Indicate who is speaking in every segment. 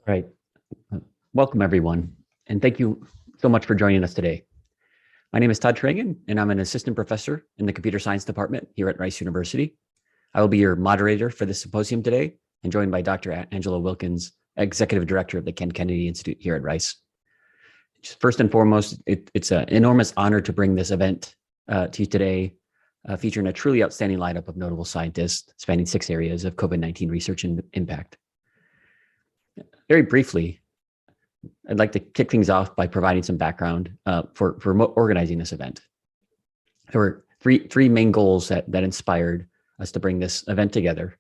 Speaker 1: All right. Welcome, everyone. And thank you so much for joining us today. My name is Todd Tragan, and I'm an assistant professor in the computer science department here at Rice University. I will be your moderator for this symposium today and joined by Dr. Angela Wilkins, executive director of the Ken Kennedy Institute here at Rice. First and foremost, it's an enormous honor to bring this event to you today, featuring a truly outstanding lineup of notable scientists spanning 6 areas of COVID-19 research and impact. Very briefly, I'd like to kick things off by providing some background for organizing this event. There were three main goals that inspired us to bring this event together.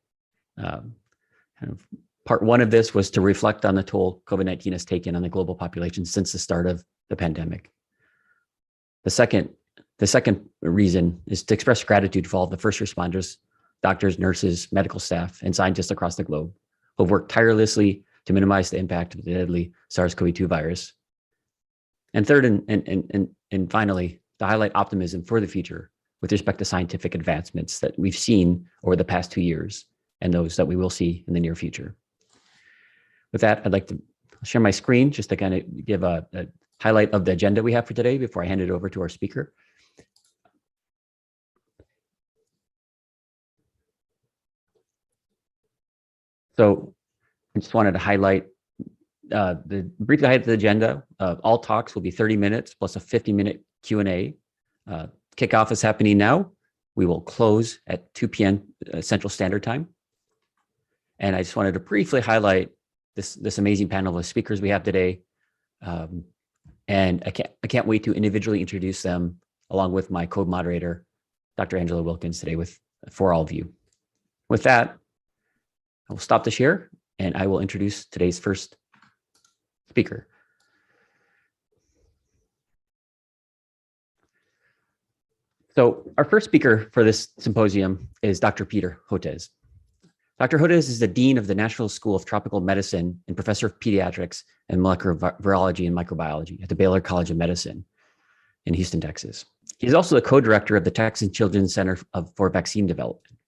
Speaker 1: Part one of this was to reflect on the toll COVID-19 has taken on the global population since the start of the pandemic. The second reason is to express gratitude for all the first responders, doctors, nurses, medical staff, and scientists across the globe who have worked tirelessly to minimize the impact of the deadly SARS-CoV-2 virus. And third, and finally, to highlight optimism for the future with respect to scientific advancements that we've seen over the past 2 years and those that we will see in the near future. With that, I'd like to share my screen just to kind of give a highlight of the agenda we have for today before I hand it over to our speaker. So I just wanted to highlight briefly highlight the agenda. All talks will be 30 minutes plus a 50-minute Q&A. Kickoff is happening now. We will close at 2 p.m. Central Standard Time. And I just wanted to briefly highlight this amazing panel of speakers we have today. And I can't wait to individually introduce them along with my co-moderator, Dr. Angela Wilkins, today for all of you. With that, I will stop the share and I will introduce today's first speaker. So our first speaker for this symposium is Dr. Peter Hotez. Dr. Hotez is the Dean of the National School of Tropical Medicine and Professor of Pediatrics and Molecular Virology and Microbiology at the Baylor College of Medicine in Houston, Texas. He is also the co-director of the Texas Children's Center for Vaccine Development.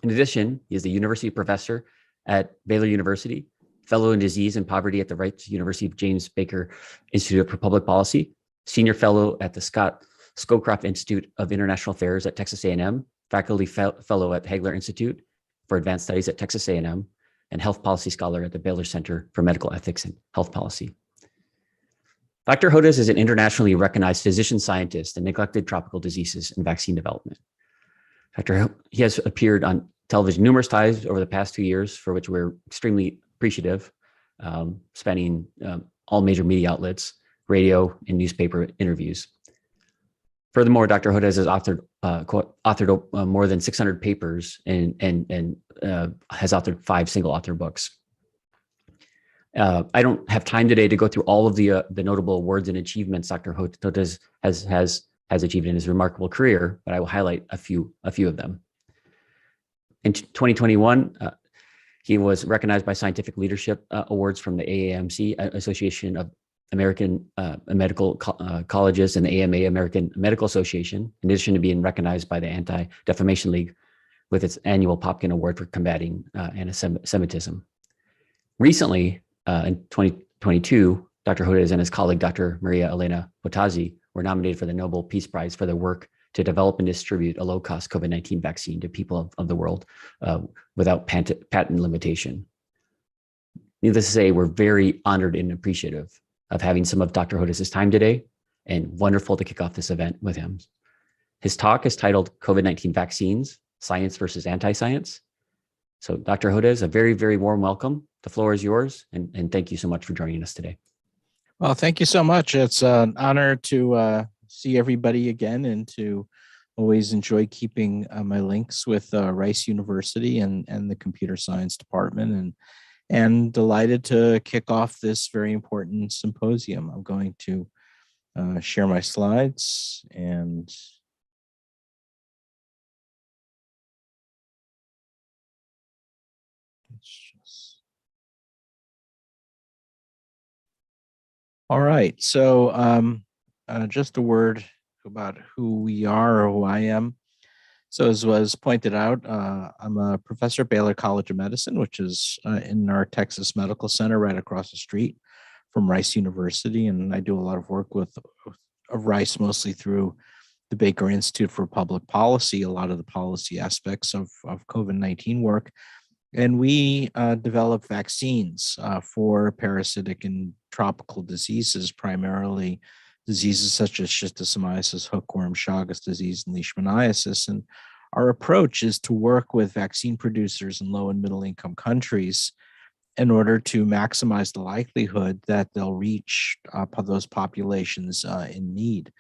Speaker 1: In addition, he is the university professor at Baylor University, fellow in disease and poverty at the Rice University James Baker Institute for Public Policy, senior fellow at the Scowcroft Institute of International Affairs at Texas A&M, faculty fellow at Hagler Institute for Advanced Studies at Texas A&M, and health policy scholar at the Baylor Center for Medical Ethics and Health Policy. Dr. Hotez is an internationally recognized physician scientist in neglected tropical diseases and vaccine development. He has appeared on television numerous times over the past 2 years, for which we're extremely appreciative, spanning all major media outlets, radio, and newspaper interviews. Furthermore, Dr. Hotez has authored more than 600 papers and has authored 5 single-author books. I don't have time today to go through all of the notable awards and achievements Dr. Hotez has achieved in his remarkable career, but I will highlight a few of them. In 2021, he was recognized by Scientific Leadership Awards from the AAMC, Association of American Medical Colleges, and the AMA, American Medical Association, in addition to being recognized by the Anti-Defamation League with its annual Popkin Award for combating anti-Semitism. Recently, in 2022, Dr. Hotez and his colleague, Dr. Maria Elena Bottazzi, were nominated for the Nobel Peace Prize for their work to develop and distribute a low-cost COVID-19 vaccine to people of the world without patent limitation. Needless to say, we're very honored and appreciative of having some of Dr. Hotez's time today, and wonderful to kick off this event with him. His talk is titled COVID-19 Vaccines, Science versus Anti-Science. So Dr. Hotez, a very, very warm welcome. The floor is yours, and thank you so much for joining us today.
Speaker 2: Well, thank you so much. It's an honor to see everybody again, and to always enjoy keeping my links with Rice University and the computer science department, and delighted to kick off this very important symposium. I'm going to share my slides, and all right. So just a word about who we are, or who I am. So as was pointed out, I'm a professor at Baylor College of Medicine, which is in our Texas Medical Center right across the street from Rice University. And I do a lot of work with Rice, mostly through the Baker Institute for Public Policy, a lot of the policy aspects of COVID-19 work. And we develop vaccines for parasitic and tropical diseases, primarily diseases such as schistosomiasis, hookworm, Chagas disease, and leishmaniasis. And our approach is to work with vaccine producers in low and middle income countries in order to maximize the likelihood that they'll reach those populations in need.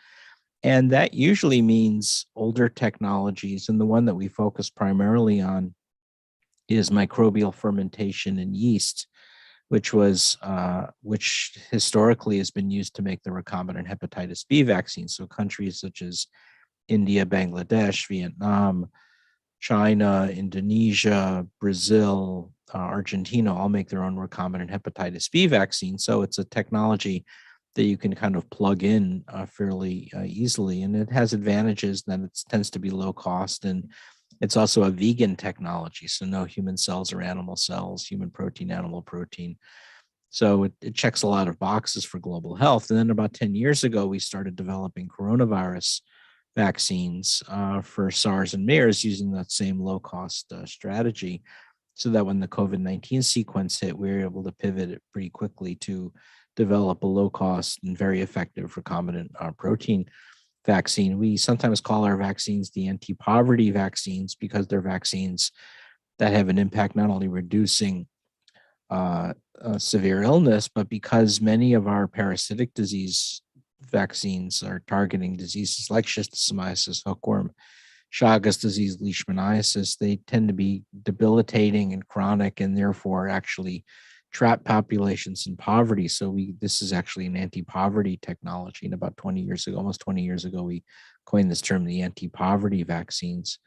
Speaker 2: And that usually means older technologies. And the one that we focus primarily on is microbial fermentation in yeast, which historically has been used to make the recombinant hepatitis B vaccine. So countries such as India, Bangladesh, Vietnam, China, Indonesia, Brazil, Argentina all make their own recombinant hepatitis B vaccine. So it's a technology that you can kind of plug in fairly easily. And it has advantages that it tends to be low cost, and it's also a vegan technology. So no human cells or animal cells, human protein, animal protein. So it checks a lot of boxes for global health. And then about 10 years ago, we started developing coronavirus vaccines for SARS and MERS using that same low cost strategy, so that when the COVID-19 sequence hit, we were able to pivot it pretty quickly to develop a low cost and very effective recombinant protein vaccine. We sometimes call our vaccines the anti-poverty vaccines because they're vaccines that have an impact not only reducing severe illness, but because many of our parasitic disease vaccines are targeting diseases like schistosomiasis, hookworm, Chagas disease, leishmaniasis, they tend to be debilitating and chronic, and therefore actually trap populations in poverty. So this is actually an anti-poverty technology. And about 20 years ago, almost 20 years ago, we coined this term, the anti-poverty vaccines.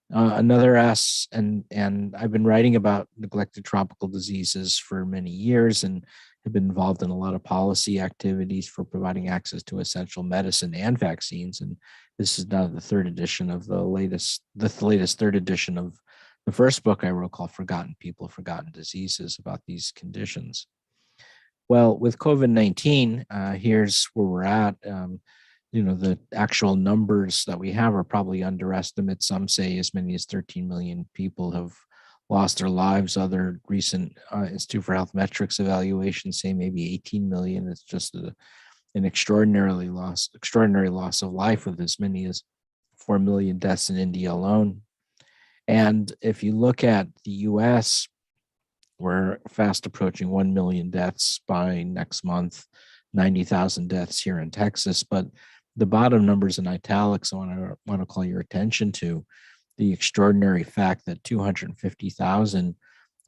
Speaker 2: And I've been writing about neglected tropical diseases for many years and have been involved in a lot of policy activities for providing access to essential medicine and vaccines. And this is now the third edition of the latest third edition of the first book I wrote called Forgotten People, Forgotten Diseases, about these conditions. Well, with COVID-19, here's where we're at. The actual numbers that we have are probably underestimates. Some say as many as 13 million people have lost their lives. Other recent Institute for Health Metrics evaluations say maybe 18 million. It's just an extraordinary loss of life, with as many as 4 million deaths in India alone. And if you look at the US, we're fast approaching 1 million deaths by next month, 90,000 deaths here in Texas. But the bottom numbers in italics, I want to call your attention to the extraordinary fact that 250,000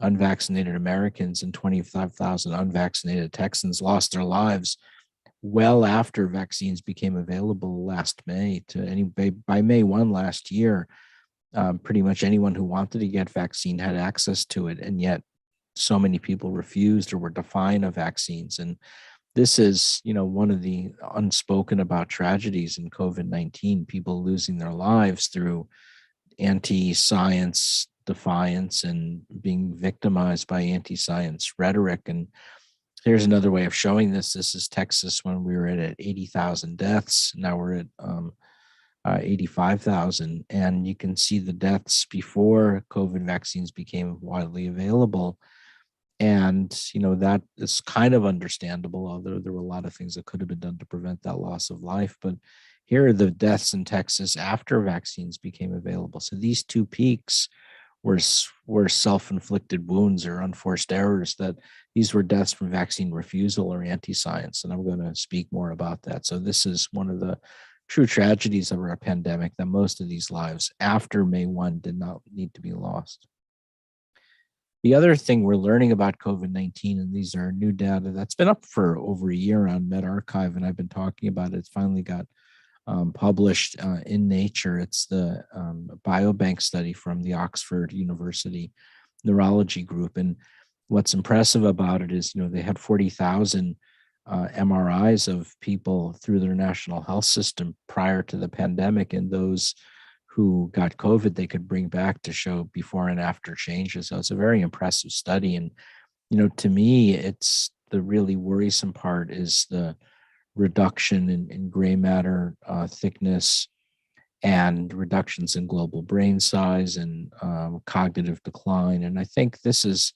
Speaker 2: unvaccinated Americans and 25,000 unvaccinated Texans lost their lives well after vaccines became available last May. By May 1 last year, pretty much anyone who wanted to get vaccine had access to it, and yet so many people refused or were defiant of vaccines. And this is, one of the unspoken about tragedies in COVID-19, people losing their lives through anti-science defiance and being victimized by anti-science rhetoric. And here's another way of showing this. This is Texas when we were at 80,000 deaths. Now we're at 85,000. And you can see the deaths before COVID vaccines became widely available. And, that is kind of understandable, although there were a lot of things that could have been done to prevent that loss of life. But here are the deaths in Texas after vaccines became available. So these two peaks were self-inflicted wounds or unforced errors, that these were deaths from vaccine refusal or anti-science. And I'm going to speak more about that. So this is one of the true tragedies of our pandemic, that most of these lives after May 1 did not need to be lost. The other thing we're learning about COVID-19, and these are new data that's been up for over a year on medRxiv, and I've been talking about it. It's finally got published in Nature. It's the biobank study from the Oxford University Neurology Group. And what's impressive about it is, they had 40,000 MRIs of people through their national health system prior to the pandemic, and those who got COVID, they could bring back to show before and after changes. So it's a very impressive study. And, to me, it's the really worrisome part is the reduction in gray matter thickness and reductions in global brain size and cognitive decline. And I think this is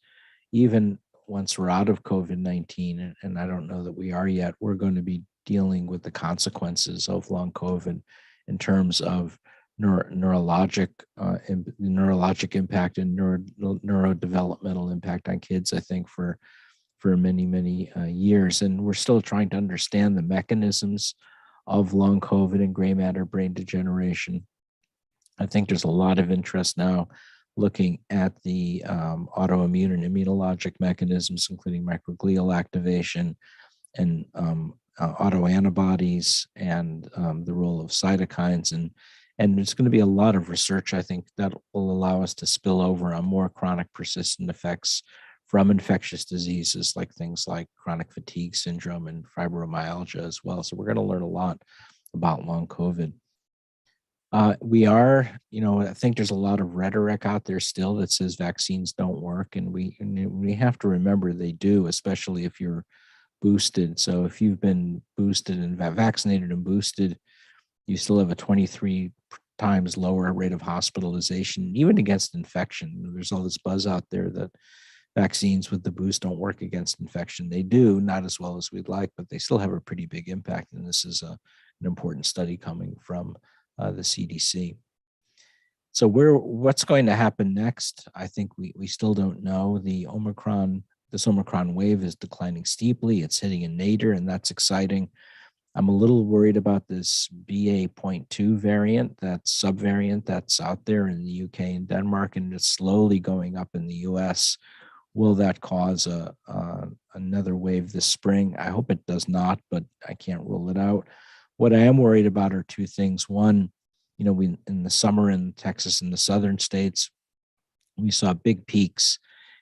Speaker 2: even once we're out of COVID-19, and I don't know that we are yet, we're going to be dealing with the consequences of long COVID in terms of neurologic impact and neurodevelopmental impact on kids, I think, for many, many years. And we're still trying to understand the mechanisms of long COVID and gray matter brain degeneration. I think there's a lot of interest now looking at the autoimmune and immunologic mechanisms, including microglial activation and autoantibodies and the role of cytokines. And there's going to be a lot of research, I think, that will allow us to spill over on more chronic persistent effects from infectious diseases, like things like chronic fatigue syndrome and fibromyalgia as well. So we're going to learn a lot about long COVID. I think there's a lot of rhetoric out there still that says vaccines don't work, and we have to remember they do, especially if you're boosted. So if you've been boosted and vaccinated and boosted, you still have a 23 times lower rate of hospitalization, even against infection. There's all this buzz out there that vaccines with the boost don't work against infection. They do, not as well as we'd like, but they still have a pretty big impact. And this is an important study coming from the CDC. So what's going to happen next? I think we still don't know. This Omicron wave is declining steeply. It's hitting a nadir, and that's exciting. I'm a little worried about this BA.2 variant, that subvariant that's out there in the UK and Denmark, and it's slowly going up in the US. Will that cause another wave this spring? I hope it does not, but I can't rule it out. What I am worried about are two things. One, we in the summer in Texas and the southern states, we saw big peaks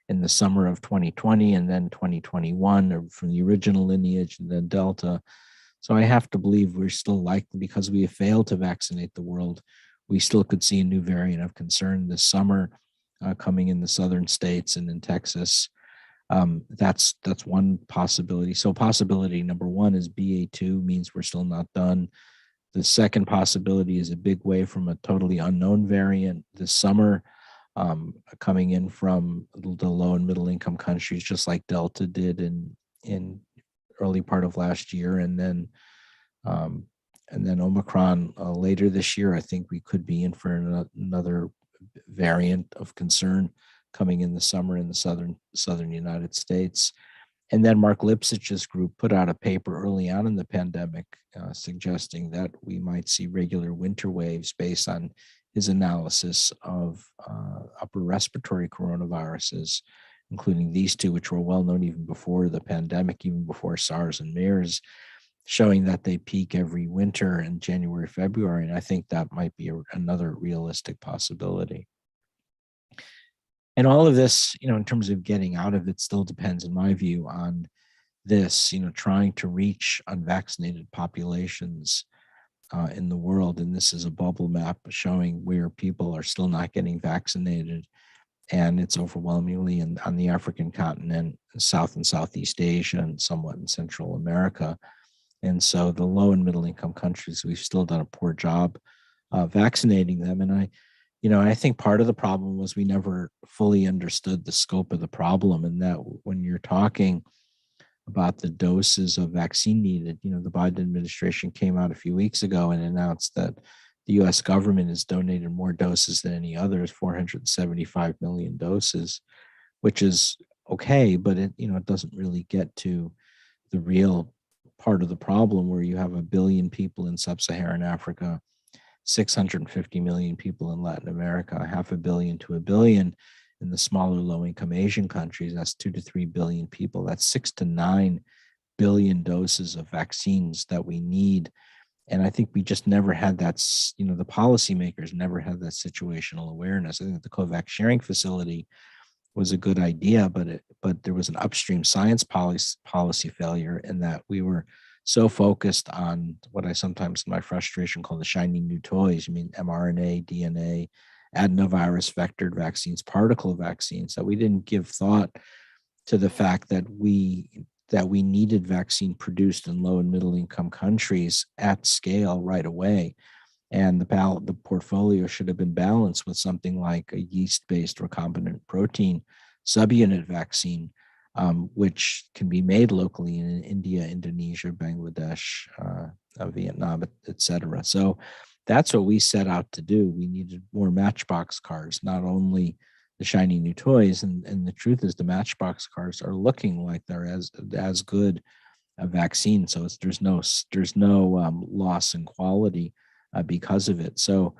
Speaker 2: in the summer of 2020 and then 2021 from the original lineage and then Delta. So I have to believe we're still likely, because we have failed to vaccinate the world, we still could see a new variant of concern this summer coming in the southern states and in Texas. That's one possibility. So possibility number one is BA.2 means we're still not done. The second possibility is a big wave from a totally unknown variant this summer, coming in from the low and middle income countries, just like Delta did in early part of last year, and then Omicron later this year. I think we could be in for another variant of concern coming in the summer in the southern United States. And then Mark Lipsich's group put out a paper early on in the pandemic suggesting that we might see regular winter waves based on his analysis of upper respiratory coronaviruses, including these two, which were well known even before the pandemic, even before SARS and MERS, showing that they peak every winter in January, February. And I think that might be another realistic possibility. And all of this, in terms of getting out of it, still depends, in my view, on this, trying to reach unvaccinated populations in the world. And this is a bubble map showing where people are still not getting vaccinated. And it's overwhelmingly on the African continent, South and Southeast Asia, and somewhat in Central America. And so the low and middle income countries, we've still done a poor job vaccinating them. And I think part of the problem was we never fully understood the scope of the problem, and that when you're talking about the doses of vaccine needed, the Biden administration came out a few weeks ago and announced that the U.S. government has donated more doses than any others, 475 million doses, which is okay, but it doesn't really get to the real part of the problem, where you have 1 billion people in sub-Saharan Africa, 650 million people in Latin America, 500 million to 1 billion in the smaller low-income Asian countries. That's 2 to 3 billion people. That's 6 to 9 billion doses of vaccines that we need. And I think we just never had that, the policymakers never had that situational awareness. I think the COVAX sharing facility was a good idea, but there was an upstream science policy failure in that we were so focused on what I sometimes in my frustration call the shiny new toys. I mean, mRNA, DNA, adenovirus vectored vaccines, particle vaccines, that we didn't give thought to the fact that we needed vaccine produced in low and middle income countries at scale right away. And the portfolio should have been balanced with something like a yeast-based recombinant protein subunit vaccine, which can be made locally in India, Indonesia, Bangladesh, Vietnam, et cetera. So that's what we set out to do. We needed more Matchbox cars, not only the shiny new toys. And the truth is, the Matchbox cars are looking like they're as good a vaccine. So there's no loss in quality because of it. So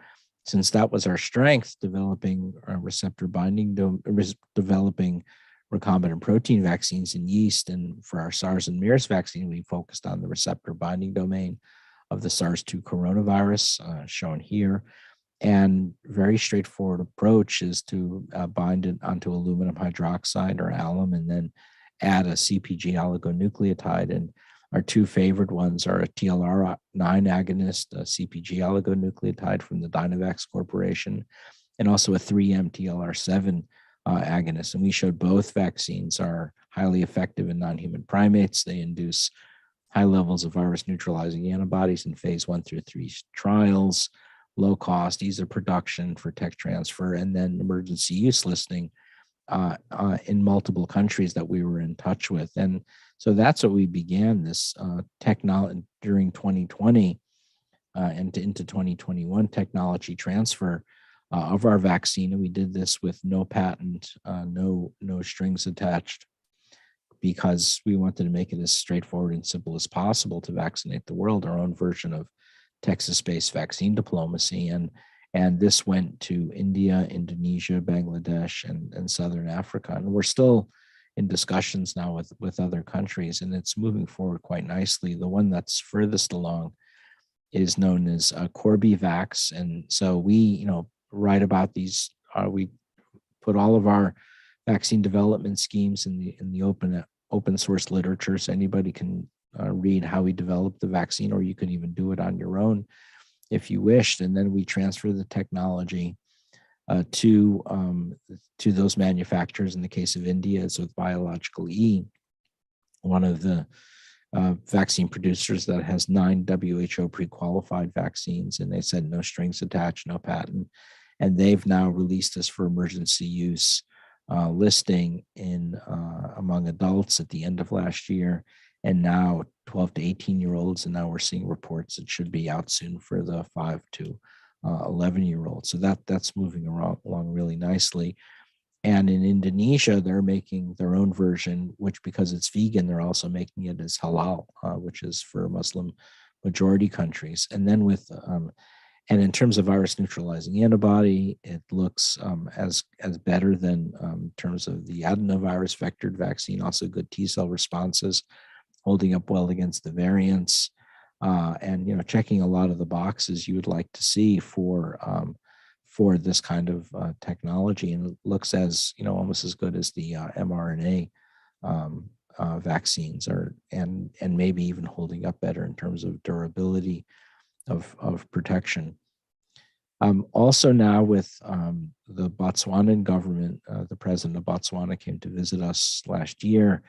Speaker 2: since that was our strength, developing receptor binding, developing recombinant protein vaccines in yeast, and for our SARS and MERS vaccine, we focused on the receptor binding domain of the SARS-2 coronavirus, shown here. And very straightforward approach is to bind it onto aluminum hydroxide or alum, and then add a CpG oligonucleotide. And our two favorite ones are a TLR9 agonist, a CpG oligonucleotide from the Dynavax Corporation, and also a 3M TLR7 agonist. And we showed both vaccines are highly effective in non-human primates. They induce high levels of virus neutralizing antibodies in phase 1 through 3 trials, low cost, ease of production for tech transfer, and then emergency use listing in multiple countries that we were in touch with. And so that's what we began this technology during 2020 and into 2021 technology transfer of our vaccine. And we did this with no patent, no strings attached, because we wanted to make it as straightforward and simple as possible to vaccinate the world, our own version of Texas-based vaccine diplomacy. And this went to India, Indonesia, Bangladesh, and Southern Africa. And we're still in discussions now with other countries, and it's moving forward quite nicely. The one that's furthest along is known as CorbiVax. And so we, write about these, we put all of our vaccine development schemes in the open source literature, so anybody can read how we developed the vaccine, or you can even do it on your own if you wished. And then we transfer the technology to those manufacturers. In the case of India, it's with Biological E, one of the vaccine producers that has 9 WHO pre-qualified vaccines, and they said no strings attached, no patent. And they've now released this for emergency use listing in among adults at the end of last year, and now 12 to 18-year-olds. And now we're seeing reports it should be out soon for the 5 to 11-year-olds. So that's moving along really nicely. And in Indonesia, they're making their own version, which, because it's vegan, they're also making it as halal, which is for Muslim majority countries. And then and in terms of virus neutralizing antibody, it looks as better than in terms of the adenovirus vectored vaccine. Also good T cell responses, holding up well against the variants, and checking a lot of the boxes you would like to see for this kind of technology. And it looks as almost as good as the mRNA vaccines are, and maybe even holding up better in terms of durability of protection. Also now with the Botswanan government, the president of Botswana came to visit us last year,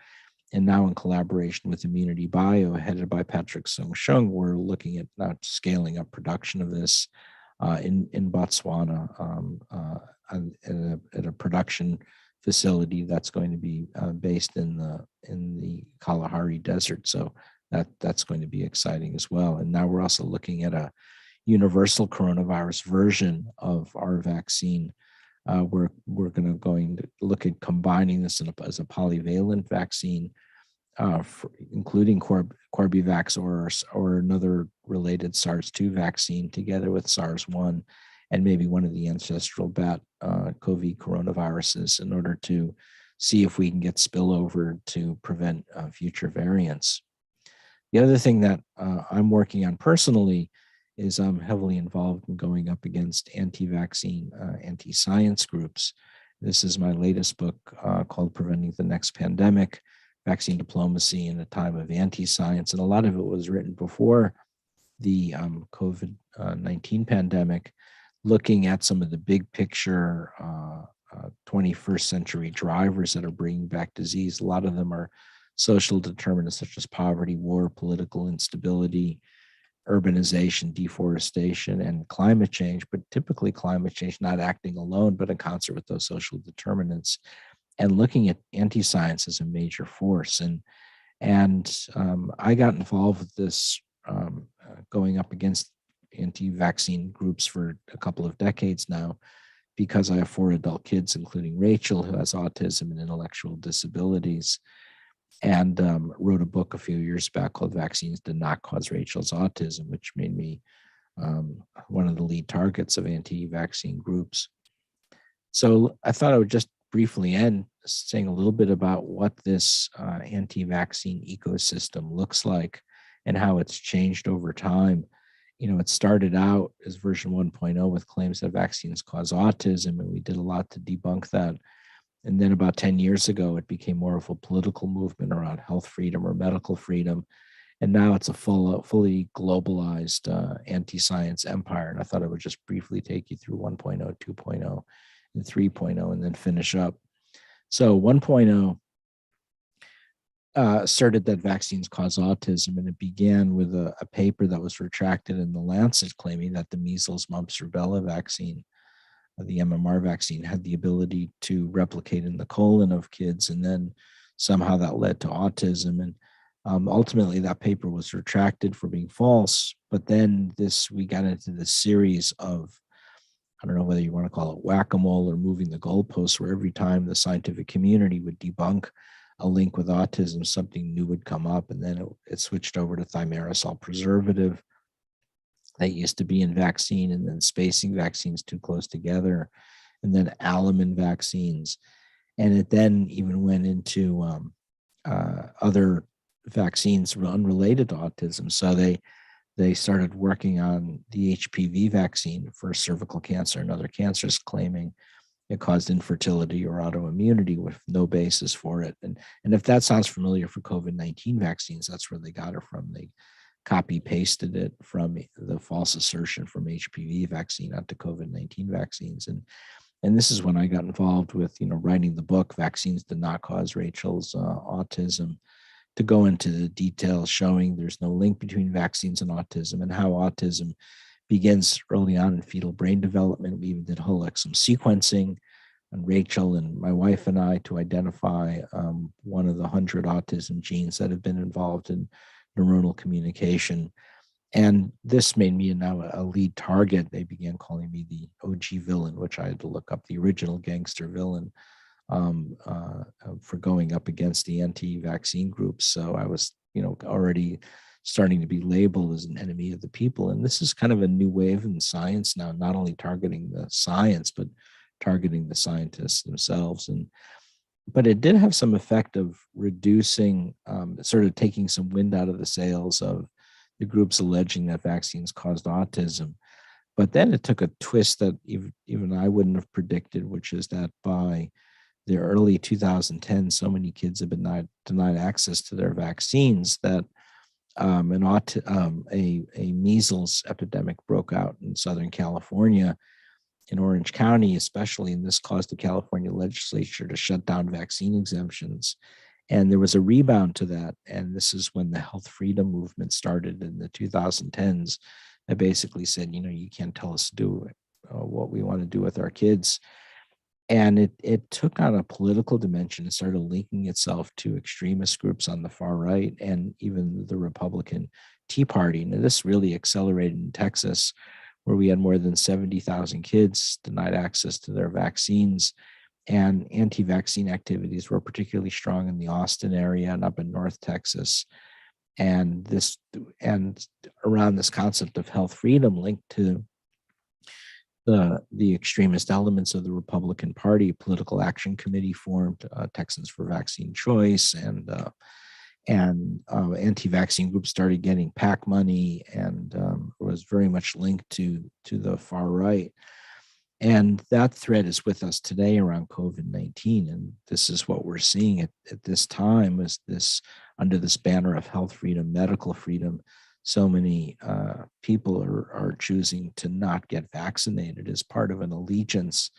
Speaker 2: and now in collaboration with Immunity Bio, headed by Patrick Sung-Shung, we're looking at now scaling up production of this in Botswana at a production facility that's going to be based in the Kalahari Desert. So that's going to be exciting as well. And now we're also looking at a universal coronavirus version of our vaccine. We're going to look at combining this as a polyvalent vaccine, including CorbiVax or another related SARS-2 vaccine, together with SARS-1 and maybe one of the ancestral bat COVID coronaviruses, in order to see if we can get spillover to prevent future variants. The other thing that I'm working on personally is I'm heavily involved in going up against anti-vaccine, anti-science groups. This is my latest book called Preventing the Next Pandemic, vaccine diplomacy in a time of anti-science. And a lot of it was written before the COVID-19 pandemic, looking at some of the big picture 21st century drivers that are bringing back disease. A lot of them are social determinants such as poverty, war, political instability, urbanization, deforestation, and climate change, but typically climate change not acting alone, but in concert with those social determinants, and looking at anti-science as a major force. And I got involved with this going up against anti-vaccine groups for a couple of decades now, because I have 4 adult kids, including Rachel, who has autism and intellectual disabilities, and wrote a book a few years back called Vaccines Did Not Cause Rachel's Autism, which made me one of the lead targets of anti-vaccine groups. So I thought I would just briefly end saying a little bit about what this anti-vaccine ecosystem looks like and how it's changed over time. It started out as version 1.0 with claims that vaccines cause autism, and we did a lot to debunk that. And then about 10 years ago, it became more of a political movement around health freedom or medical freedom. And now it's a fully globalized anti-science empire. And I thought I would just briefly take you through 1.0, 2.0, and 3.0, and then finish up. So 1.0 asserted that vaccines cause autism, and it began with a paper that was retracted in the Lancet claiming that the measles, mumps, rubella vaccine, the MMR vaccine, had the ability to replicate in the colon of kids, and then somehow that led to autism. And ultimately, that paper was retracted for being false. But then we got into this series of, I don't know whether you want to call it whack-a-mole or moving the goalposts, where every time the scientific community would debunk a link with autism, something new would come up, and then it switched over to thimerosal preservative that used to be in vaccine, and then spacing vaccines too close together, and then alumin vaccines. And it then even went into other vaccines unrelated to autism. So they started working on the HPV vaccine for cervical cancer and other cancers, claiming it caused infertility or autoimmunity with no basis for it. And if that sounds familiar for COVID-19 vaccines, that's where they got it from. They copy pasted it from the false assertion from HPV vaccine onto COVID-19 vaccines. And this is when I got involved with, writing the book, Vaccines Did Not Cause Rachel's Autism, to go into the details showing there's no link between vaccines and autism, and how autism begins early on in fetal brain development. We even did whole exome sequencing on Rachel and my wife and I to identify one of the 100 autism genes that have been involved in neuronal communication. And this made me now a lead target. They began calling me the OG villain, which I had to look up the original gangster villain for going up against the anti-vaccine groups. So I was, already starting to be labeled as an enemy of the people. And this is kind of a new wave in science now, not only targeting the science, but targeting the scientists themselves. But it did have some effect of reducing, sort of taking some wind out of the sails of the groups alleging that vaccines caused autism. But then it took a twist that even I wouldn't have predicted, which is that by the early 2010s, so many kids have been denied access to their vaccines that a measles epidemic broke out in Southern California, in Orange County especially, and this caused the California legislature to shut down vaccine exemptions. And there was a rebound to that. And this is when the health freedom movement started in the 2010s. That basically said, you can't tell us to do what we want to do with our kids. And it took on a political dimension and started linking itself to extremist groups on the far right and even the Republican Tea Party. And this really accelerated in Texas, where we had more than 70,000 kids denied access to their vaccines. And anti-vaccine activities were particularly strong in the Austin area and up in North Texas. And around this concept of health freedom linked to the extremist elements of the Republican Party, political action committee formed, Texans for Vaccine Choice, and anti-vaccine groups started getting PAC money, and was very much linked to the far right. And that thread is with us today around COVID-19. And this is what we're seeing at this time, is this, under this banner of health freedom, medical freedom, so many people are choosing to not get vaccinated as part of an allegiance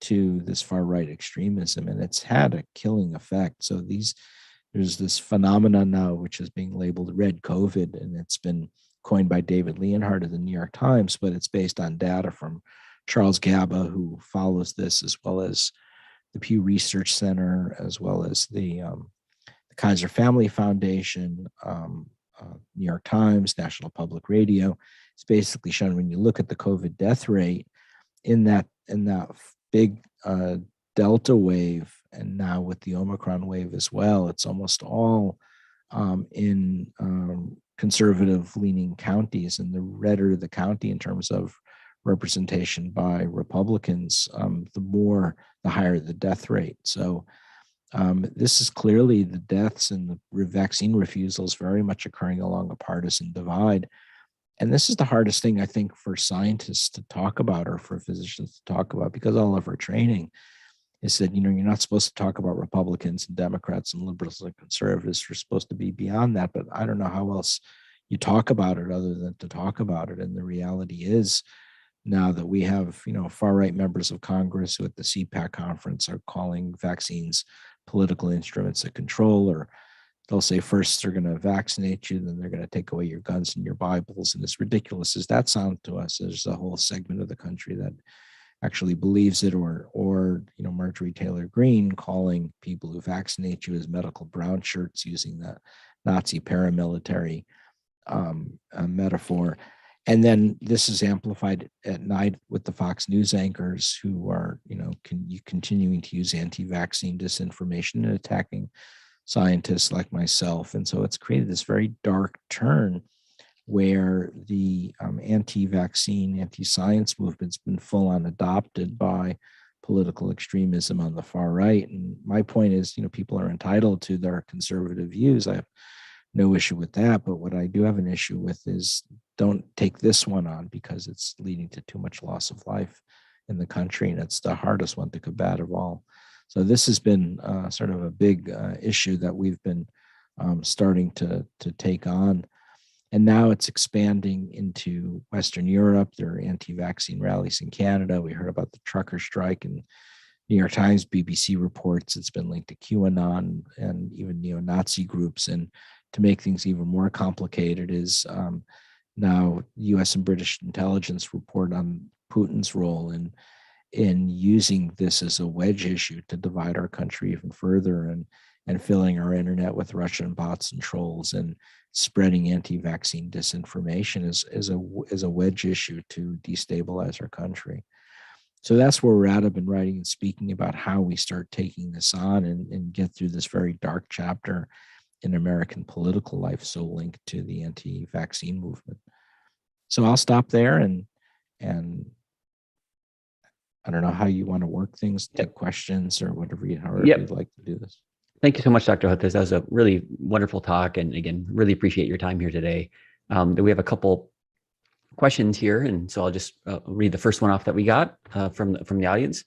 Speaker 2: to this far right extremism, and it's had a killing effect. So there's this phenomenon now which is being labeled red COVID, and it's been coined by David Leonhardt of the New York Times, but it's based on data from Charles Gaba, who follows this, as well as the Pew Research Center, as well as the Kaiser Family Foundation, New York Times, National Public Radio. It's basically shown, when you look at the COVID death rate in that big Delta wave, and now with the Omicron wave as well, it's almost all in conservative leaning counties, and the redder the county in terms of representation by Republicans, the higher the death rate. So this is clearly, the deaths and the vaccine refusals very much occurring along a partisan divide. And this is the hardest thing, I think, for scientists to talk about, or for physicians to talk about, because all of our training is that, you're not supposed to talk about Republicans and Democrats and liberals and conservatives. You're supposed to be beyond that. But I don't know how else you talk about it other than to talk about it. And the reality is, now that we have, far right members of Congress who at the CPAC conference are calling vaccines political instruments of control, or they'll say first they're going to vaccinate you, then they're going to take away your guns and your Bibles. And as ridiculous as that sounds to us, there's a whole segment of the country that actually believes it, or Marjorie Taylor Greene calling people who vaccinate you as medical brown shirts, using the Nazi paramilitary metaphor. And then this is amplified at night with the Fox News anchors who are, continuing to use anti-vaccine disinformation and attacking scientists like myself. And so it's created this very dark turn where the anti-vaccine, anti-science movement's been full on adopted by political extremism on the far right. And my point is, people are entitled to their conservative views. I have no issue with that. But what I do have an issue with is, don't take this one on, because it's leading to too much loss of life in the country. And it's the hardest one to combat of all. So this has been sort of a big issue that we've been starting to take on. And now it's expanding into Western Europe. There are anti-vaccine rallies in Canada. We heard about the trucker strike, and New York Times, BBC reports it's been linked to QAnon and even neo-Nazi groups. And to make things even more complicated is now US and British intelligence report on Putin's role in using this as a wedge issue to divide our country even further, and filling our internet with Russian bots and trolls, and spreading anti-vaccine disinformation as a wedge issue to destabilize our country. So that's where we're at. I've been writing and speaking about how we start taking this on and get through this very dark chapter in American political life, so linked to the anti-vaccine movement. So I'll stop there, and I don't know how you want to work things, take questions or whatever, however you'd like to do this.
Speaker 1: Thank you so much, Dr. Hotes. That was a really wonderful talk. And again, really appreciate your time here today. We have a couple questions here. And so I'll just read the first one off that we got from the audience.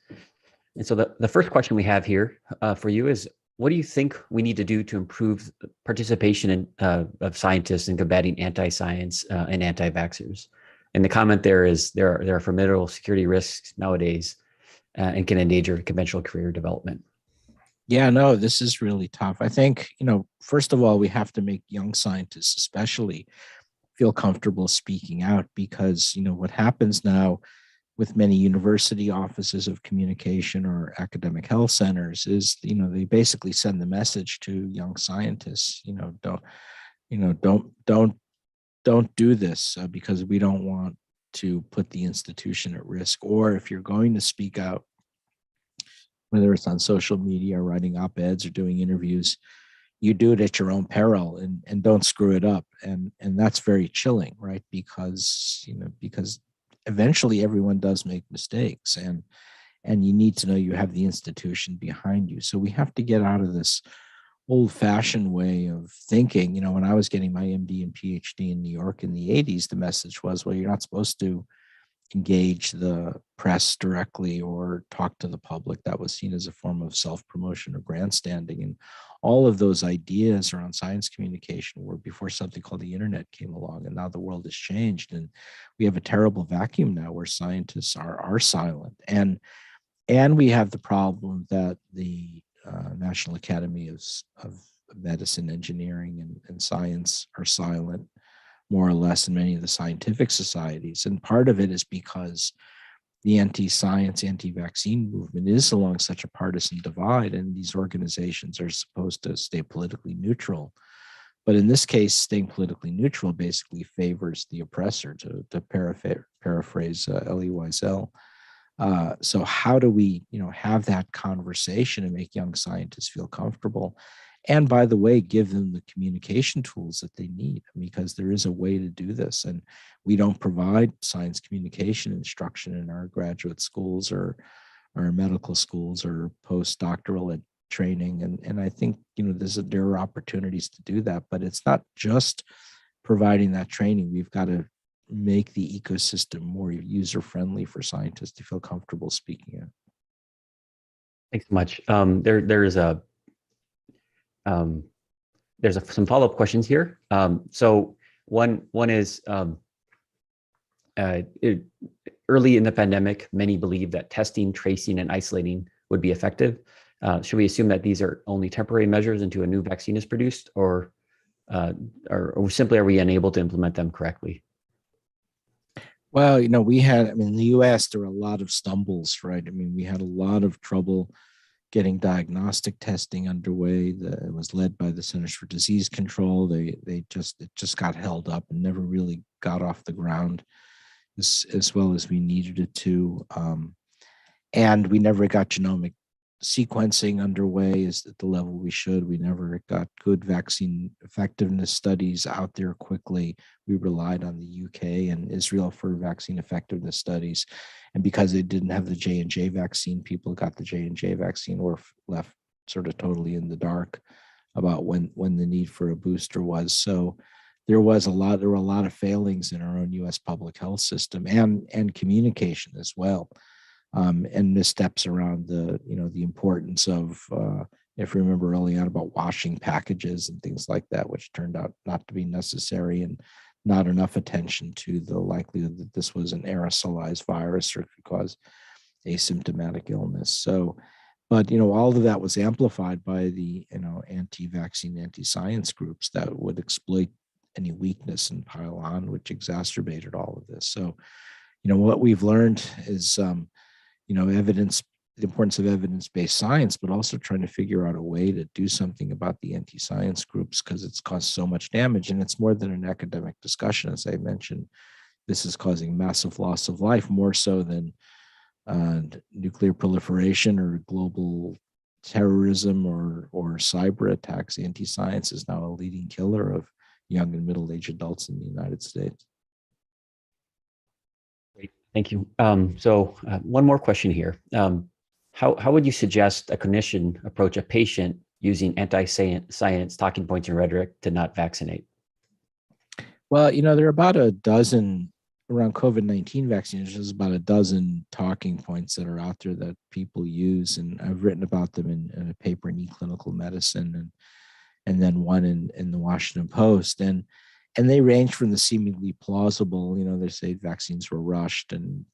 Speaker 1: And so the first question we have here for you is, what do you think we need to do to improve participation of scientists in combating anti-science and anti-vaxxers? And the comment there is, there are formidable security risks nowadays and can endanger conventional career development.
Speaker 2: Yeah, no, this is really tough. I think, first of all, we have to make young scientists especially feel comfortable speaking out, because, what happens now with many university offices of communication or academic health centers is, they basically send the message to young scientists, don't do this because we don't want to put the institution at risk. Or if you're going to speak out, whether it's on social media or writing op-eds or doing interviews, you do it at your own peril, and don't screw it up. And that's very chilling, right? Because eventually everyone does make mistakes, and you need to know you have the institution behind you. So we have to get out of this old-fashioned way of thinking. When I was getting my MD and PhD in New York in the 80s, the message was, well, you're not supposed to engage the press directly or talk to the public. That was seen as a form of self-promotion or grandstanding. And all of those ideas around science communication were before something called the internet came along. And now the world has changed. And we have a terrible vacuum now where scientists are silent. And we have the problem that the National Academy of Medicine, Engineering, and Science are silent, more or less, in many of the scientific societies. And part of it is because the anti-science, anti-vaccine movement is along such a partisan divide, and these organizations are supposed to stay politically neutral. But in this case, staying politically neutral basically favors the oppressor, to paraphrase Elie Wiesel. So how do we, have that conversation and make young scientists feel comfortable? And by the way, give them the communication tools that they need, because there is a way to do this. And we don't provide science communication instruction in our graduate schools or our medical schools or postdoctoral training. And I think, there are opportunities to do that, but it's not just providing that training. We've got to make the ecosystem more user-friendly for scientists to feel comfortable speaking it.
Speaker 1: Thanks so much. There's some follow-up questions here. So one is early in the pandemic, many believed that testing, tracing, and isolating would be effective. Should we assume that these are only temporary measures until a new vaccine is produced, or simply are we unable to implement them correctly?
Speaker 2: Well, in the US, there were a lot of stumbles, right? We had a lot of trouble getting diagnostic testing underway. It was led by the Centers for Disease Control. It just got held up and never really got off the ground as well as we needed it to. And we never got genomic sequencing underway at the level we should. We never got good vaccine effectiveness studies out there quickly. We relied on the UK and Israel for vaccine effectiveness studies. And because they didn't have the J&J vaccine, people got the J&J vaccine were left sort of totally in the dark about when the need for a booster was. So there were a lot of failings in our own US public health system and communication as well. And missteps around the importance of, if you remember early on, about washing packages and things like that, which turned out not to be necessary, and not enough attention to the likelihood that this was an aerosolized virus or could cause asymptomatic illness. So, but all of that was amplified by the anti-vaccine, anti-science groups that would exploit any weakness and pile on, which exacerbated all of this. So, what we've learned is evidence, the importance of evidence-based science, but also trying to figure out a way to do something about the anti-science groups, because it's caused so much damage. And it's more than an academic discussion. As I mentioned, this is causing massive loss of life, more so than nuclear proliferation or global terrorism or cyber attacks. Anti-science is now a leading killer of young and middle-aged adults in the United States.
Speaker 1: Thank you. So one more question here. How would you suggest a clinician approach a patient using anti-science talking points and rhetoric to not vaccinate?
Speaker 2: Well, there are about a dozen around COVID-19 vaccines. There's about a dozen talking points that are out there that people use. And I've written about them in a paper in eClinical Medicine and then one in the Washington Post. And they range from the seemingly plausible, they say vaccines were rushed and,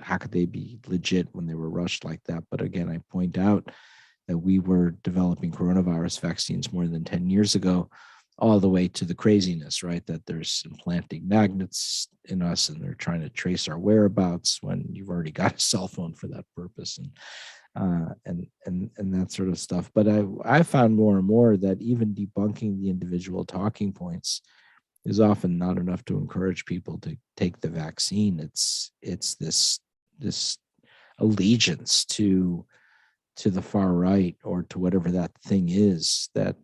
Speaker 2: how could they be legit when they were rushed like that? But again, I point out that we were developing coronavirus vaccines more than 10 years ago, all the way to the craziness, right? That there's implanting magnets in us and they're trying to trace our whereabouts when you've already got a cell phone for that purpose and that sort of stuff. But I found more and more that even debunking the individual talking points is often not enough to encourage people to take the vaccine. It's this allegiance to the far right or to whatever that thing is that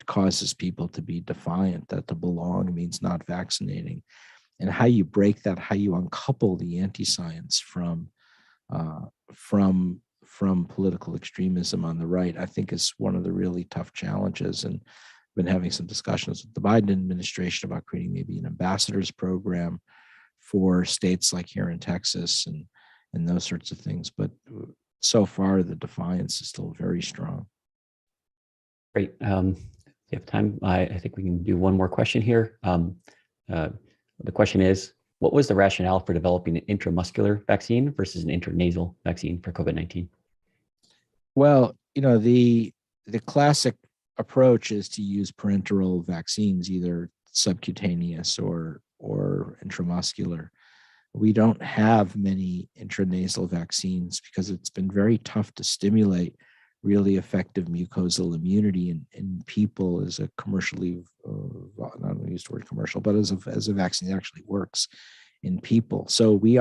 Speaker 2: causes people to be defiant, that to belong means not vaccinating. And how you break that, how you uncouple the anti-science from political extremism on the right, I think is one of the really tough challenges. And been having some discussions with the Biden administration about creating maybe an ambassadors program for states like here in Texas and those sorts of things. But so far, the defiance is still very strong.
Speaker 1: Great. If you have time, I think we can do one more question here. The question is, what was the rationale for developing an intramuscular vaccine versus an intranasal vaccine for COVID-19?
Speaker 2: Well, the classic approach is to use parenteral vaccines, either subcutaneous or intramuscular. We don't have many intranasal vaccines because it's been very tough to stimulate really effective mucosal immunity in people as a commercially, not going to use the word commercial, but as a vaccine that actually works in people. So we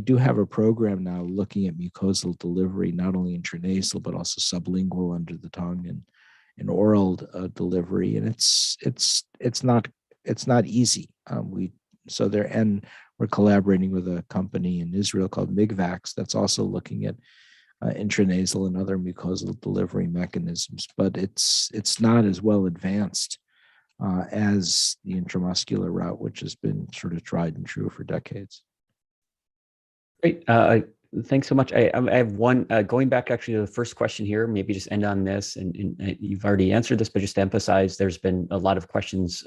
Speaker 2: do have a program now looking at mucosal delivery, not only intranasal, but also sublingual under the tongue and oral delivery. And it's not easy. We're collaborating with a company in Israel called Migvax that's also looking at intranasal and other mucosal delivery mechanisms, but it's not as well advanced as the intramuscular route, which has been sort of tried and true for decades.
Speaker 1: Great. Thanks so much. I have one, going back actually to the first question here, maybe just end on this, and you've already answered this, but just to emphasize, there's been a lot of questions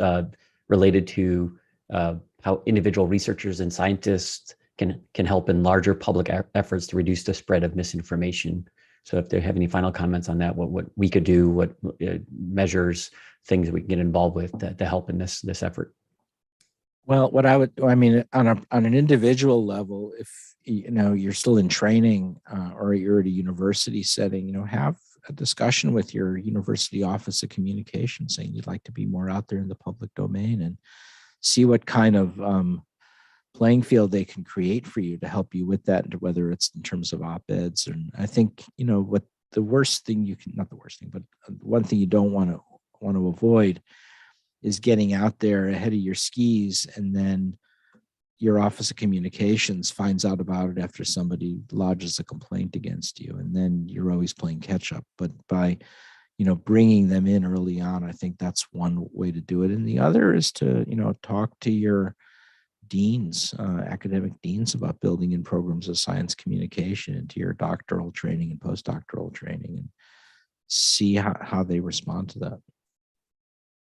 Speaker 1: related to how individual researchers and scientists can help in larger public efforts to reduce the spread of misinformation. So if they have any final comments on that, what we could do, what measures, things that we can get involved with to help in this effort.
Speaker 2: Well, on an individual level, if you're still in training or you're at a university setting, have a discussion with your university office of communication, saying you'd like to be more out there in the public domain, and see what kind of playing field they can create for you to help you with that, and whether it's in terms of op-eds. And I think what the worst thing not the worst thing, but one thing you don't want to avoid is getting out there ahead of your skis, and then your office of communications finds out about it after somebody lodges a complaint against you, and then you're always playing catch up. But by bringing them in early on, I think that's one way to do it. And the other is to talk to your deans, academic deans, about building in programs of science communication into your doctoral training and postdoctoral training, and see how they respond to that.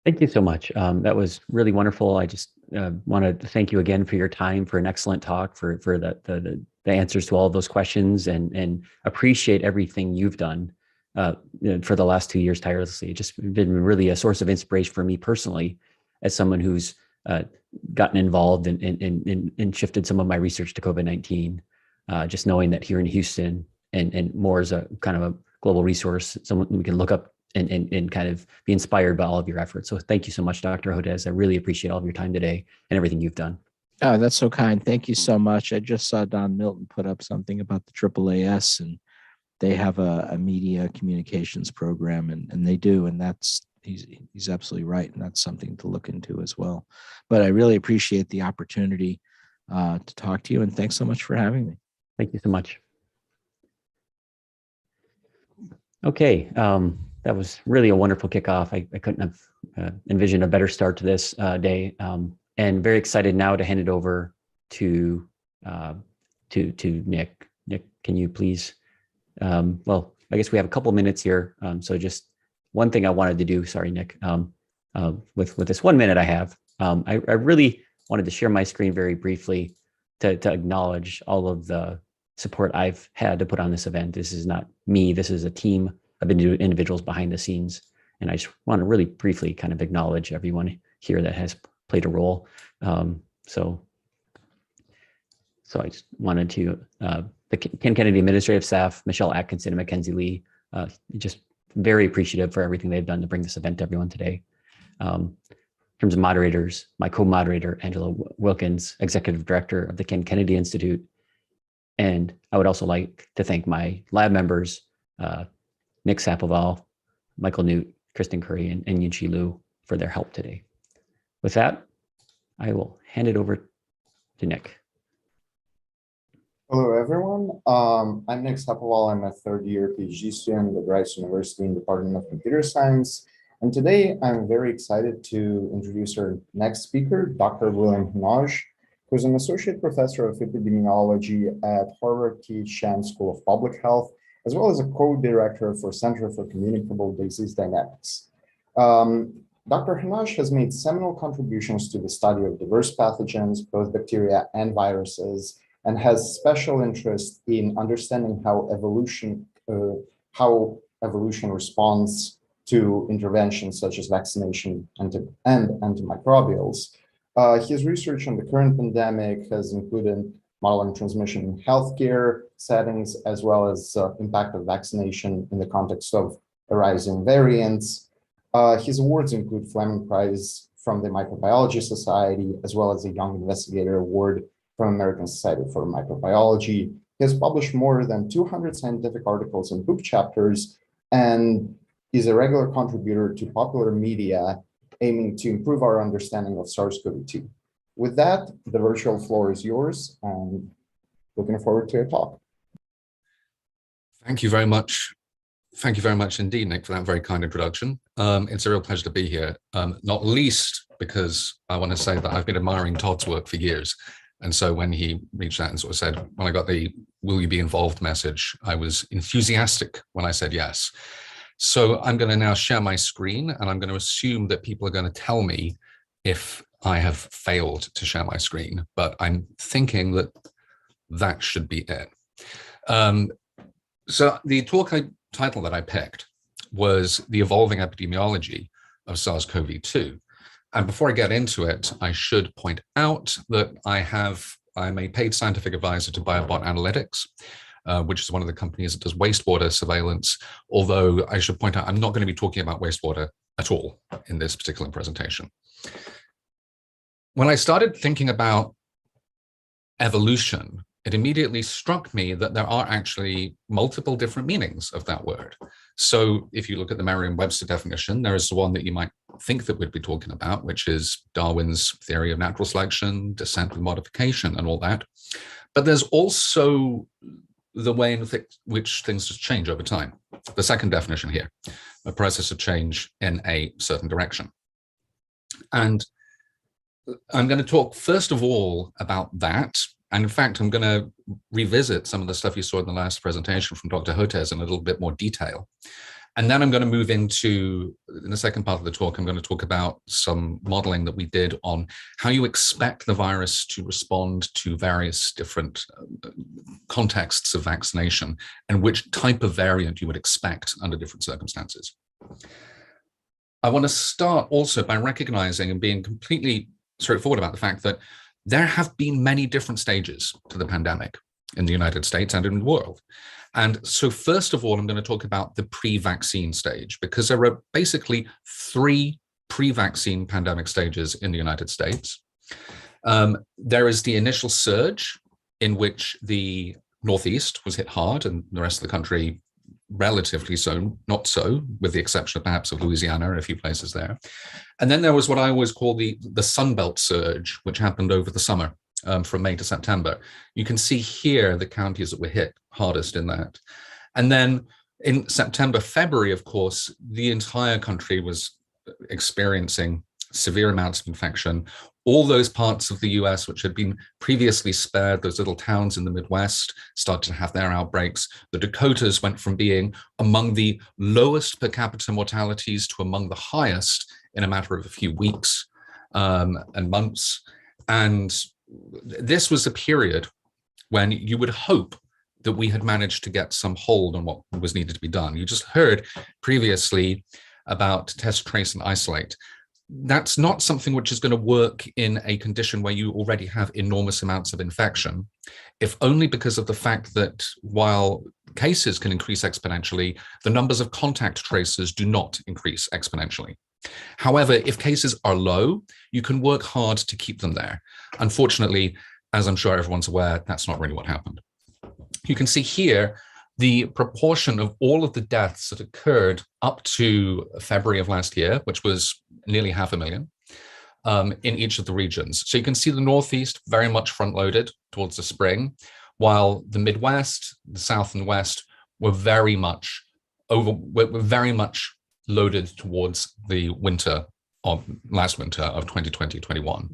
Speaker 1: Thank you so much. That was really wonderful. I just wanted to thank you again for your time, for an excellent talk, for the answers to all of those questions, and appreciate everything you've done for the last 2 years tirelessly. It's just been really a source of inspiration for me personally, as someone who's gotten involved and shifted some of my research to COVID-19. Just knowing that here in Houston and more as a kind of a global resource, someone we can look up and kind of be inspired by all of your efforts. So thank you so much, Dr. Hodez. I really appreciate all of your time today and everything you've done.
Speaker 2: Oh, that's so kind. Thank you so much. I just saw Don Milton put up something about the AAAS, and they have a media communications program, and they do, and he's absolutely right, and that's something to look into as well. But I really appreciate the opportunity to talk to you, and thanks so much for having me.
Speaker 1: Thank you so much. Okay, that was really a wonderful kickoff. I couldn't have envisioned a better start to this day, and very excited now to hand it over to Nick. Nick, can you please? Well, I guess we have a couple minutes here, so just one thing I wanted to do. Sorry, Nick. With this 1 minute I have, I really wanted to share my screen very briefly to acknowledge all of the support I've had to put on this event. This is not me. This is a team of individuals behind the scenes. And I just want to really briefly kind of acknowledge everyone here that has played a role. So I just wanted to, the Ken Kennedy administrative staff, Michelle Atkinson and Mackenzie Lee, just very appreciative for everything they've done to bring this event to everyone today. In terms of moderators, my co-moderator, Angela Wilkins, Executive Director of the Ken Kennedy Institute. And I would also like to thank my lab members, Nick Sapoval, Michael Newt, Kristen Curry, and Yunchi Liu for their help today. With that, I will hand it over to Nick.
Speaker 3: Hello, everyone. I'm Nick Sapoval. I'm a third-year PhD student at Rice University in the Department of Computer Science. And today, I'm very excited to introduce our next speaker, Dr. William Hanaj. who's an associate professor of epidemiology at Harvard T. Chan School of Public Health, as well as a co-director for Center for Communicable Disease Dynamics. Dr. Hanash has made seminal contributions to the study of diverse pathogens, both bacteria and viruses, and has special interest in understanding how evolution responds to interventions such as vaccination and antimicrobials. His research on the current pandemic has included modeling transmission in healthcare settings, as well as impact of vaccination in the context of arising variants. His awards include Fleming Prize from the Microbiology Society, as well as a Young Investigator Award from American Society for Microbiology. He has published more than 200 scientific articles and book chapters, and is a regular contributor to popular media aiming to improve our understanding of SARS-CoV-2. With that, the virtual floor is yours, and looking forward to your talk.
Speaker 4: Thank you very much. Thank you very much indeed, Nick, for that very kind introduction. It's a real pleasure to be here, not least because I want to say that I've been admiring Todd's work for years. And so when he reached out and sort of said, when I got the "will you be involved" message, I was enthusiastic when I said yes. So I'm going to now share my screen, and I'm going to assume that people are going to tell me if I have failed to share my screen, but I'm thinking that that should be it. So the title that I picked was "The Evolving Epidemiology of SARS-CoV-2." And before I get into it, I should point out that I'm a paid scientific advisor to BioBot Analytics, which is one of the companies that does wastewater surveillance. Although I should point out, I'm not going to be talking about wastewater at all in this particular presentation. When I started thinking about evolution, it immediately struck me that there are actually multiple different meanings of that word. So if you look at the Merriam-Webster definition, there is the one that you might think that we'd be talking about, which is Darwin's theory of natural selection, descent with modification, and all that. But there's also the way in which things just change over time. The second definition here, a process of change in a certain direction. And I'm going to talk first of all about that. And in fact, I'm going to revisit some of the stuff you saw in the last presentation from Dr. Hotez in a little bit more detail. And then I'm going to move into, in the second part of the talk, I'm going to talk about some modeling that we did on how you expect the virus to respond to various different contexts of vaccination and which type of variant you would expect under different circumstances. I want to start also by recognizing and being completely straightforward about the fact that there have been many different stages to the pandemic in the United States and in the world. And so first of all, I'm going to talk about the pre-vaccine stage, because there are basically 3 pre-vaccine pandemic stages in the United States. There is the initial surge, in which the Northeast was hit hard and the rest of the country relatively so, not so, with the exception of perhaps of Louisiana and a few places there. And then there was what I always call the Sunbelt surge, which happened over the summer from May to September. You can see here the counties that were hit hardest in that. And then in September, February, of course, the entire country was experiencing severe amounts of infection. All those parts of the US which had been previously spared, those little towns in the Midwest, started to have their outbreaks. The Dakotas went from being among the lowest per capita mortalities to among the highest in a matter of a few weeks and months. And this was a period when you would hope that we had managed to get some hold on what was needed to be done. You just heard previously about test, trace, and isolate. That's not something which is going to work in a condition where you already have enormous amounts of infection, if only because of the fact that while cases can increase exponentially, the numbers of contact tracers do not increase exponentially. However, if cases are low, you can work hard to keep them there. Unfortunately, as I'm sure everyone's aware, that's not really what happened. You can see here the proportion of all of the deaths that occurred up to February of last year, which was nearly 500,000 in each of the regions. So you can see the Northeast very much front-loaded towards the spring, while the Midwest, the South and West were very much loaded towards the winter of last winter of 2020-21.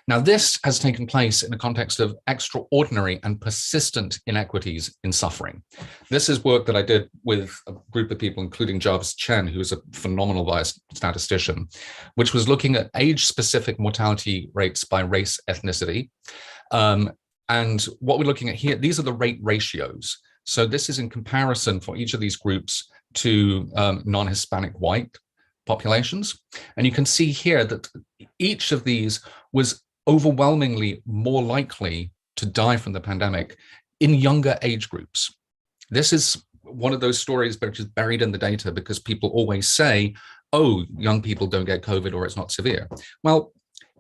Speaker 4: Now, this has taken place in the context of extraordinary and persistent inequities in suffering. This is work that I did with a group of people, including Jarvis Chen, who is a phenomenal biostatistician, which was looking at age-specific mortality rates by race ethnicity. And what we're looking at here, these are the rate ratios. So this is in comparison for each of these groups to non-Hispanic white populations. And you can see here that each of these was overwhelmingly more likely to die from the pandemic in younger age groups. This is one of those stories which is buried in the data because people always say, oh, young people don't get COVID or it's not severe. Well,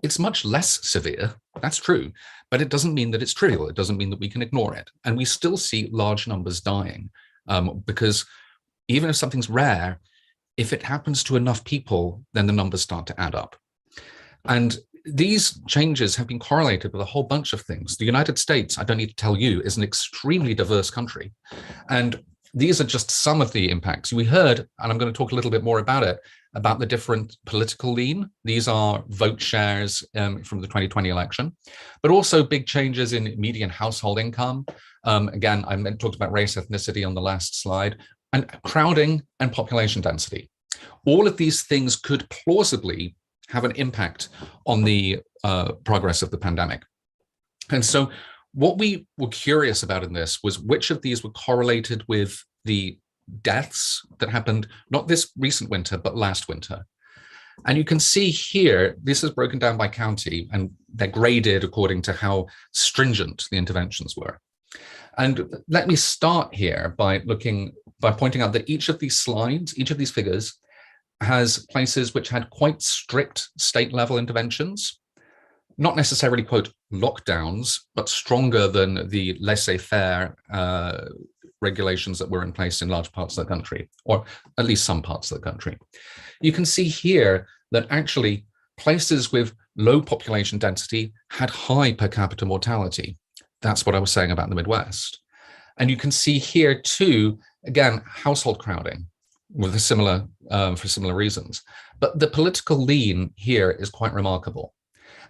Speaker 4: it's much less severe, that's true, but it doesn't mean that it's trivial. It doesn't mean that we can ignore it. And we still see large numbers dying because even if something's rare, if it happens to enough people, then the numbers start to add up. And these changes have been correlated with a whole bunch of things. The United States, I don't need to tell you, is an extremely diverse country. And these are just some of the impacts. We heard, and I'm going to talk a little bit more about it, about the different political lean. These are vote shares from the 2020 election, but also big changes in median household income. Again, I talked about race, ethnicity on the last slide, and crowding and population density. All of these things could plausibly have an impact on the progress of the pandemic. And so what we were curious about in this was which of these were correlated with the deaths that happened, not this recent winter, but last winter. And you can see here, this is broken down by county and they're graded according to how stringent the interventions were. And let me start here by pointing out that each of these slides, each of these figures has places which had quite strict state level interventions, not necessarily, quote, lockdowns, but stronger than the laissez-faire regulations that were in place in large parts of the country, or at least some parts of the country. You can see here that actually places with low population density had high per capita mortality. That's what I was saying about the Midwest. And you can see here too, again, household crowding with a similar, for similar reasons. But the political lean here is quite remarkable.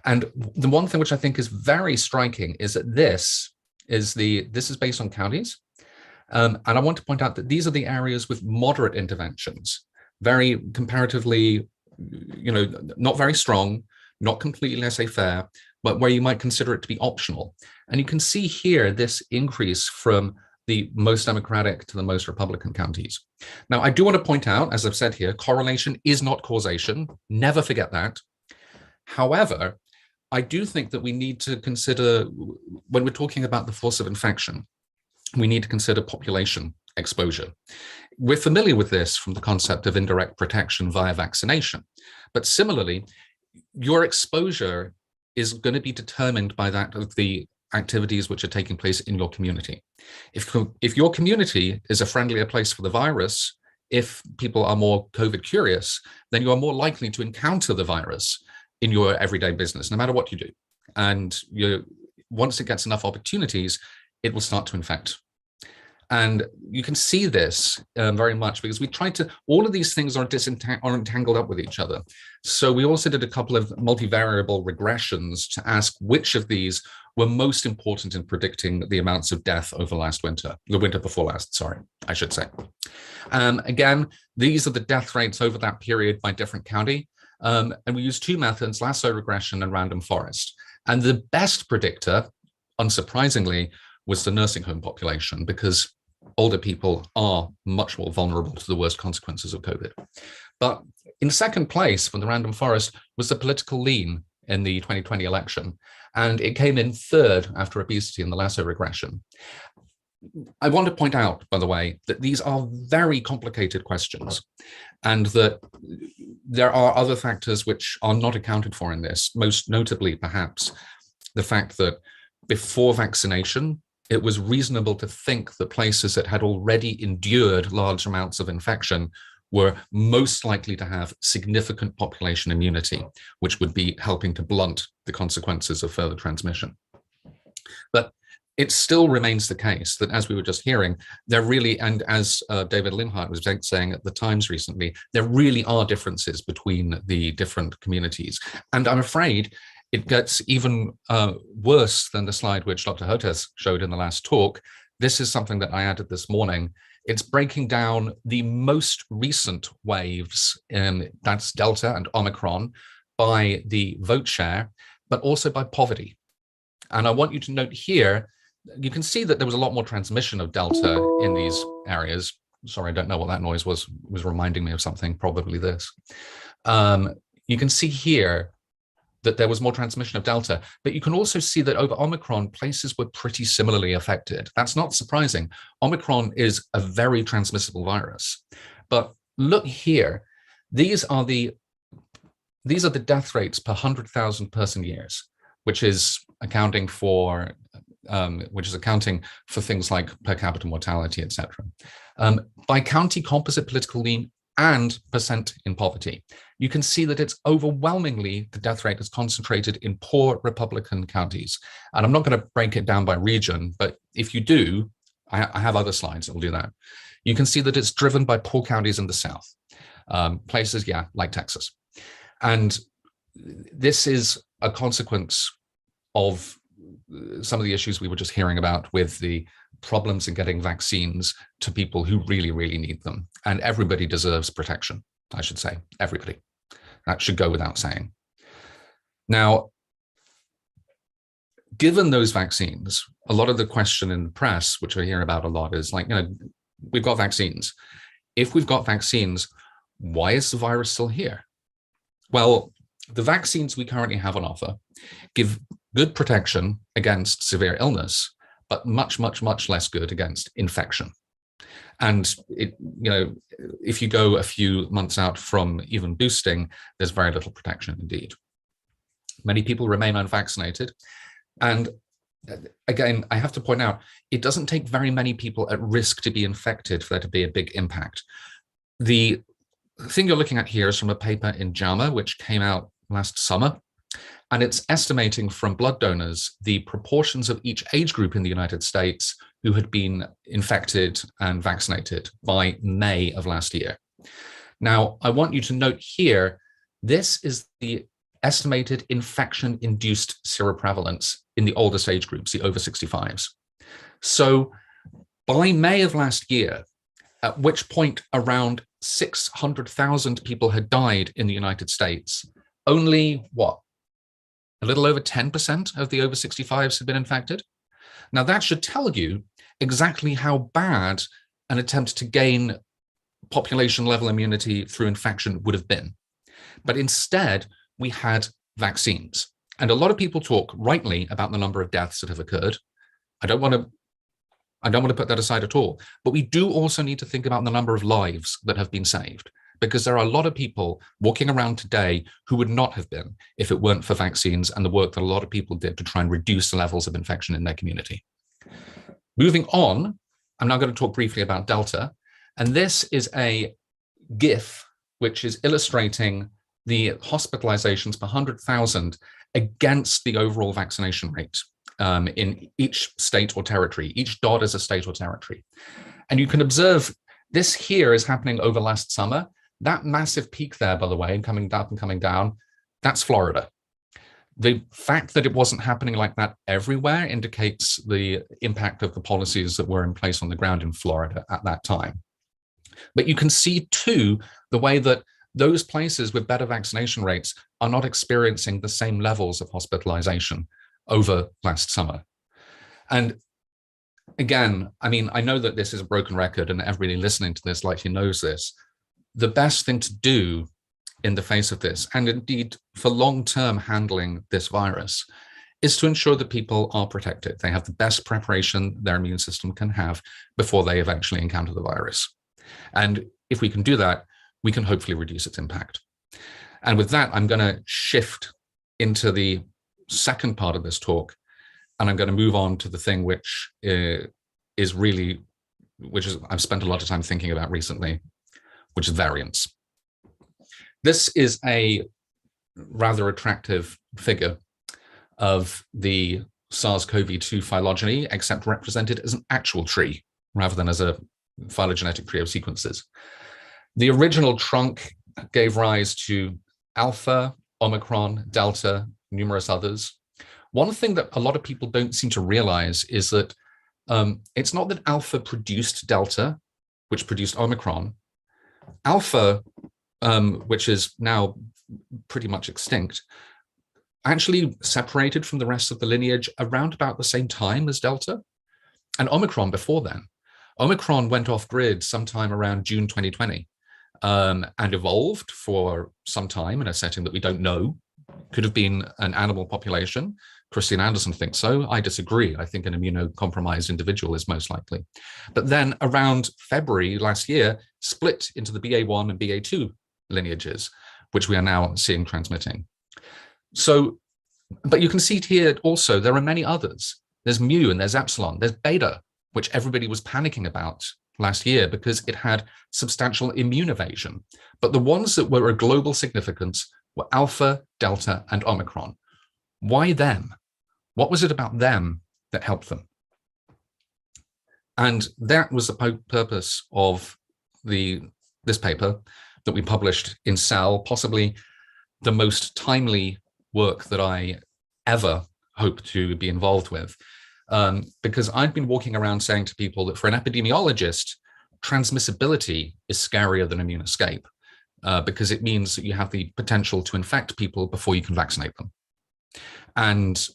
Speaker 4: And the one thing which I think is very striking is that this is based on counties. And I want to point out that these are the areas with moderate interventions, very comparatively, not very strong, not completely laissez-faire, but where you might consider it to be optional. And you can see here this increase from the most Democratic to the most Republican counties. Now, I do want to point out, as I've said here, correlation is not causation. Never forget that. However, I do think that we need to consider, when we're talking about the force of infection, we need to consider population exposure. We're familiar with this from the concept of indirect protection via vaccination. But similarly, your exposure is going to be determined by that of the activities which are taking place in your community. If your community is a friendlier place for the virus, if people are more COVID curious, then you are more likely to encounter the virus in your everyday business, no matter what you do. And once it gets enough opportunities, it will start to infect. And you can see this very much because we tried to, all of these things are entangled up with each other. So we also did a couple of multivariable regressions to ask which of these were most important in predicting the amounts of death over the winter before last, sorry, I should say. Again, these are the death rates over that period by different county. And we used two methods, lasso regression and random forest. And the best predictor, unsurprisingly, was the nursing home population, because older people are much more vulnerable to the worst consequences of COVID. But in second place for the random forest was the political lean in the 2020 election. And it came in third after obesity in the lasso regression. I want to point out, by the way, that these are very complicated questions and that there are other factors which are not accounted for in this, most notably perhaps the fact that before vaccination, it was reasonable to think that places that had already endured large amounts of infection were most likely to have significant population immunity, which would be helping to blunt the consequences of further transmission. But it still remains the case that, as we were just hearing, there really, and as David Linhart was saying at the Times recently, there really are differences between the different communities. And I'm afraid It gets even worse than the slide which Dr. Hotez showed in the last talk. This is something that I added this morning. It's breaking down the most recent waves, that's Delta and Omicron, by the vote share, but also by poverty. And I want you to note here, you can see that there was a lot more transmission of Delta in these areas. Sorry, I don't know what that noise was. It was reminding me of something, probably this. You can see here that there was more transmission of Delta, but you can also see that over Omicron, places were pretty similarly affected. That's not surprising. Omicron is a very transmissible virus. But look here, these are the death rates per 100,000 person years, which is accounting for things like per capita mortality, etc. By county composite political lean and percent in poverty, you can see that it's overwhelmingly, the death rate is concentrated in poor Republican counties. And I'm not going to break it down by region, but if you do, I have other slides that will do that. You can see that it's driven by poor counties in the South, places, yeah, like Texas. And this is a consequence of some of the issues we were just hearing about with the problems in getting vaccines to people who really, really need them. And everybody deserves protection, I should say, everybody. That should go without saying. Now, given those vaccines, a lot of the question in the press, which I hear about a lot, is like, we've got vaccines. If we've got vaccines, why is the virus still here? Well, the vaccines we currently have on offer give good protection against severe illness, but much, much, much less good against infection. And if you go a few months out from even boosting, there's very little protection indeed. Many people remain unvaccinated. And again, I have to point out, it doesn't take very many people at risk to be infected for there to be a big impact. The thing you're looking at here is from a paper in JAMA, which came out last summer. And it's estimating from blood donors the proportions of each age group in the United States who had been infected and vaccinated by May of last year. Now, I want you to note here, this is the estimated infection-induced seroprevalence in the oldest age groups, the over 65s. So by May of last year, at which point around 600,000 people had died in the United States, only what? A little over 10% of the over 65s have been infected. Now that should tell you exactly how bad an attempt to gain population level immunity through infection would have been. But instead, we had vaccines. And a lot of people talk rightly about the number of deaths that have occurred. I don't want to put that aside at all. But we do also need to think about the number of lives that have been saved, because there are a lot of people walking around today who would not have been if it weren't for vaccines and the work that a lot of people did to try and reduce the levels of infection in their community. Moving on, I'm now going to talk briefly about Delta. And this is a GIF, which is illustrating the hospitalizations per 100,000 against the overall vaccination rate in each state or territory. Each dot is a state or territory. And you can observe this here is happening over last summer. That massive peak there, by the way, and coming up and coming down, that's Florida. The fact that it wasn't happening like that everywhere indicates the impact of the policies that were in place on the ground in Florida at that time. But you can see too, the way that those places with better vaccination rates are not experiencing the same levels of hospitalization over last summer. And again, I mean, I know that this is a broken record and everybody listening to this likely knows this. The best thing to do in the face of this, and indeed for long-term handling this virus, is to ensure that people are protected. They have the best preparation their immune system can have before they eventually encounter the virus. And if we can do that, we can hopefully reduce its impact. And with that, I'm going to shift into the second part of this talk, and I'm going to move on to the thing which I've spent a lot of time thinking about recently, which is variants. This is a rather attractive figure of the SARS-CoV-2 phylogeny, except represented as an actual tree rather than as a phylogenetic tree of sequences. The original trunk gave rise to Alpha, Omicron, Delta, numerous others. One thing that a lot of people don't seem to realize is that it's not that Alpha produced Delta, which produced Omicron. Alpha, which is now pretty much extinct, actually separated from the rest of the lineage around about the same time as Delta, and Omicron before then. Omicron went off grid sometime around June 2020 and evolved for some time in a setting that we don't know. Could have been an animal population. Christine Anderson thinks so. I disagree. I think an immunocompromised individual is most likely. But then around February last year, split into the BA1 and BA2 lineages, which we are now seeing transmitting. So, but you can see here also, there are many others. There's mu and there's epsilon, there's beta, which everybody was panicking about last year because it had substantial immune evasion. But the ones that were of global significance were alpha, delta, and Omicron. Why them? What was it about them that helped them? And that was the purpose of this paper that we published in Cell, possibly the most timely work that I ever hope to be involved with. Because I've been walking around saying to people that for an epidemiologist, transmissibility is scarier than immune escape, because it means that you have the potential to infect people before you can vaccinate them. And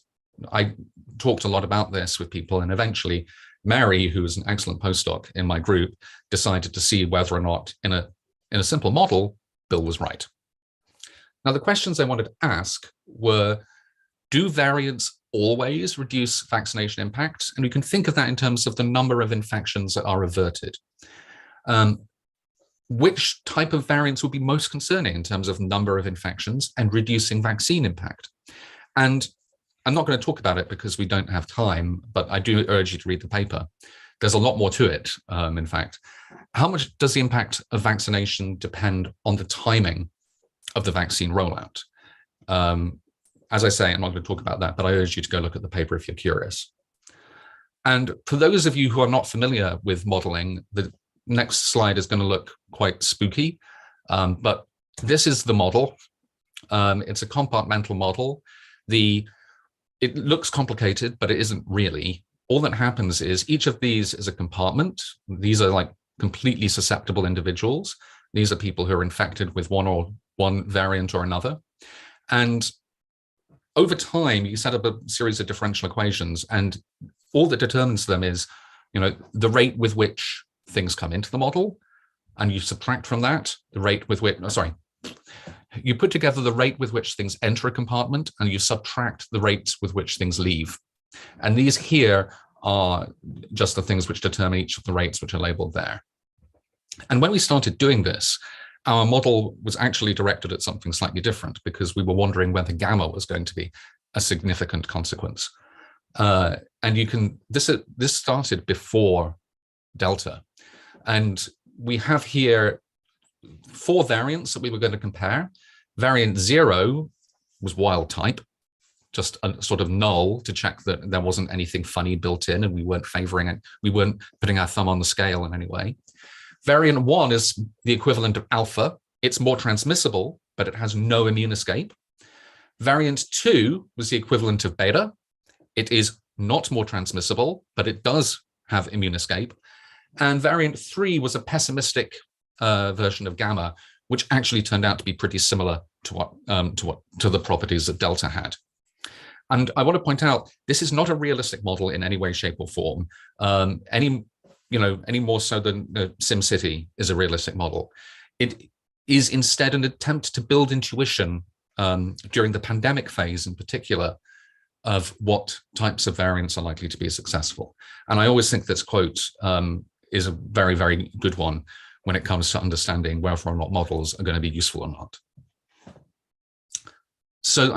Speaker 4: I talked a lot about this with people, and eventually Mary, who was an excellent postdoc in my group, decided to see whether or not in a simple model, Bill was right. Now, the questions I wanted to ask were, do variants always reduce vaccination impact? And we can think of that in terms of the number of infections that are averted. Which type of variants would be most concerning in terms of number of infections and reducing vaccine impact? And I'm not going to talk about it because we don't have time, but I do urge you to read the paper. There's a lot more to it, in fact. How much does the impact of vaccination depend on the timing of the vaccine rollout? As I say, I'm not going to talk about that, but I urge you to go look at the paper if you're curious. And for those of you who are not familiar with modeling, the next slide is going to look quite spooky, but this is the model. It's a compartmental model. It looks complicated, but it isn't really. All that happens is each of these is a compartment. These are like completely susceptible individuals. These are people who are infected with one variant or another. And over time, you set up a series of differential equations, and all that determines them is, the rate with which things come into the model, and you subtract from that the rate with which, you put together the rate with which things enter a compartment, and you subtract the rate with which things leave. And these here are just the things which determine each of the rates which are labeled there. And when we started doing this, our model was actually directed at something slightly different, because we were wondering whether gamma was going to be a significant consequence. And this started before Delta. And we have here 4 variants that we were going to compare. Variant 0 was wild type, just a sort of null to check that there wasn't anything funny built in and we weren't favoring it. We weren't putting our thumb on the scale in any way. Variant 1 is the equivalent of alpha. It's more transmissible, but it has no immune escape. Variant 2 was the equivalent of beta. It is not more transmissible, but it does have immune escape. And variant 3 was a pessimistic version of gamma, which actually turned out to be pretty similar to the properties that Delta had. And I want to point out, this is not a realistic model in any way, shape, or form. Any more so than SimCity is a realistic model. It is instead an attempt to build intuition during the pandemic phase in particular of what types of variants are likely to be successful. And I always think this quote is a very, very good one when it comes to understanding whether or not models are going to be useful or not. So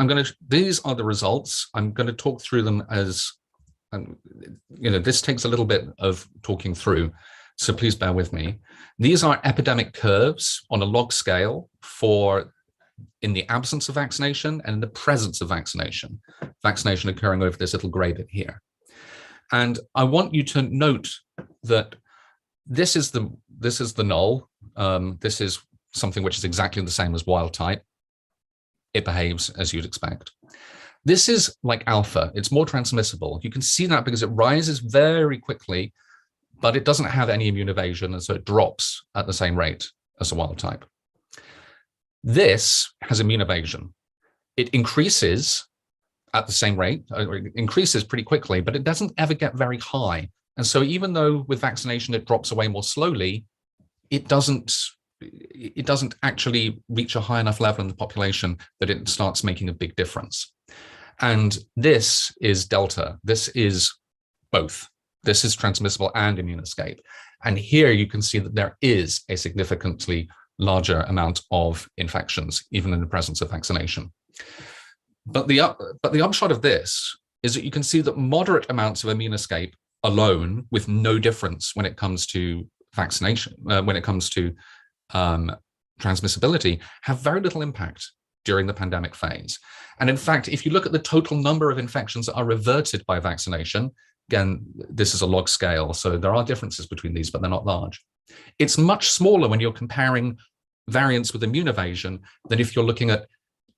Speaker 4: these are the results. I'm going to talk through them as, this takes a little bit of talking through, so please bear with me. These are epidemic curves on a log scale for in the absence of vaccination and in the presence of vaccination occurring over this little gray bit here. And I want you to note that this is the null. This is something which is exactly the same as wild type. It behaves as you'd expect. This is like alpha. It's more transmissible. You can see that because it rises very quickly, but it doesn't have any immune evasion, and so it drops at the same rate as the wild type. This has immune evasion. It increases at the same rate, it increases pretty quickly, but it doesn't ever get very high. And so even though with vaccination it drops away more slowly, it doesn't actually reach a high enough level in the population that it starts making a big difference. And this is Delta. This is both. This is transmissible and immune escape. And here you can see that there is a significantly larger amount of infections, even in the presence of vaccination. But the upshot of this is that you can see that moderate amounts of immune escape alone, with no difference when it comes to vaccination, when it comes to transmissibility, have very little impact during the pandemic phase. And in fact, if you look at the total number of infections that are reverted by vaccination, again, this is a log scale, so there are differences between these, but they're not large. It's much smaller when you're comparing variants with immune evasion than if you're looking at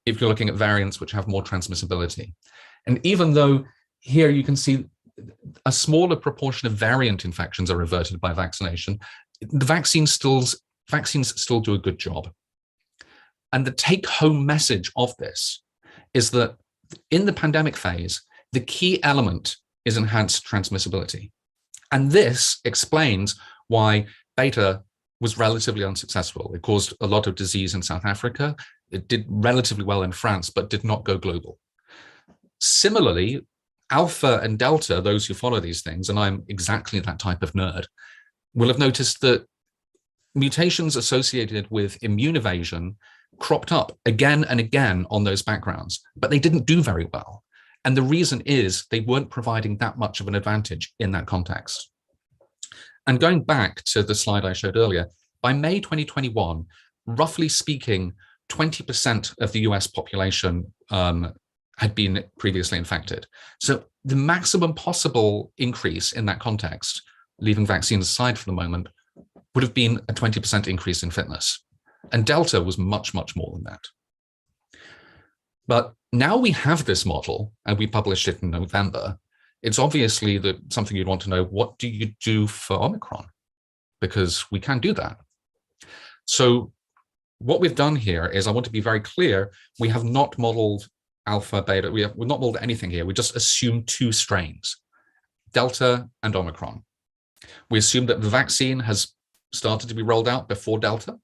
Speaker 4: variants which have more transmissibility. And even though here you can see a smaller proportion of variant infections are reverted by vaccination, the vaccines still do a good job. And the take-home message of this is that in the pandemic phase, the key element is enhanced transmissibility. And this explains why beta was relatively unsuccessful. It caused a lot of disease in South Africa. It did relatively well in France, but did not go global. Similarly, alpha and delta, those who follow these things, and I'm exactly that type of nerd, will have noticed that mutations associated with immune evasion cropped up again and again on those backgrounds, but they didn't do very well. And the reason is they weren't providing that much of an advantage in that context. And going back to the slide I showed earlier, by May 2021, roughly speaking, 20% of the US population had been previously infected. So the maximum possible increase in that context, leaving vaccines aside for the moment, would have been a 20% increase in fitness. And Delta was much, much more than that. But now we have this model, and we published it in November. It's obviously something you'd want to know, what do you do for Omicron? Because we can do that. So what we've done here is, I want to be very clear, we have not modeled alpha, beta, we've not modeled anything here. We just assume two strains, Delta and Omicron. We assume that the vaccine has started to be rolled out before Delta,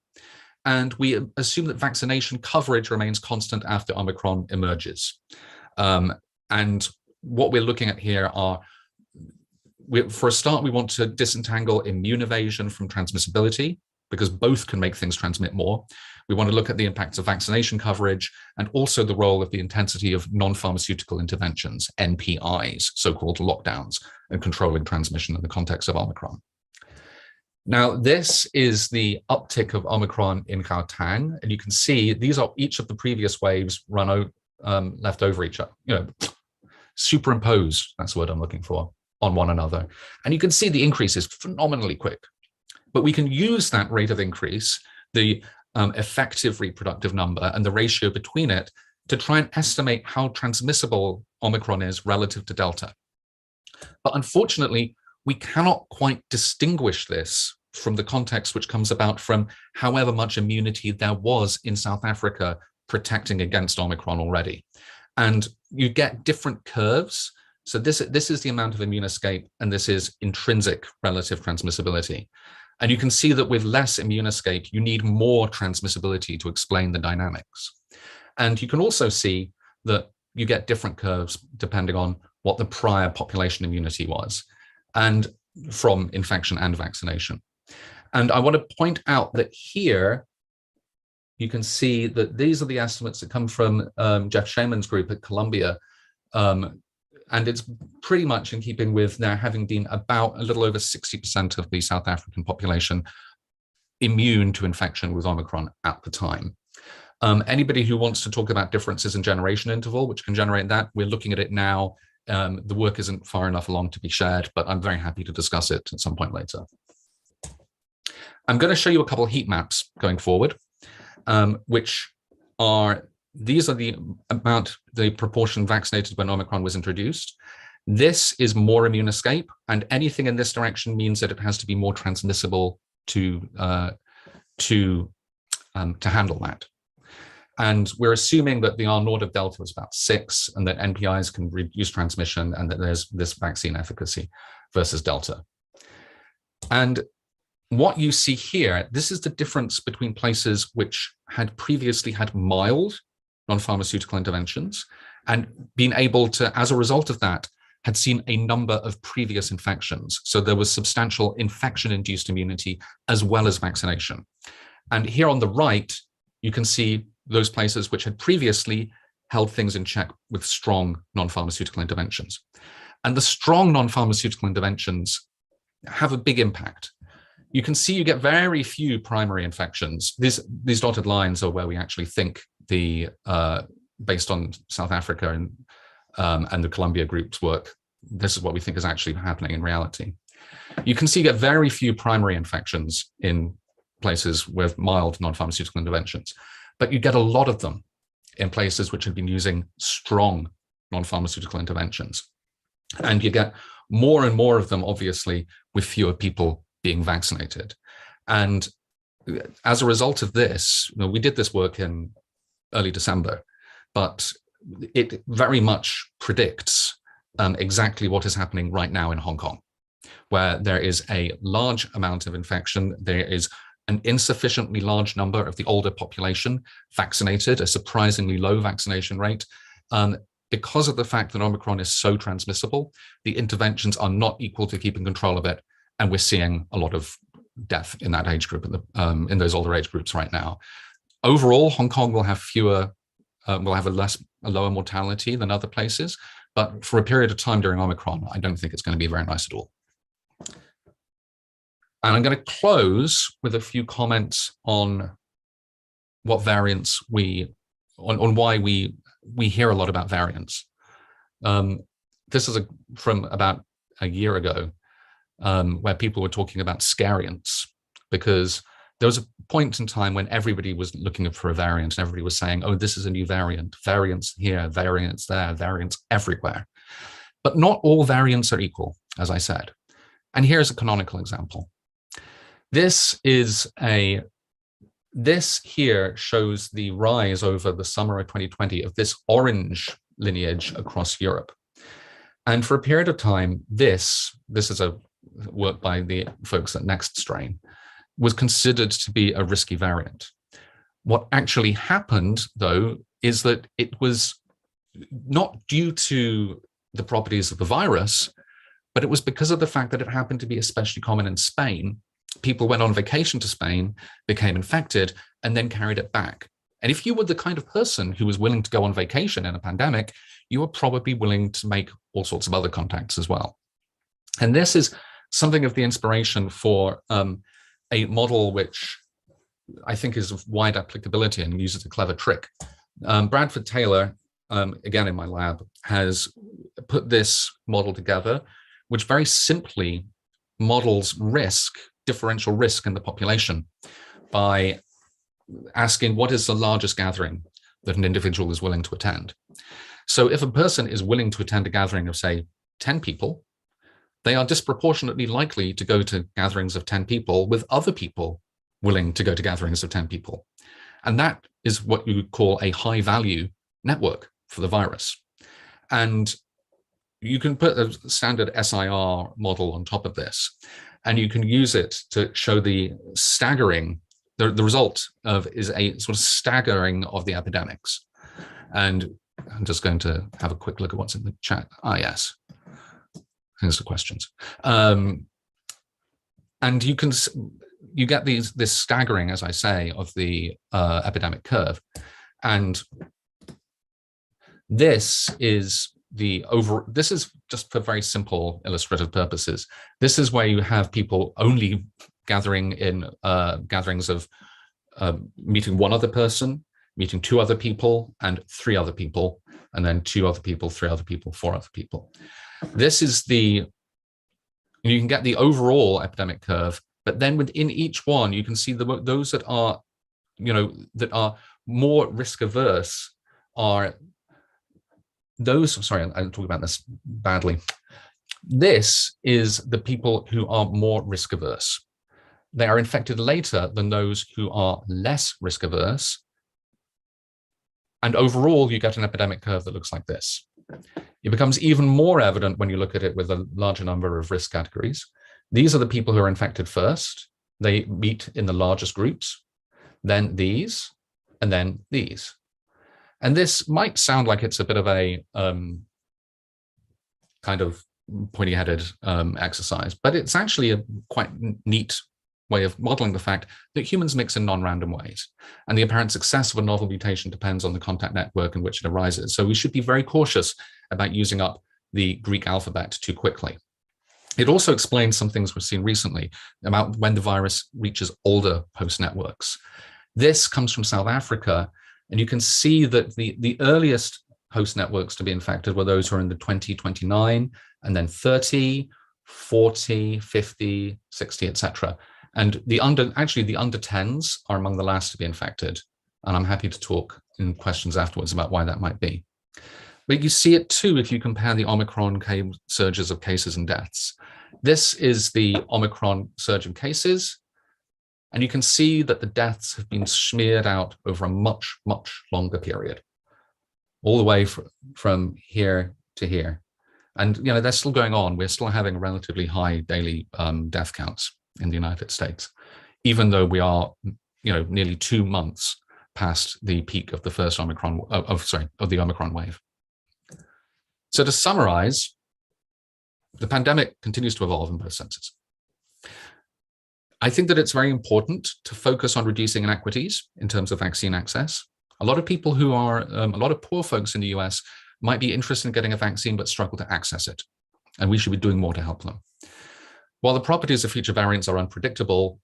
Speaker 4: and we assume that vaccination coverage remains constant after Omicron emerges. And what we're looking at here are, for a start, we want to disentangle immune evasion from transmissibility, because both can make things transmit more. We want to look at the impacts of vaccination coverage and also the role of the intensity of non-pharmaceutical interventions, NPIs, so-called lockdowns, and controlling transmission in the context of Omicron. Now, this is the uptick of Omicron in Gauteng, and you can see these are each of the previous waves left over each other, superimposed, that's the word I'm looking for, on one another. And you can see the increase is phenomenally quick. But we can use that rate of increase, the effective reproductive number and the ratio between it, to try and estimate how transmissible Omicron is relative to Delta. But unfortunately, we cannot quite distinguish this from the context which comes about from however much immunity there was in South Africa protecting against Omicron already. And you get different curves. So this is the amount of immune escape, and this is intrinsic relative transmissibility. And you can see that with less immune escape, you need more transmissibility to explain the dynamics. And you can also see that you get different curves depending on what the prior population immunity was, and from infection and vaccination. And I want to point out that here, you can see that these are the estimates that come from Jeff Shaman's group at Columbia. And it's pretty much in keeping with there having been about a little over 60% of the South African population immune to infection with Omicron at the time. Anybody who wants to talk about differences in generation interval, which can generate that, we're looking at it now. The work isn't far enough along to be shared, but I'm very happy to discuss it at some point later. I'm going to show you a couple of heat maps going forward, which are these are the proportion vaccinated when Omicron was introduced. This is more immune escape, and anything in this direction means that it has to be more transmissible to handle that. And we're assuming that the R naught of Delta is about 6, and that NPIs can reduce transmission, and that there's this vaccine efficacy versus Delta. And what you see here, this is the difference between places which had previously had mild non-pharmaceutical interventions and been able to, as a result of that, had seen a number of previous infections. So there was substantial infection-induced immunity as well as vaccination. And here on the right, you can see those places which had previously held things in check with strong non-pharmaceutical interventions. And the strong non-pharmaceutical interventions have a big impact. You can see you get very few primary infections. These dotted lines are where we actually think based on South Africa and the Columbia Group's work, this is what we think is actually happening in reality. You can see you get very few primary infections in places with mild non-pharmaceutical interventions, but you get a lot of them in places which have been using strong non-pharmaceutical interventions. And you get more and more of them, obviously, with fewer people being vaccinated. And as a result of this, we did this work in early December, but it very much predicts exactly what is happening right now in Hong Kong, where there is a large amount of infection. There is an insufficiently large number of the older population vaccinated, a surprisingly low vaccination rate. Because of the fact that Omicron is so transmissible, the interventions are not equal to keeping control of it. And we're seeing a lot of death in that age group, in those older age groups right now. Overall, Hong Kong will have will have a lower mortality than other places. But for a period of time during Omicron, I don't think it's going to be very nice at all. And I'm going to close with a few comments on what variants on why we hear a lot about variants. This is from about a year ago, where people were talking about scariants, because there was a point in time when everybody was looking for a variant, and everybody was saying, oh, this is a new variant, variants here, variants there, variants everywhere. But not all variants are equal, as I said. And here's a canonical example. This here shows the rise over the summer of 2020 of this orange lineage across Europe. And for a period of time, this is a work by the folks at Next Strain, was considered to be a risky variant. What actually happened, though, is that it was not due to the properties of the virus, but it was because of the fact that it happened to be especially common in Spain. People went on vacation to Spain, became infected, and then carried it back. And if you were the kind of person who was willing to go on vacation in a pandemic, you were probably willing to make all sorts of other contacts as well. And this is something of the inspiration for a model which I think is of wide applicability and uses a clever trick. Bradford Taylor, again in my lab, has put this model together, which very simply models risk, differential risk in the population by asking what is the largest gathering that an individual is willing to attend. So if a person is willing to attend a gathering of, say, 10 people, they are disproportionately likely to go to gatherings of 10 people with other people willing to go to gatherings of 10 people. And that is what you would call a high value network for the virus. And you can put a standard SIR model on top of this, and you can use it to show the staggering, the result of is a sort of staggering of the epidemics. And I'm just going to have a quick look at what's in the chat. Yes. Here's the questions. And you get this staggering, as I say, of the epidemic curve. And this is this is just for very simple illustrative purposes. This is where you have people only gathering in gatherings of meeting one other person, meeting 2 other people, and 3 other people, and then 2 other people, 3 other people, 4 other people. This is you can get the overall epidemic curve, but then within each one, you can see those that are, that are more risk averse are those, sorry, I'm talking about this badly. This is the people who are more risk averse. They are infected later than those who are less risk averse. And overall, you get an epidemic curve that looks like this. It becomes even more evident when you look at it with a larger number of risk categories. These are the people who are infected first. They meet in the largest groups, then these, and then these. And this might sound like it's a bit of a kind of pointy-headed exercise, but it's actually a quite neat way of modeling the fact that humans mix in non-random ways. And the apparent success of a novel mutation depends on the contact network in which it arises. So we should be very cautious about using up the Greek alphabet too quickly. It also explains some things we've seen recently about when the virus reaches older host networks. This comes from South Africa, and you can see that the earliest host networks to be infected were those who are in the 20, 29, and then 30, 40, 50, 60, etc. And the under 10s are among the last to be infected. And I'm happy to talk in questions afterwards about why that might be. But you see it too if you compare the Omicron surges of cases and deaths. This is the Omicron surge of cases. And you can see that the deaths have been smeared out over a much, much longer period, all the way from here to here. And they're still going on. We're still having relatively high daily death counts in the United States, even though we are, nearly 2 months past the peak of the first Omicron, of the Omicron wave. So to summarize, the pandemic continues to evolve in both senses. I think that it's very important to focus on reducing inequities in terms of vaccine access. A lot of people who are, a lot of poor folks in the US might be interested in getting a vaccine but struggle to access it. And we should be doing more to help them. While the properties of future variants are unpredictable,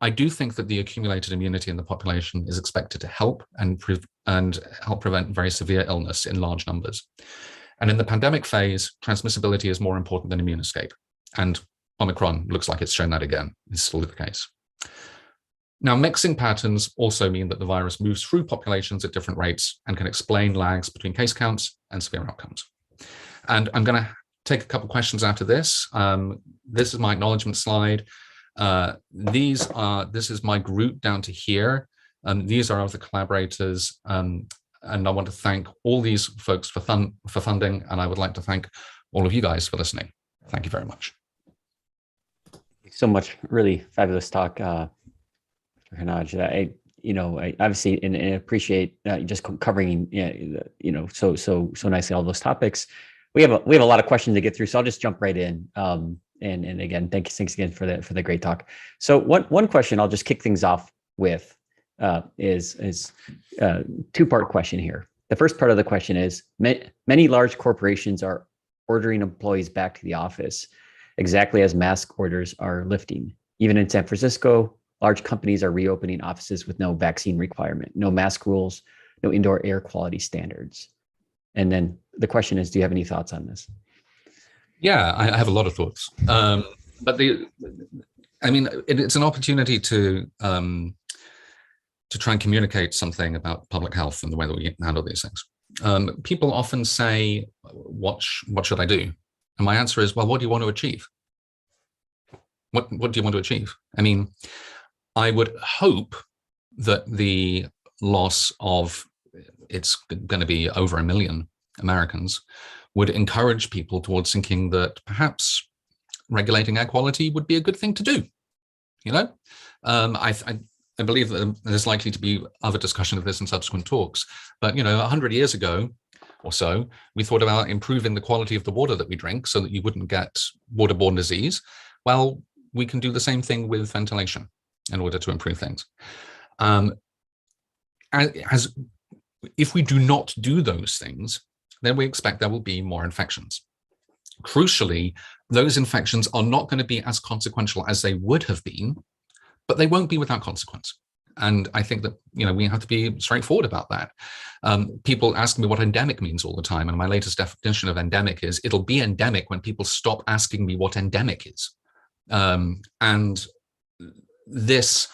Speaker 4: I do think that the accumulated immunity in the population is expected to help and help prevent very severe illness in large numbers. And in the pandemic phase, transmissibility is more important than immune escape. And Omicron looks like it's shown that again. It's still the case. Now, mixing patterns also mean that the virus moves through populations at different rates and can explain lags between case counts and severe outcomes. And I'm going to take a couple questions after this. This is my acknowledgement slide. This is my group down to here. These are other collaborators. And I want to thank all these folks for funding. And I would like to thank all of you guys for listening. Thank you very much.
Speaker 1: So much, really fabulous talk, Hanaj. I obviously and appreciate just covering, so nicely all those topics. We have a lot of questions to get through, so I'll just jump right in. And again, thanks again for the great talk. So one question I'll just kick things off with is a two-part question here. The first part of the question is many large corporations are ordering employees back to the office exactly as mask orders are lifting. Even in San Francisco, large companies are reopening offices with no vaccine requirement, no mask rules, no indoor air quality standards. And then the question is, do you have any thoughts on this?
Speaker 4: Yeah, I have a lot of thoughts. But it's an opportunity to try and communicate something about public health and the way that we handle these things. People often say, what should I do? And my answer is, well, what do you want to achieve? What do you want to achieve? I mean, I would hope that the loss of, it's going to be over 1 million Americans, would encourage people towards thinking that perhaps regulating air quality would be a good thing to do. I believe that there's likely to be other discussion of this in subsequent talks. But 100 years ago or so, we thought about improving the quality of the water that we drink so that you wouldn't get waterborne disease. Well, we can do the same thing with ventilation in order to improve things. If we do not do those things, then we expect there will be more infections. Crucially, those infections are not going to be as consequential as they would have been, but they won't be without consequence. And I think that, we have to be straightforward about that. People ask me what endemic means all the time. And my latest definition of endemic is it'll be endemic when people stop asking me what endemic is. And this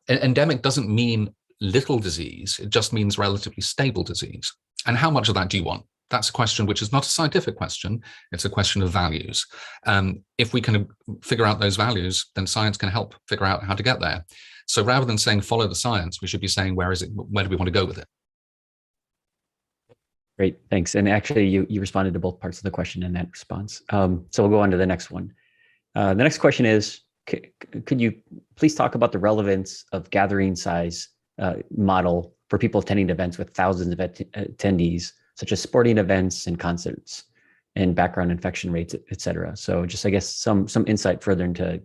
Speaker 4: endemic doesn't mean little disease. It just means relatively stable disease. And how much of that do you want? That's a question which is not a scientific question. It's a question of values. If we can figure out those values, then science can help figure out how to get there. So rather than saying follow the science, we should be saying where is it? Where do we want to go with it?
Speaker 1: Great, thanks. And actually, you responded to both parts of the question in that response. So we'll go on to the next one. The next question is, could you please talk about the relevance of gathering size model for people attending events with thousands of attendees, such as sporting events and concerts, and background infection rates, et cetera? So just, I guess, some insight further into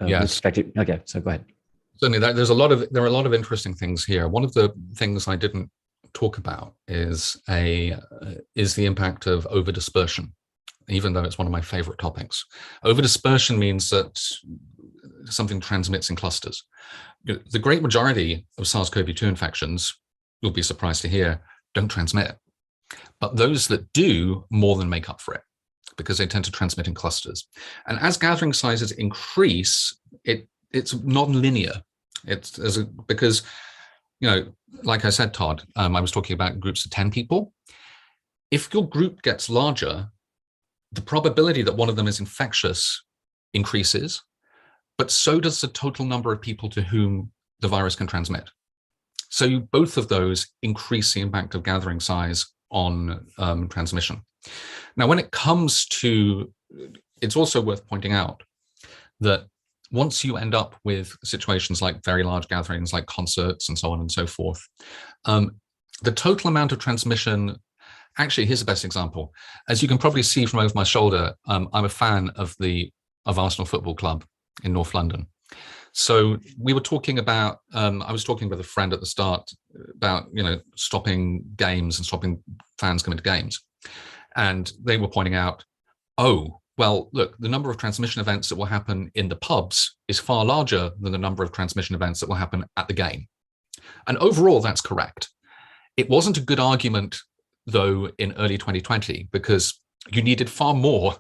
Speaker 4: yes.
Speaker 1: Okay, so go ahead.
Speaker 4: Certainly, there are a lot of interesting things here. One of the things I didn't talk about is the impact of overdispersion, even though it's one of my favorite topics. Overdispersion means that something transmits in clusters. The great majority of SARS-CoV-2 infections, you'll be surprised to hear, don't transmit. But those that do more than make up for it, because they tend to transmit in clusters. And as gathering sizes increase, it's non-linear. Because, like I said, Todd, I was talking about groups of 10 people. If your group gets larger, the probability that one of them is infectious increases, but so does the total number of people to whom the virus can transmit. So both of those increase the impact of gathering size on transmission. Now, when it comes to, it's also worth pointing out that once you end up with situations like very large gatherings, like concerts and so on and so forth, the total amount of transmission, actually, here's the best example. As you can probably see from over my shoulder, I'm a fan of Arsenal Football Club in North London. So we were talking about, I was talking with a friend at the start about, stopping games and stopping fans coming to games. And they were pointing out, oh, well, look, the number of transmission events that will happen in the pubs is far larger than the number of transmission events that will happen at the game. And overall, that's correct. It wasn't a good argument, though, in early 2020, because you needed far more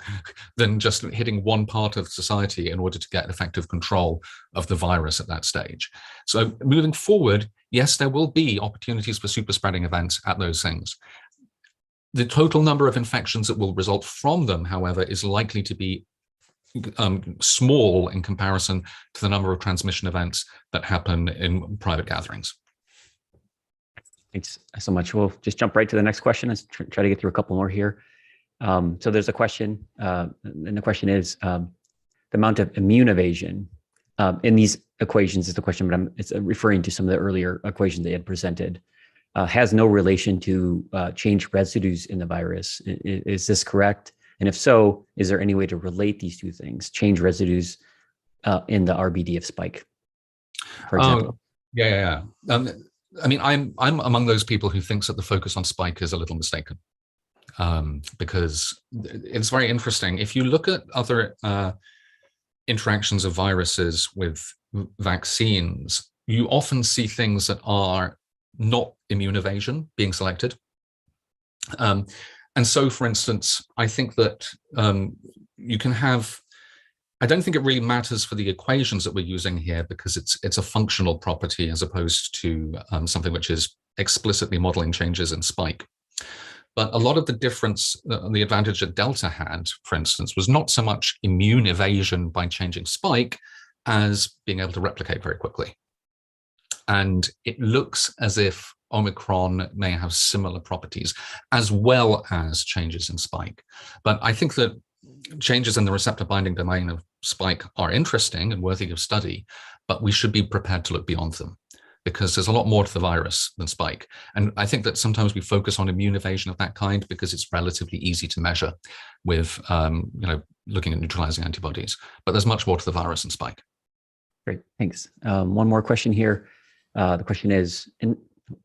Speaker 4: than just hitting one part of society in order to get effective control of the virus at that stage. So moving forward, yes, there will be opportunities for super spreading events at those things. The total number of infections that will result from them, however, is likely to be small in comparison to the number of transmission events that happen in private gatherings.
Speaker 1: Thanks so much. We'll just jump right to the next question. Let's try to get through a couple more here. So there's a question, and the question is the amount of immune evasion in these equations is the question, but it's referring to some of the earlier equations they had presented, has no relation to change residues in the virus. Is this correct? And if so, is there any way to relate these two things, change residues in the RBD of spike, for example?
Speaker 4: Yeah. I mean, I'm among those people who thinks that the focus on spike is a little mistaken. Because it's very interesting. If you look at other interactions of viruses with vaccines, you often see things that are not immune evasion being selected. And so, for instance, I think that you can have, I don't think it really matters for the equations that we're using here, because it's a functional property as opposed to something which is explicitly modeling changes in spike. But a lot of the difference, the advantage that Delta had, for instance, was not so much immune evasion by changing spike as being able to replicate very quickly. And it looks as if Omicron may have similar properties as well as changes in spike. But I think that changes in the receptor binding domain of spike are interesting and worthy of study, but we should be prepared to look beyond them, because there's a lot more to the virus than spike. And I think that sometimes we focus on immune evasion of that kind because it's relatively easy to measure with, looking at neutralizing antibodies. But there's much more to the virus than spike.
Speaker 1: Great, thanks. One more question here. The question is,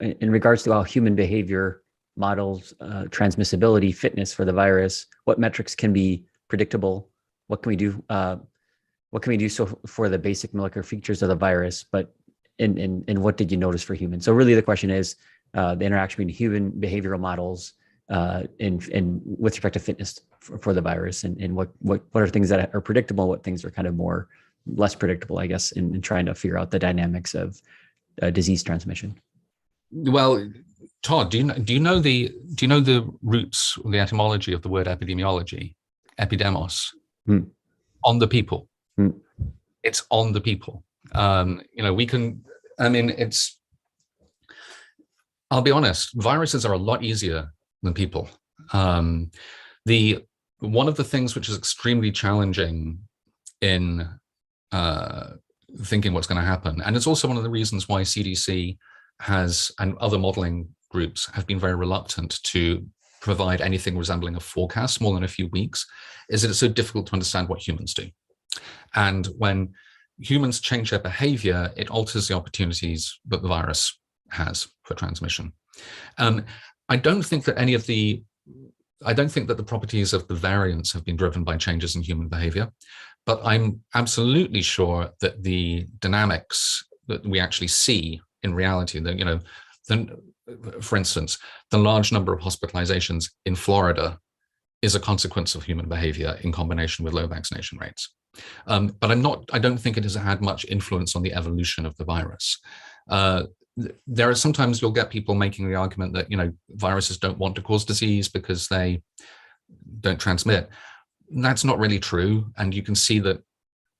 Speaker 1: in regards to how human behavior models transmissibility, fitness for the virus, what metrics can be predictable? What can we do? What can we do so for the basic molecular features of the virus? But and what did you notice for humans? So really the question is the interaction between human behavioral models and with respect to fitness for the virus, and what are things that are predictable, what things are kind of more less predictable, I guess, in trying to figure out the dynamics of disease transmission.
Speaker 4: Well, Todd, do you know the roots, the etymology of the word epidemiology? Epidemos. On the people. It's on the people. We can, I'll be honest, viruses are a lot easier than people. One of the things which is extremely challenging in thinking what's going to happen, and it's also one of the reasons why CDC and other modeling groups have been very reluctant to provide anything resembling a forecast more than a few weeks, is that it's so difficult to understand what humans do. And when humans change their behavior, it alters the opportunities that the virus has for transmission. I don't think that the properties of the variants have been driven by changes in human behavior, but I'm absolutely sure that the dynamics that we actually see in reality, for instance, the large number of hospitalizations in Florida is a consequence of human behavior in combination with low vaccination rates. But I don't think it has had much influence on the evolution of the virus. There are sometimes you'll get people making the argument that, viruses don't want to cause disease because they don't transmit. That's not really true. And you can see that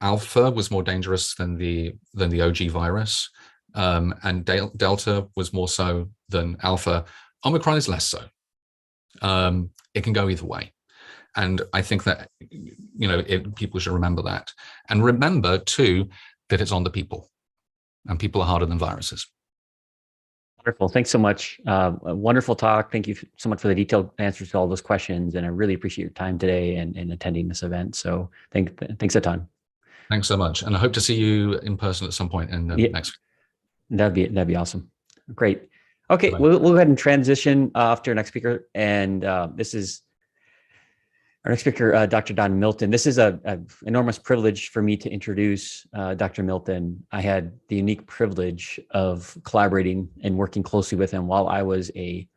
Speaker 4: Alpha was more dangerous than the OG virus. And Delta was more so than Alpha. Omicron is less so. It can go either way. And I think that, people should remember that. And remember, too, that it's on the people. And people are harder than viruses.
Speaker 1: Wonderful. Thanks so much. A wonderful talk. Thank you so much for the detailed answers to all those questions. And I really appreciate your time today and attending this event. So thanks a ton.
Speaker 4: Thanks so much. And I hope to see you in person at some point in next week.
Speaker 1: That'd be awesome. Great. Okay, we'll go ahead and transition off to our next speaker. And this is our next speaker, Dr. Don Milton. This is an enormous privilege for me to introduce Dr. Milton. I had the unique privilege of collaborating and working closely with him while I was a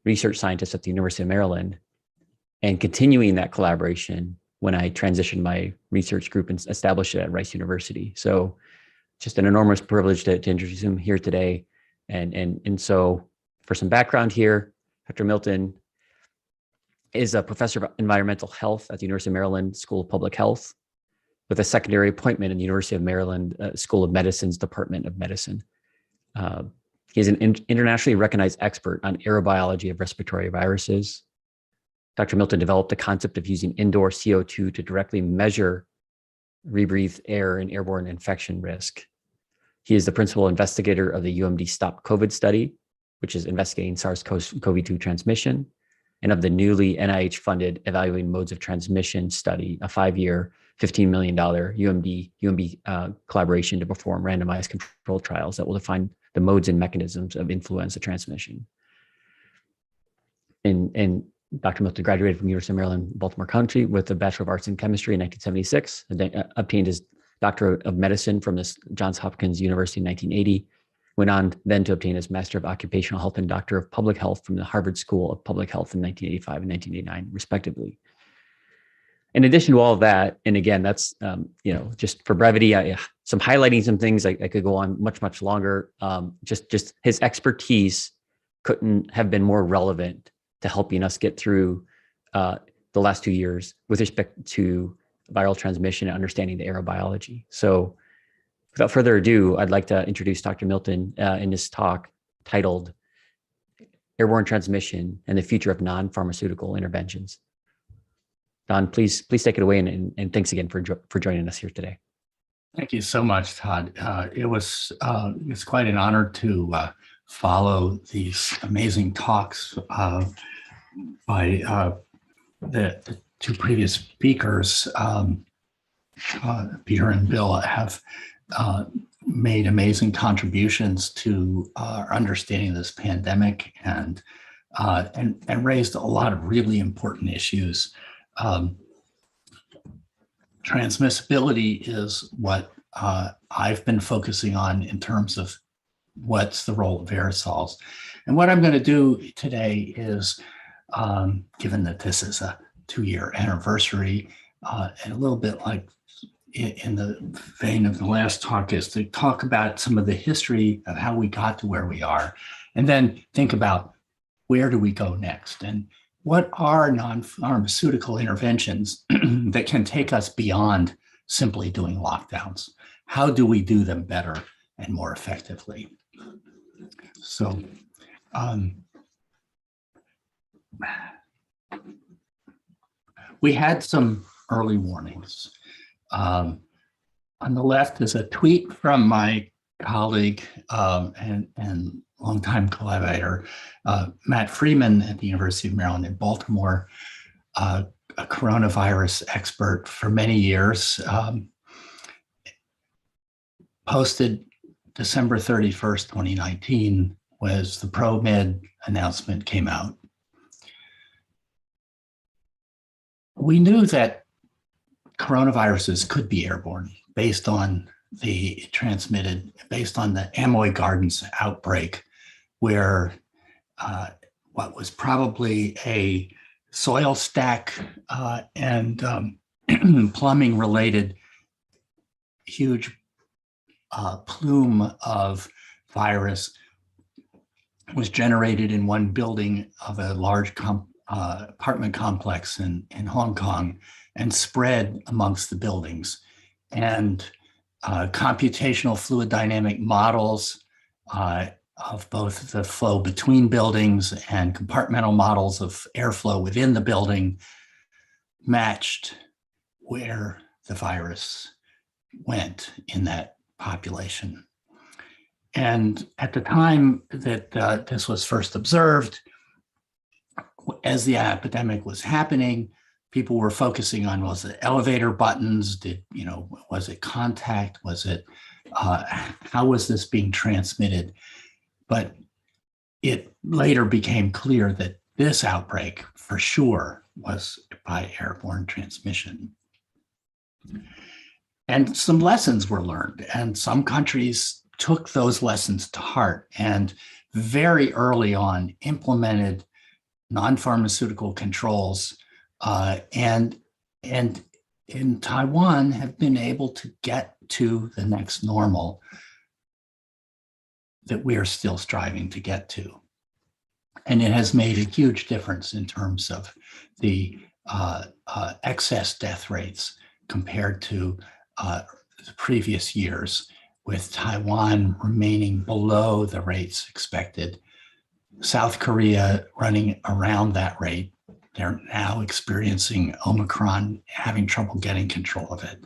Speaker 1: research scientist at the University of Maryland, and continuing that collaboration when I transitioned my research group and established it at Rice University. So just an enormous privilege to introduce him here today. And so for some background here, Dr. Milton is a professor of environmental health at the University of Maryland School of Public Health, with a secondary appointment in the University of Maryland School of Medicine's Department of Medicine. He is an internationally recognized expert on aerobiology of respiratory viruses. Dr. Milton developed the concept of using indoor CO2 to directly measure rebreathed air and airborne infection risk. He is the principal investigator of the UMD Stop COVID study, which is investigating SARS-CoV-2 transmission, and of the newly NIH-funded Evaluating Modes of Transmission study, a 5-year, $15 million UMB collaboration to perform randomized controlled trials that will define the modes and mechanisms of influenza transmission. And Dr. Milton graduated from the University of Maryland, Baltimore County with a Bachelor of Arts in Chemistry in 1976, and then obtained his Doctor of Medicine from the Johns Hopkins University in 1980, went on then to obtain his Master of Occupational Health and Doctor of Public Health from the Harvard School of Public Health in 1985 and 1989, respectively. In addition to all of that, and again, that's, just for brevity, some highlighting some things, I could go on much longer. Just his expertise couldn't have been more relevant to helping us get through the last 2 years with respect to viral transmission and understanding the aerobiology. So without further ado, I'd like to introduce Dr. Milton in this talk titled Airborne Transmission and the Future of Non-Pharmaceutical Interventions. Don, please take it away, and thanks again for joining us here today.
Speaker 5: Thank you so much, Todd. It's quite an honor to follow these amazing talks by the two previous speakers. Peter and Bill have made amazing contributions to our understanding of this pandemic and raised a lot of really important issues. Transmissibility is what I've been focusing on in terms of what's the role of aerosols. And what I'm going to do today is, given that this is a 2-year anniversary, and a little bit like in the vein of the last talk, is to talk about some of the history of how we got to where we are And then think about, where do we go next? And what are non-pharmaceutical interventions that can take us beyond simply doing lockdowns? How do we do them better and more effectively? So we had some early warnings. On the left is a tweet from my colleague and longtime collaborator, Matt Freeman at the University of Maryland in Baltimore, a coronavirus expert for many years, posted December 31st, 2019, was the ProMed announcement came out. We knew that coronaviruses could be airborne based on the Amoy Gardens outbreak, where what was probably a soil stack and plumbing related huge plume of virus was generated in one building of a large apartment complex in Hong Kong and spread amongst the buildings. And computational fluid dynamic models of both the flow between buildings and compartmental models of airflow within the building matched where the virus went in that population. And at the time that this was first observed, as the epidemic was happening, people were focusing on, was it elevator buttons? Was it contact? Was it, how was this being transmitted? But it later became clear that this outbreak for sure was by airborne transmission. And some lessons were learned, and some countries took those lessons to heart and very early on implemented non-pharmaceutical controls, and in Taiwan have been able to get to the next normal that we are still striving to get to. And it has made a huge difference in terms of the excess death rates compared to the previous years, with Taiwan remaining below the rates expected. South Korea running around that rate. They're now experiencing Omicron, having trouble getting control of it.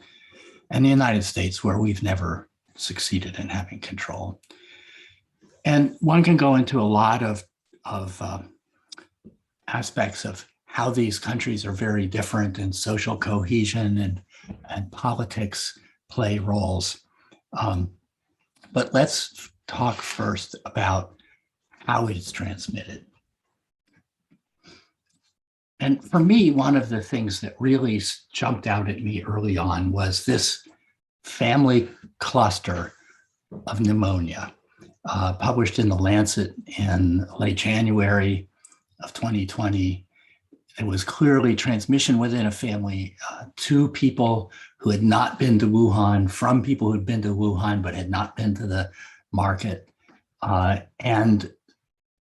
Speaker 5: And the United States, where we've never succeeded in having control. And one can go into a lot of aspects of how these countries are very different, and social cohesion and politics play roles. But let's talk first about how it's transmitted. And for me, one of the things that really jumped out at me early on was this family cluster of pneumonia, published in The Lancet in late January of 2020. It was clearly transmission within a family, to people who had not been to Wuhan, from people who had been to Wuhan but had not been to the market. And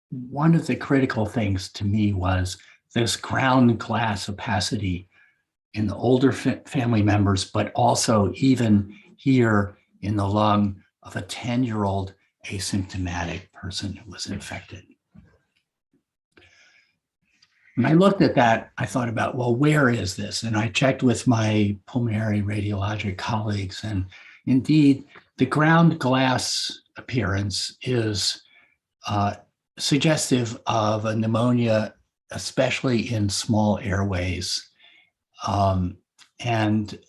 Speaker 5: one of the critical things to me was this ground glass opacity in the older family members, but also even here in the lung of a 10-year-old asymptomatic person who was infected. When I looked at that, I thought about, well, where is this? And I checked with my pulmonary radiologic colleagues, and indeed, the ground glass appearance is suggestive of a pneumonia, especially in small airways. And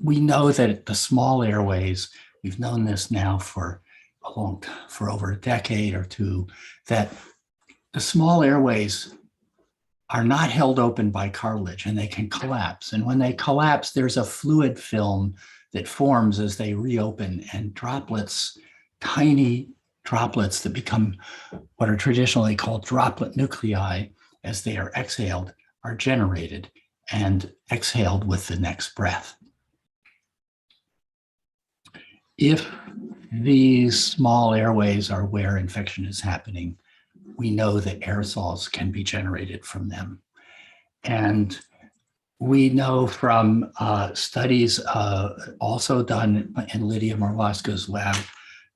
Speaker 5: we know that the small airways, we've known this now for over a decade or two, that the small airways are not held open by cartilage and they can collapse. And when they collapse, there's a fluid film that forms as they reopen, and droplets, tiny droplets that become what are traditionally called droplet nuclei as they are exhaled, are generated and exhaled with the next breath. If these small airways are where infection is happening, we know that aerosols can be generated from them. And we know from studies also done in Lydia Marlaska's lab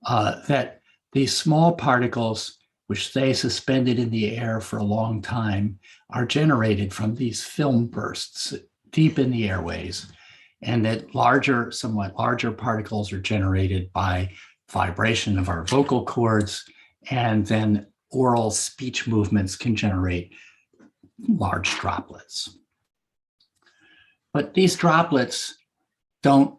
Speaker 5: that these small particles, which stay suspended in the air for a long time, are generated from these film bursts deep in the airways, and that larger, somewhat larger particles are generated by vibration of our vocal cords, and then oral speech movements can generate large droplets. But these droplets don't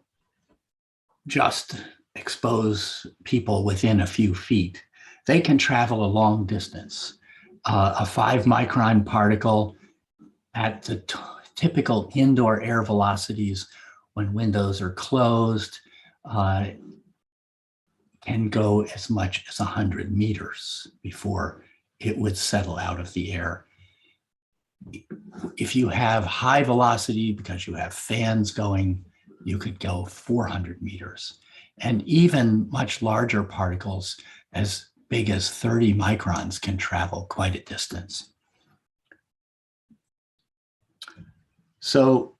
Speaker 5: just expose people within a few feet. They can travel a long distance. A 5-micron particle at the typical indoor air velocities when windows are closed can go as much as 100 meters before it would settle out of the air. If you have high velocity because you have fans going, you could go 400 meters. And even much larger particles as big as 30 microns can travel quite a distance. So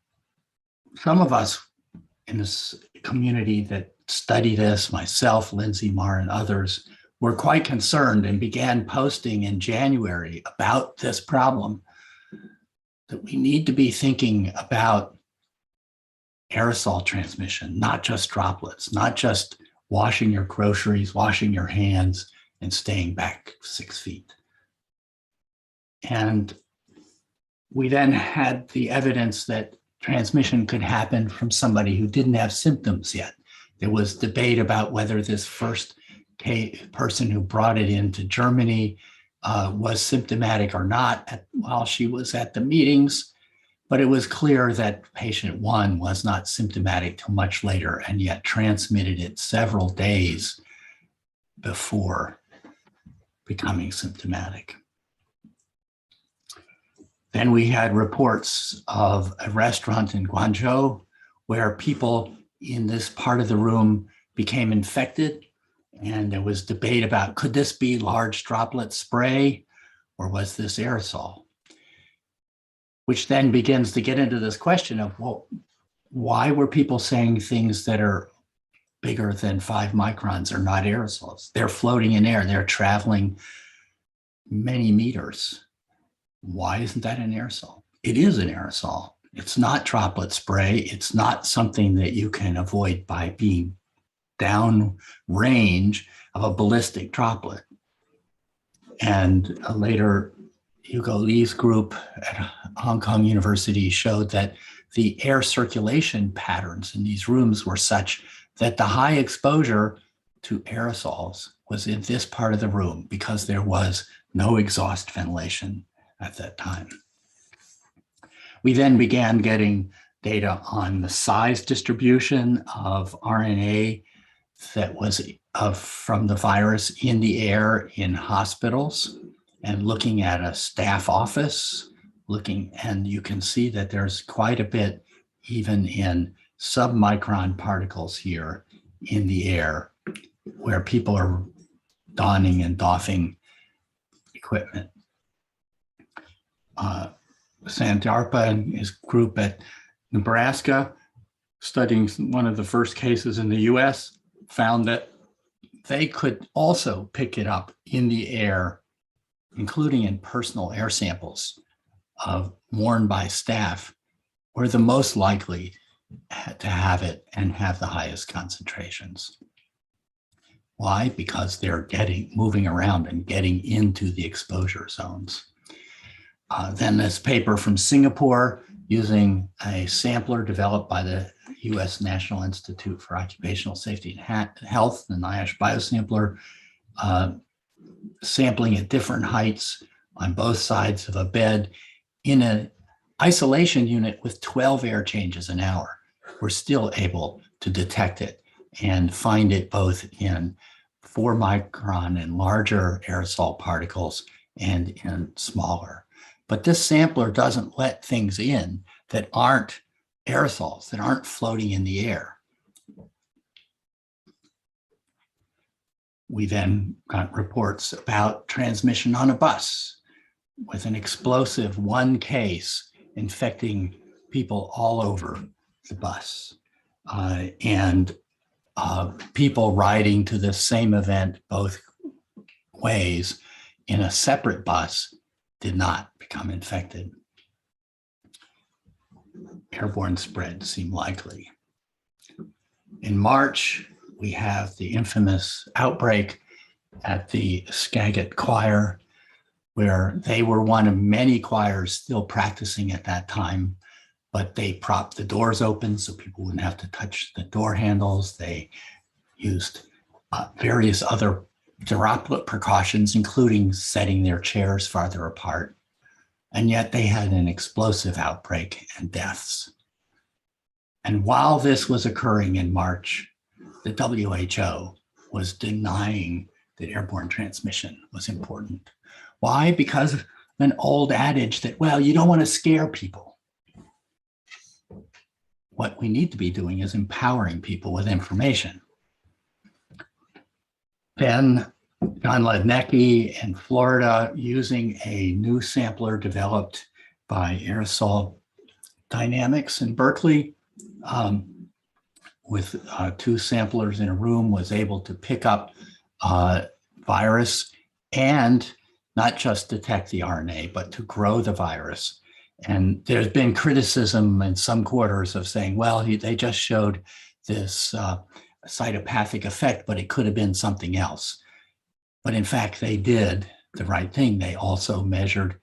Speaker 5: some of us in this community that study this, myself, Lindsay Marr, and others, were quite concerned and began posting in January about this problem, that we need to be thinking about aerosol transmission, not just droplets, not just washing your groceries, washing your hands, and staying back 6 feet. And we then had the evidence that transmission could happen from somebody who didn't have symptoms yet. There was debate about whether this first person who brought it into Germany was symptomatic or not while she was at the meetings, but it was clear that patient 1 was not symptomatic till much later and yet transmitted it several days before becoming symptomatic. Then we had reports of a restaurant in Guangzhou where people in this part of the room became infected, and there was debate about, could this be large droplet spray or was this aerosol? Which then begins to get into this question of, well, why were people saying things that are bigger than 5 microns are not aerosols? They're floating in air, they're traveling many meters. Why isn't that an aerosol? It is an aerosol. It's not droplet spray. It's not something that you can avoid by being down range of a ballistic droplet. And later, Hugo Lee's group at Hong Kong University showed that the air circulation patterns in these rooms were such that the high exposure to aerosols was in this part of the room because there was no exhaust ventilation at that time. We then began getting data on the size distribution of RNA that was from the virus in the air in hospitals, and looking at a staff office, and you can see that there's quite a bit even in submicron particles here in the air where people are donning and doffing equipment. Sandarpa and his group at Nebraska, studying one of the first cases in the US, found that they could also pick it up in the air, including in personal air samples worn by staff, were the most likely to have it and have the highest concentrations. Why? Because they're moving around and getting into the exposure zones. Then this paper from Singapore using a sampler developed by the US National Institute for Occupational Safety and Health, the NIOSH biosampler, sampling at different heights on both sides of a bed in an isolation unit with 12 air changes an hour. We're still able to detect it and find it both in 4 micron and larger aerosol particles and in smaller. But this sampler doesn't let things in that aren't aerosols, that aren't floating in the air. We then got reports about transmission on a bus with an explosive one case infecting people all over the bus. And people riding to the same event both ways in a separate bus did not become infected. Airborne spread seemed likely. In March, we have the infamous outbreak at the Skagit Choir, where they were one of many choirs still practicing at that time, but they propped the doors open so people wouldn't have to touch the door handles. They used various other droplet precautions, including setting their chairs farther apart. And yet they had an explosive outbreak and deaths. And while this was occurring in March, the WHO was denying that airborne transmission was important. Why? Because of an old adage that, well, you don't want to scare people. What we need to be doing is empowering people with information. Then John Lednecki in Florida, using a new sampler developed by Aerosol Dynamics in Berkeley, with two samplers in a room, was able to pick up virus and not just detect the RNA, but to grow the virus. And there's been criticism in some quarters of saying, well, they just showed this cytopathic effect, but it could have been something else. But in fact, they did the right thing. They also measured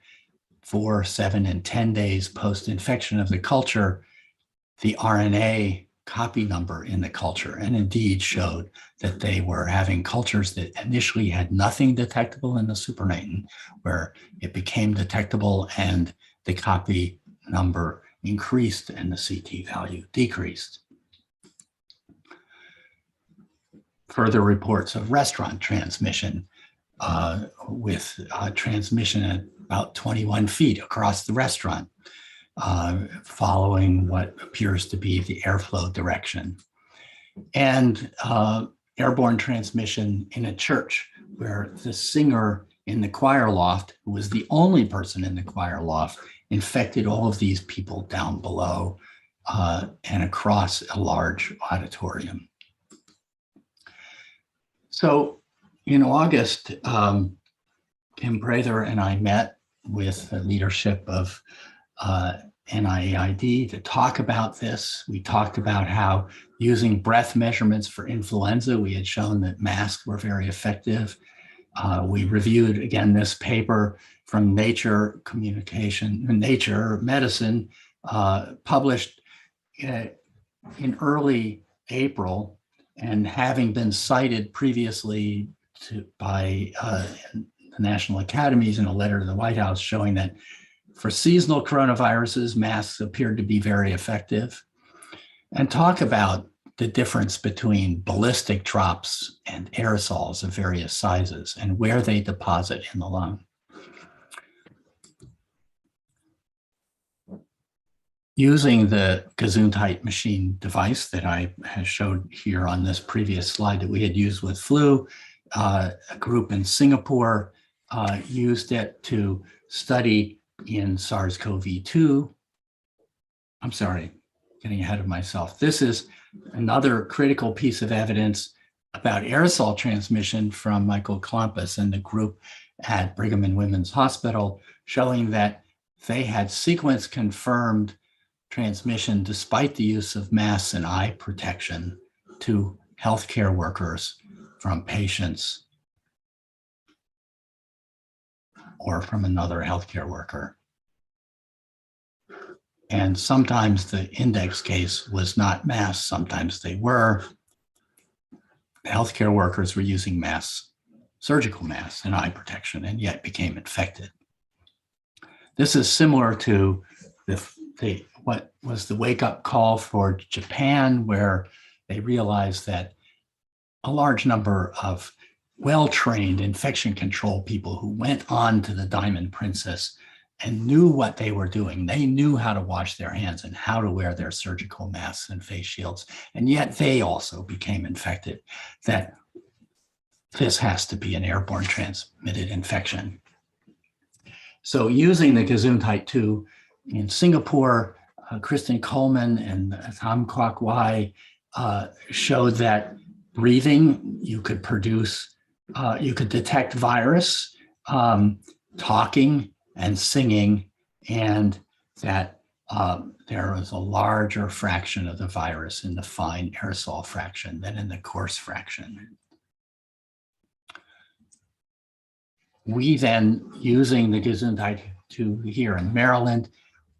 Speaker 5: 4, 7, and 10 days post-infection of the culture, the RNA copy number in the culture, and indeed showed that they were having cultures that initially had nothing detectable in the supernatant, where it became detectable and the copy number increased and the CT value decreased. Further reports of restaurant transmission with transmission at about 21 feet across the restaurant, following what appears to be the airflow direction. And airborne transmission in a church where the singer in the choir loft, who was the only person in the choir loft, infected all of these people down below and across a large auditorium. So in August, Kim Prather and I met with the leadership of NIAID to talk about this. We talked about how using breath measurements for influenza, we had shown that masks were very effective. We reviewed, again, this paper from Nature Medicine, published in early April, and having been cited previously by the National Academies in a letter to the White House showing that for seasonal coronaviruses, masks appeared to be very effective, and talk about the difference between ballistic drops and aerosols of various sizes and where they deposit in the lung. Using the Gesundheit machine device that I have showed here on this previous slide that we had used with flu, a group in Singapore used it to study in SARS-CoV-2. I'm sorry, getting ahead of myself. This is another critical piece of evidence about aerosol transmission from Michael Klampus and the group at Brigham and Women's Hospital, showing that they had sequence confirmed transmission despite the use of masks and eye protection to healthcare workers from patients or from another healthcare worker. And sometimes the index case was not masks, sometimes they were. The healthcare workers were using masks, surgical masks and eye protection, and yet became infected. This is similar to what was the wake-up call for Japan, where they realized that a large number of well-trained infection control people who went on to the Diamond Princess and knew what they were doing. They knew how to wash their hands and how to wear their surgical masks and face shields, and yet they also became infected. That this has to be an airborne transmitted infection. So using the Gesundheit 2 in Singapore, Kristen Coleman and Tom Kwok Wai showed that breathing, you could produce, you could detect virus, talking and singing, and that there was a larger fraction of the virus in the fine aerosol fraction than in the coarse fraction. We then, using the Gesundheit 2 here in Maryland,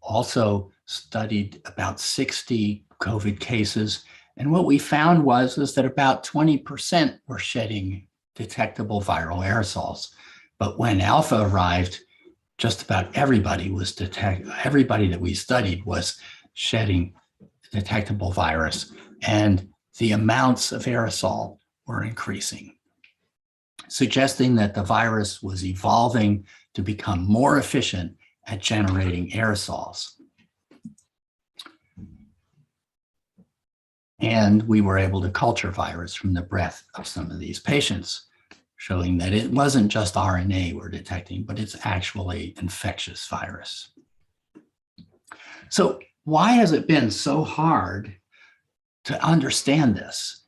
Speaker 5: also studied about 60 COVID cases. And what we found was that about 20% were shedding detectable viral aerosols. But when Alpha arrived, just about everybody everybody that we studied was shedding detectable virus, and the amounts of aerosol were increasing, suggesting that the virus was evolving to become more efficient at generating aerosols. And we were able to culture virus from the breath of some of these patients, showing that it wasn't just RNA we're detecting, but it's actually infectious virus. So why has it been so hard to understand this?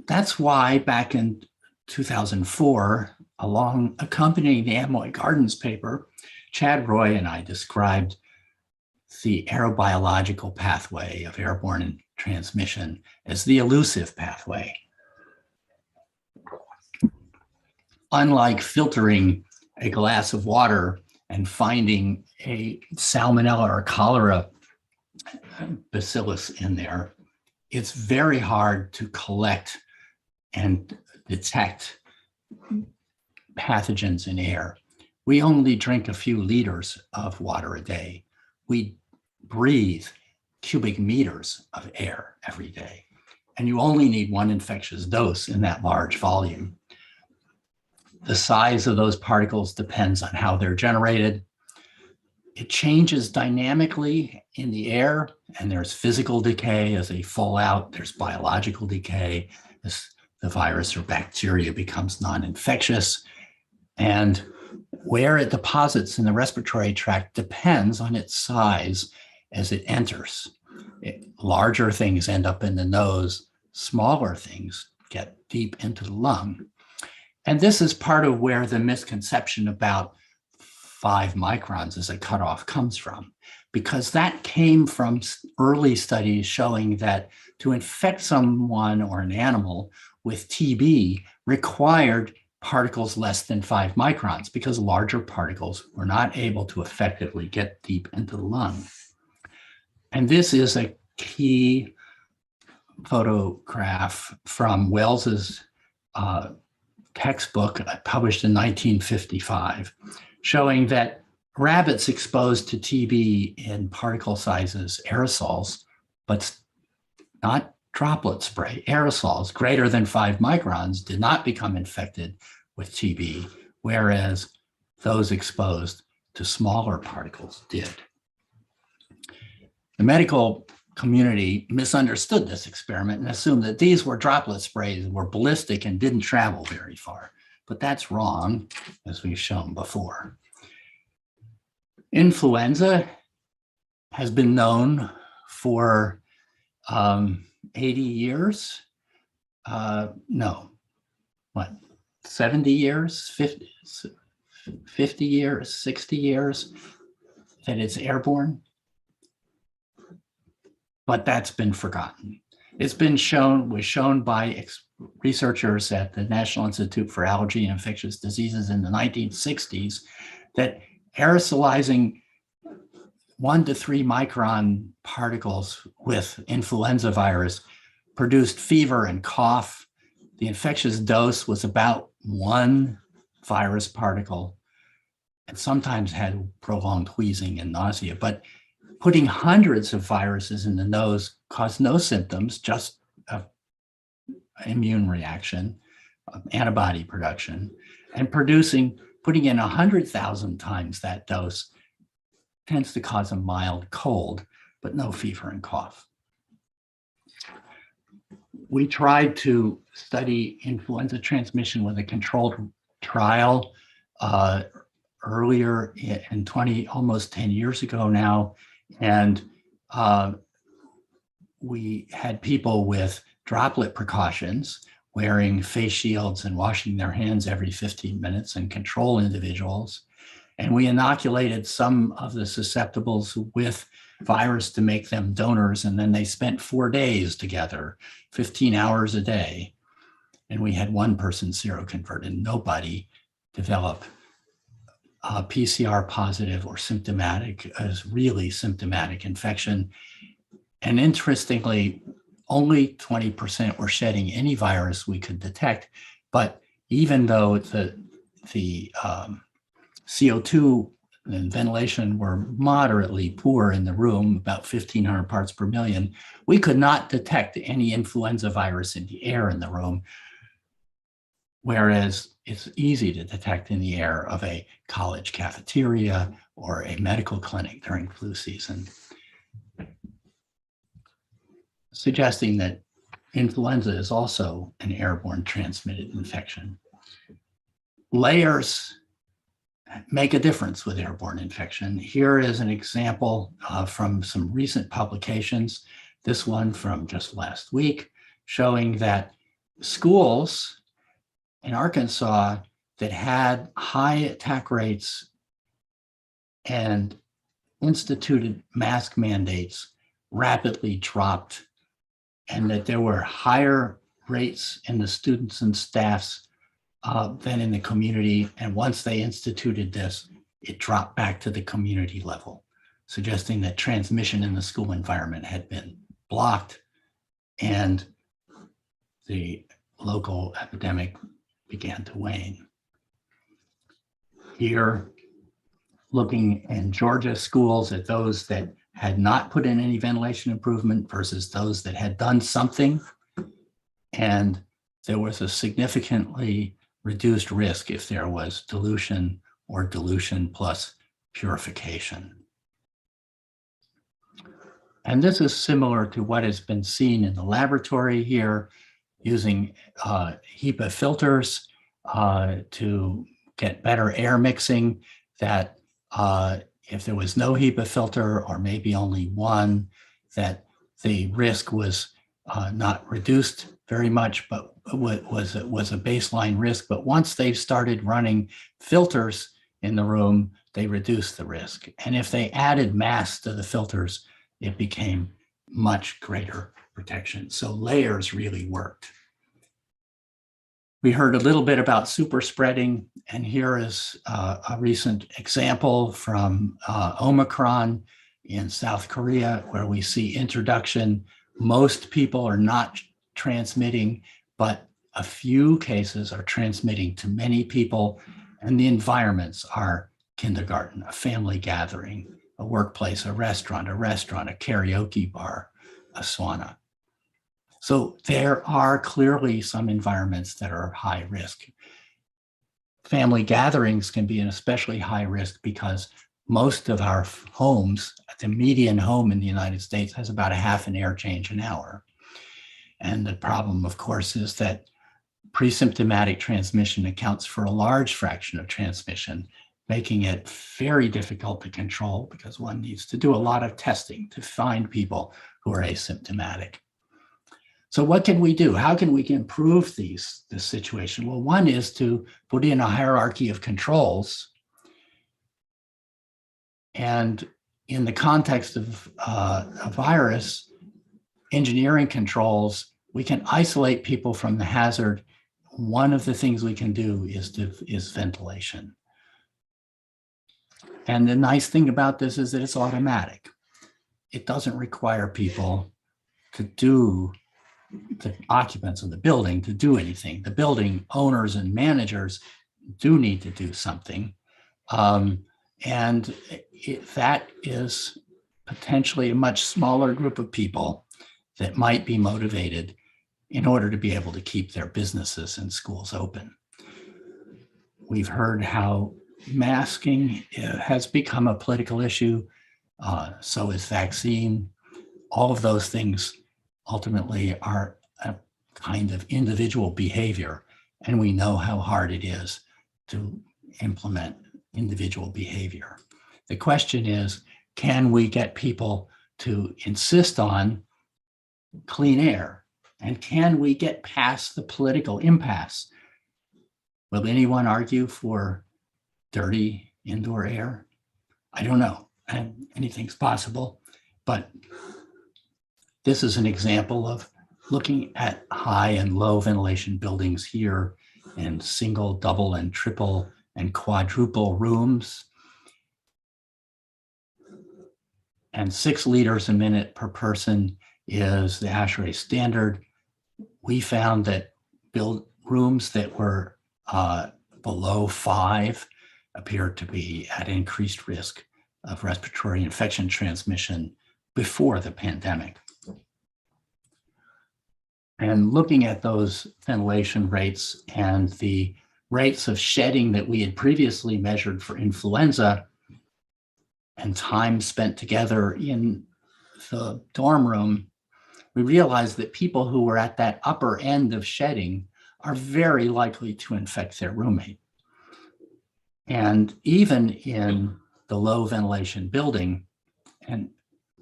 Speaker 5: That's why back in 2004, accompanying the Amyloid Gardens paper, Chad Roy and I described the aerobiological pathway of airborne transmission as the elusive pathway. Unlike filtering a glass of water and finding a salmonella or cholera bacillus in there, it's very hard to collect and detect pathogens in air. We only drink a few liters of water a day. We breathe cubic meters of air every day. And you only need one infectious dose in that large volume. The size of those particles depends on how they're generated. It changes dynamically in the air, and there's physical decay as they fall out. There's biological decay as the virus or bacteria becomes non-infectious. And where it deposits in the respiratory tract depends on its size as it enters. Larger things end up in the nose, smaller things get deep into the lung. And this is part of where the misconception about 5 microns as a cutoff comes from, because that came from early studies showing that to infect someone or an animal with TB required particles less than 5 microns, because larger particles were not able to effectively get deep into the lung. And this is a key photograph from Wells's textbook published in 1955, showing that rabbits exposed to TB in particle sizes, aerosols, but not droplet spray, aerosols greater than 5 microns did not become infected with TB, whereas those exposed to smaller particles did. The medical community misunderstood this experiment and assumed that these were droplet sprays and were ballistic and didn't travel very far. But that's wrong, as we've shown before. Influenza has been known for 80 years. 70 years, 50 years, 60 years that it's airborne. But that's been forgotten. It's been was shown by researchers at the National Institute for Allergy and Infectious Diseases in the 1960s that aerosolizing 1 to 3 micron particles with influenza virus produced fever and cough. The infectious dose was about 1 virus particle and sometimes had prolonged wheezing and nausea. But putting hundreds of viruses in the nose caused no symptoms, just an immune reaction, antibody production, and putting in 100,000 times that dose tends to cause a mild cold, but no fever and cough. We tried to study influenza transmission with a controlled trial earlier in almost 10 years ago now. And we had people with droplet precautions, wearing face shields and washing their hands every 15 minutes, and control individuals. And we inoculated some of the susceptibles with virus to make them donors. And then they spent 4 days together, 15 hours a day. And we had one person seroconverted. Nobody developed PCR positive or symptomatic, as really symptomatic infection. And interestingly, only 20% were shedding any virus we could detect. But even though the CO2 and ventilation were moderately poor in the room, about 1,500 parts per million, we could not detect any influenza virus in the air in the room, whereas it's easy to detect in the air of a college cafeteria or a medical clinic during flu season, suggesting that influenza is also an airborne transmitted infection. Layers make a difference with airborne infection. Here is an example from some recent publications, this one from just last week, showing that schools in Arkansas that had high attack rates and instituted mask mandates rapidly dropped, and that there were higher rates in the students and staffs than in the community. And once they instituted this, it dropped back to the community level, suggesting that transmission in the school environment had been blocked and the local epidemic began to wane. Here, looking in Georgia schools at those that had not put in any ventilation improvement versus those that had done something. And there was a significantly reduced risk if there was dilution or dilution plus purification. And this is similar to what has been seen in the laboratory here, using HEPA filters to get better air mixing, that if there was no HEPA filter, or maybe only one, that the risk was not reduced very much, but was a baseline risk. But once they started running filters in the room, they reduced the risk. And if they added masks to the filters, it became much greater protection. So layers really worked. We heard a little bit about super spreading, and here is a recent example from Omicron in South Korea, where we see introduction. Most people are not transmitting, but a few cases are transmitting to many people, and the environments are kindergarten, a family gathering, a workplace, a restaurant, a karaoke bar, a sauna. So there are clearly some environments that are high risk. Family gatherings can be an especially high risk because most of our homes, the median home in the United States, has about a half an air change an hour. And the problem, of course, is that pre-symptomatic transmission accounts for a large fraction of transmission, making it very difficult to control because one needs to do a lot of testing to find people who are asymptomatic. So what can we do? How can we improve this situation? Well, one is to put in a hierarchy of controls. And in the context of a virus, engineering controls, we can isolate people from the hazard. One of the things we can do is ventilation. And the nice thing about this is that it's automatic. It doesn't require people to do, the occupants of the building, to do anything. The building owners and managers do need to do something. And that is potentially a much smaller group of people that might be motivated in order to be able to keep their businesses and schools open. We've heard how masking has become a political issue. So is vaccine. All of those things ultimately are kind of individual behavior, and we know how hard it is to implement individual behavior. The question is, can we get people to insist on clean air? And can we get past the political impasse? Will anyone argue for dirty indoor air? I don't know, and anything's possible, but this is an example of looking at high and low ventilation buildings here in single, double, and triple and quadruple rooms. And 6 liters a minute per person is the ASHRAE standard. We found that rooms that were below 5 appeared to be at increased risk of respiratory infection transmission before the pandemic. And looking at those ventilation rates and the rates of shedding that we had previously measured for influenza and time spent together in the dorm room, we realized that people who were at that upper end of shedding are very likely to infect their roommate. And even in the low ventilation building,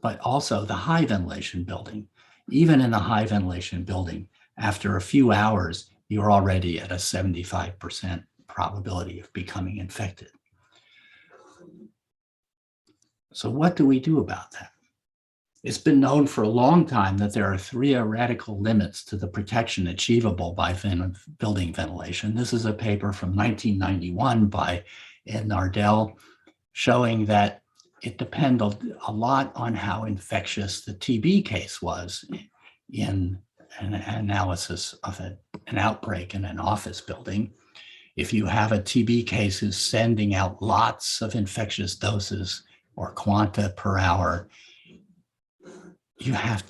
Speaker 5: but also the high ventilation building, even in the high ventilation building, after a few hours, you're already at a 75% probability of becoming infected. So what do we do about that? It's been known for a long time that there are theoretical limits to the protection achievable by building ventilation. This is a paper from 1991 by Ed Nardell showing that it depended a lot on how infectious the TB case was in an analysis of an outbreak in an office building. If you have a TB case who's sending out lots of infectious doses or quanta per hour, you have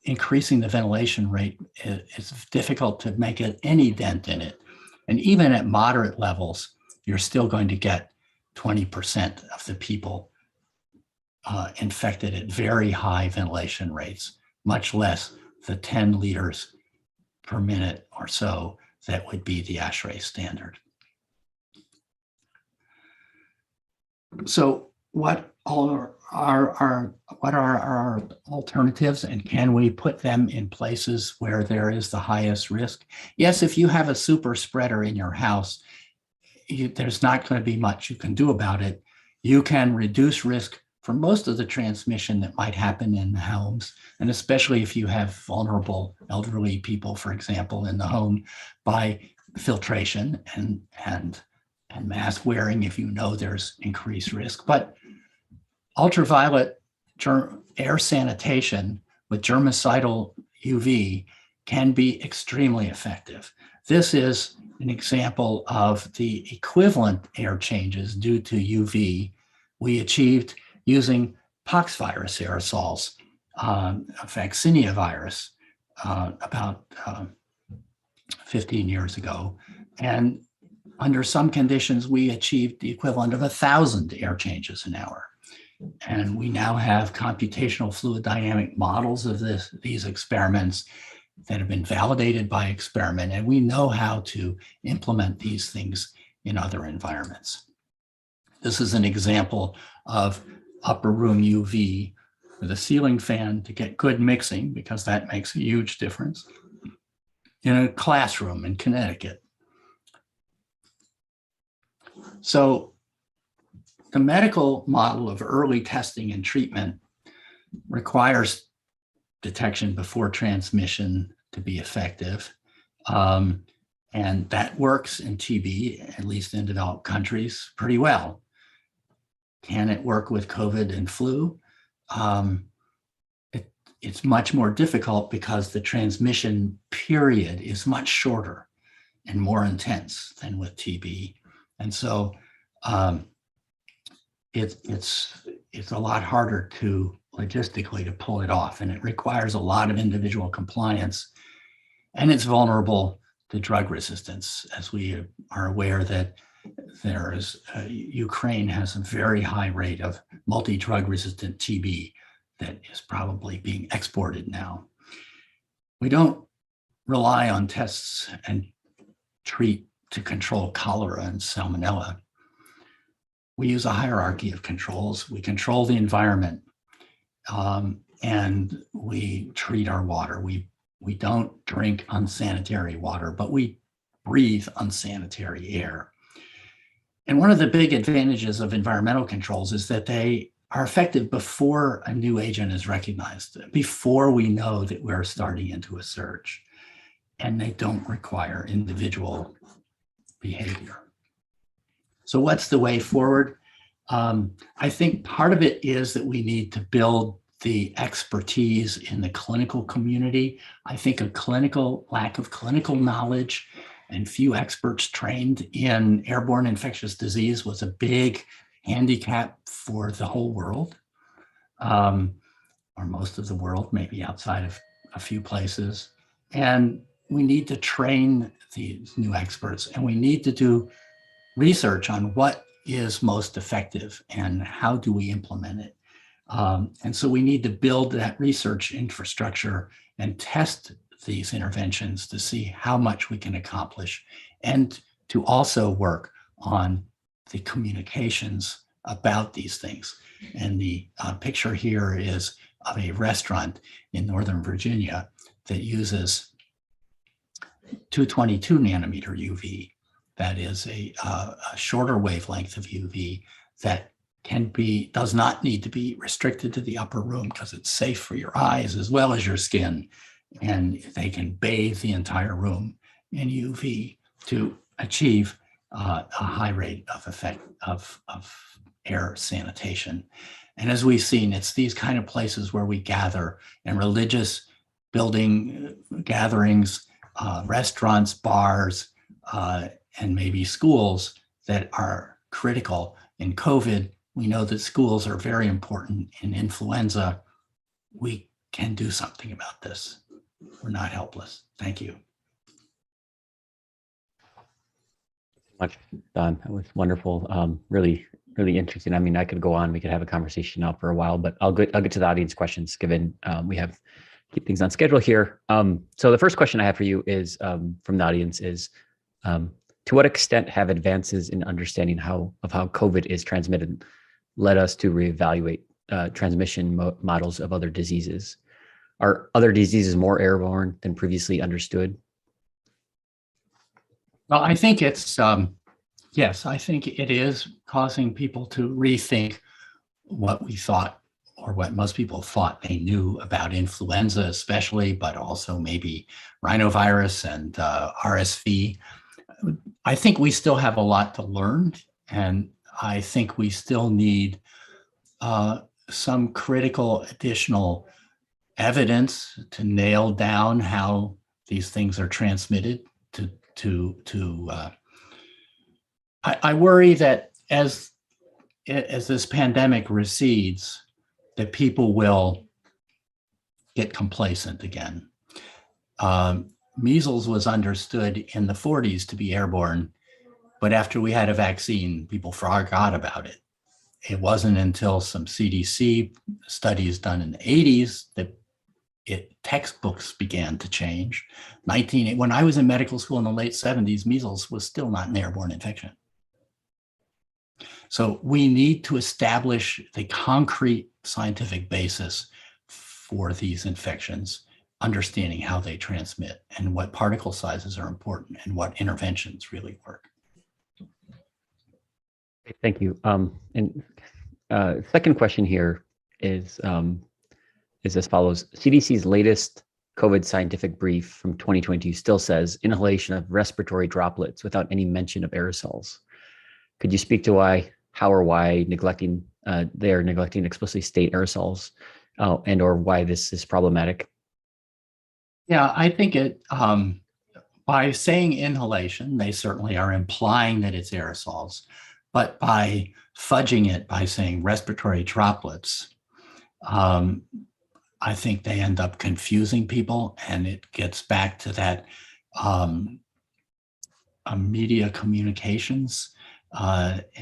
Speaker 5: increasing the ventilation rate. It's difficult to make any dent in it. And even at moderate levels, you're still going to get 20% of the people infected at very high ventilation rates, much less the 10 liters per minute or so that would be the ASHRAE standard. So what are our alternatives, and can we put them in places where there is the highest risk? Yes, if you have a super spreader in your house, there's not going to be much you can do about it. You can reduce risk for most of the transmission that might happen in the homes, and especially if you have vulnerable elderly people, for example, in the home, by filtration and mask wearing if you know there's increased risk. But ultraviolet air sanitation with germicidal UV can be extremely effective. This is an example of the equivalent air changes due to UV we achieved using poxvirus aerosols, vaccinia virus, about 15 years ago. And under some conditions, we achieved the equivalent of 1,000 air changes an hour. And we now have computational fluid dynamic models of these experiments that have been validated by experiment, and we know how to implement these things in other environments. This is an example of upper room UV with a ceiling fan to get good mixing, because that makes a huge difference, in a classroom in Connecticut. So the medical model of early testing and treatment requires detection before transmission to be effective. And that works in TB, at least in developed countries, pretty well. Can it work with COVID and flu? It's much more difficult because the transmission period is much shorter and more intense than with TB. And so it's a lot harder to logistically to pull it off, and it requires a lot of individual compliance, and it's vulnerable to drug resistance, as we are aware that there is Ukraine has a very high rate of multi-drug resistant TB that is probably being exported now. We don't rely on tests and treat to control cholera and salmonella. We use a hierarchy of controls. We control the environment, and we treat our water. We don't drink unsanitary water, but we breathe unsanitary air. And one of the big advantages of environmental controls is that they are effective before a new agent is recognized, before we know that we're starting into a surge, and they don't require individual behavior. So what's the way forward? I think part of it is that we need to build the expertise in the clinical community. I think a lack of clinical knowledge and few experts trained in airborne infectious disease was a big handicap for the whole world, or most of the world, maybe outside of a few places. And we need to train these new experts, and we need to do research on what is most effective and how do we implement it. And so we need to build that research infrastructure and test these interventions to see how much we can accomplish, and to also work on the communications about these things. And the picture here is of a restaurant in Northern Virginia that uses 222 nanometer UV. That is a shorter wavelength of UV that does not need to be restricted to the upper room because it's safe for your eyes as well as your skin. And they can bathe the entire room in UV to achieve a high rate of effect of air sanitation. And as we've seen, it's these kind of places where we gather, and religious building gatherings, restaurants, bars, and maybe schools that are critical. In COVID, we know that schools are very important. In influenza, we can do something about this. We're not helpless. Thank you.
Speaker 1: Much, Don. That was wonderful. Really, really interesting. I mean, I could go on. We could have a conversation now for a while, but I'll get to the audience questions, given we have keep things on schedule here. So the first question I have for you is from the audience is, to what extent have advances in understanding of how COVID is transmitted led us to reevaluate transmission models of other diseases? Are other diseases more airborne than previously understood?
Speaker 5: Well, I think it's, yes, I think it is causing people to rethink what we thought, or what most people thought they knew about influenza especially, but also maybe rhinovirus and RSV. I think we still have a lot to learn, and I think we still need some critical additional evidence to nail down how these things are transmitted. I worry that as this pandemic recedes, that people will get complacent again. Measles was understood in the 40s to be airborne, but after we had a vaccine, people forgot about it. It wasn't until some CDC studies done in the 80s that textbooks began to change. When I was in medical school in the late 70s, measles was still not an airborne infection. So we need to establish the concrete scientific basis for these infections, understanding how they transmit and what particle sizes are important and what interventions really work.
Speaker 1: Thank you. Second question here is as follows. CDC's latest COVID scientific brief from 2022 still says inhalation of respiratory droplets without any mention of aerosols. Could you speak to why they are neglecting explicitly state aerosols and or why this is problematic?
Speaker 5: Yeah, I think by saying inhalation, they certainly are implying that it's aerosols, but by fudging it by saying respiratory droplets, I think they end up confusing people, and it gets back to that media communications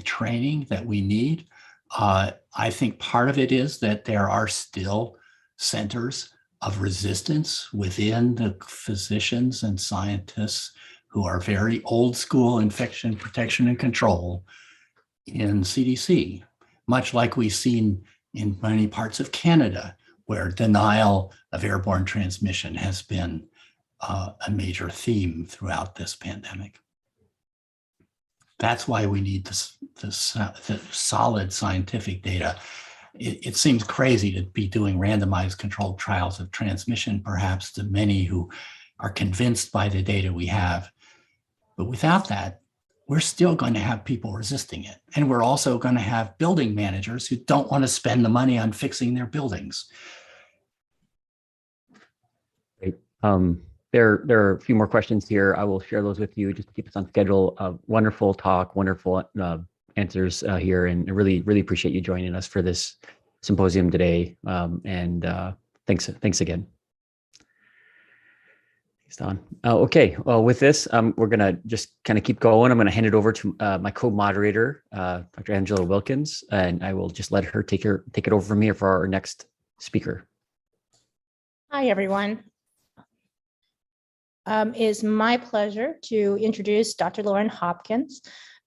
Speaker 5: training that we need. I think part of it is that there are still centers of resistance within the physicians and scientists who are very old school infection protection and control in CDC, much like we've seen in many parts of Canada, where denial of airborne transmission has been a major theme throughout this pandemic. That's why we need the solid scientific data. It seems crazy to be doing randomized controlled trials of transmission, perhaps to many who are convinced by the data we have. But without that, we're still going to have people resisting it. And we're also going to have building managers who don't want to spend the money on fixing their buildings.
Speaker 1: Great. There are a few more questions here. I will share those with you just to keep us on schedule. Wonderful talk, wonderful answers here, and I really appreciate you joining us for this symposium today. Thanks again. Thanks, Don. Okay, well, with this, we're gonna just kind of keep going. I'm gonna hand it over to my co-moderator, Dr. Angela Wilkins, and I will just let her take it over from here for our next speaker.
Speaker 6: Hi, everyone. It is my pleasure to introduce Dr. Lauren Hopkins.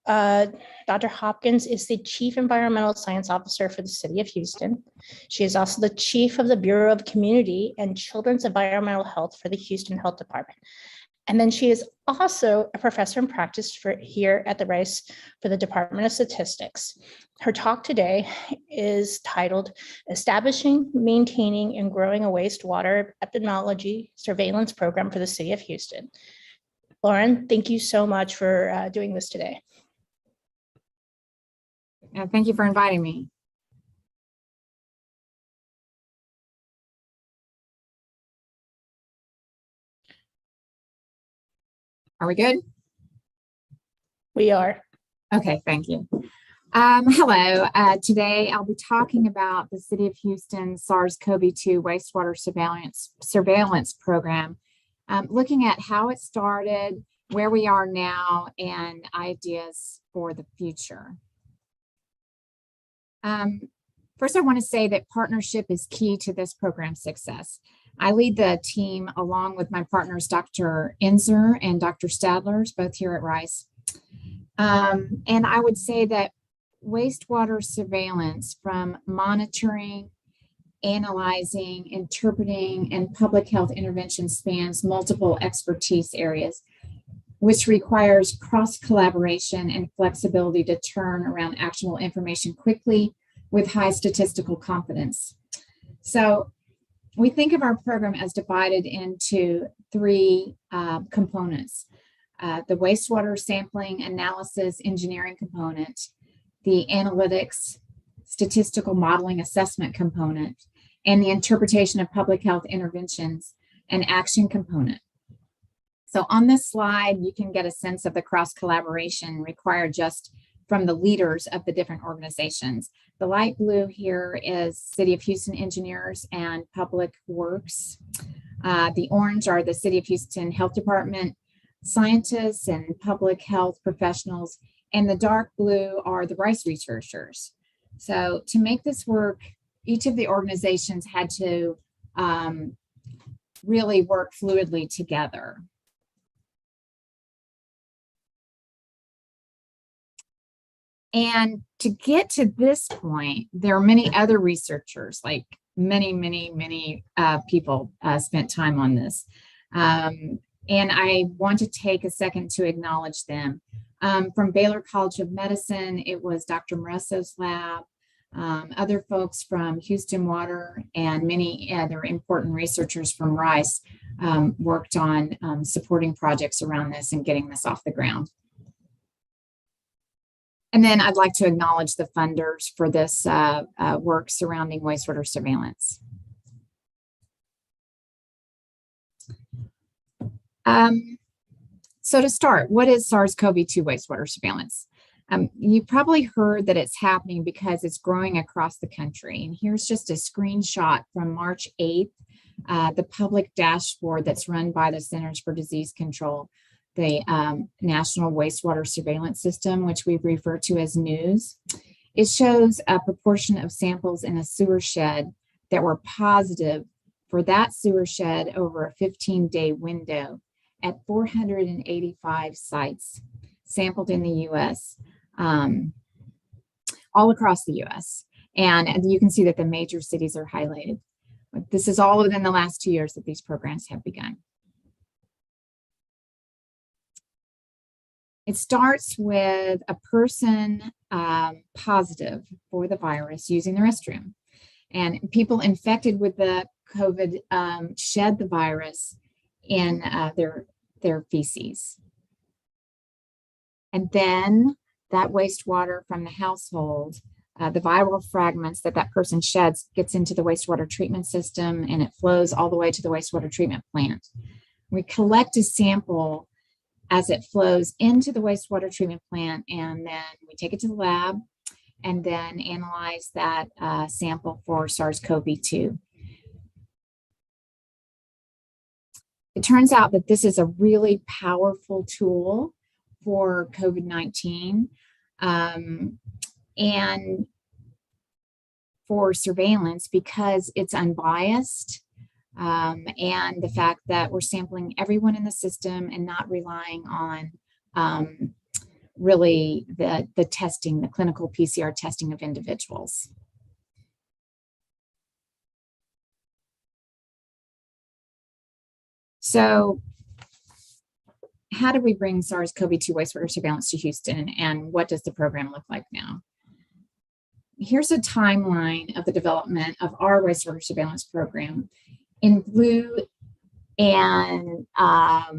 Speaker 6: Dr. Hopkins is the Chief Environmental Science Officer for the City of Houston. She is also the Chief of the Bureau of Community and Children's Environmental Health for the Houston Health Department. And then she is also a professor in practice here at the Rice for the Department of Statistics. Her talk today is titled Establishing, Maintaining, and Growing a Wastewater Epidemiology Surveillance Program for the City of Houston. Lauren, thank you so much for doing this today.
Speaker 7: Thank you for inviting me. Are we good?
Speaker 6: We are.
Speaker 7: Okay, thank you. Hello, today I'll be talking about the City of Houston SARS-CoV-2 wastewater surveillance program, looking at how it started, where we are now, and ideas for the future. First, I want to say that partnership is key to this program's success. I lead the team along with my partners, Dr. Inzer and Dr. Stadlers, both here at Rice. And I would say that wastewater surveillance, from monitoring, analyzing, interpreting, and public health intervention, spans multiple expertise areas, which requires cross-collaboration and flexibility to turn around actionable information quickly with high statistical confidence. So we think of our program as divided into three components: the wastewater sampling analysis engineering component, the analytics statistical modeling assessment component, and the interpretation of public health interventions and action component. So on this slide, you can get a sense of the cross-collaboration required just from the leaders of the different organizations. The light blue here is City of Houston engineers and public works. The orange are the City of Houston Health Department scientists and public health professionals, and the dark blue are the Rice researchers. So to make this work, each of the organizations had to really work fluidly together. And to get to this point, there are many other researchers, like many people spent time on this. And I want to take a second to acknowledge them. From Baylor College of Medicine, it was Dr. Moresso's lab, other folks from Houston Water, and many other important researchers from Rice worked on supporting projects around this and getting this off the ground. And then I'd like to acknowledge the funders for this work surrounding wastewater surveillance. So to start, what is SARS-CoV-2 wastewater surveillance? You probably heard that it's happening because it's growing across the country. And here's just a screenshot from March 8th, the public dashboard that's run by the Centers for Disease Control, the National Wastewater Surveillance System, which we refer to as NEWS. It shows a proportion of samples in a sewer shed that were positive for that sewer shed over a 15-day window at 485 sites sampled in the US, all across the US. And you can see that the major cities are highlighted. But this is all within the last 2 years that these programs have begun. It starts with a person positive for the virus using the restroom. And people infected with the COVID shed the virus in their feces. And then that wastewater from the household, the viral fragments that person sheds gets into the wastewater treatment system, and it flows all the way to the wastewater treatment plant. We collect a sample as it flows into the wastewater treatment plant, and then we take it to the lab and then analyze that sample for SARS-CoV-2. It turns out that this is a really powerful tool for COVID-19 and for surveillance because it's unbiased, and the fact that we're sampling everyone in the system and not relying on really the testing, the clinical PCR testing of individuals. So how do we bring SARS-CoV-2 wastewater surveillance to Houston, and what does the program look like now? Here's a timeline of the development of our wastewater surveillance program. In blue and are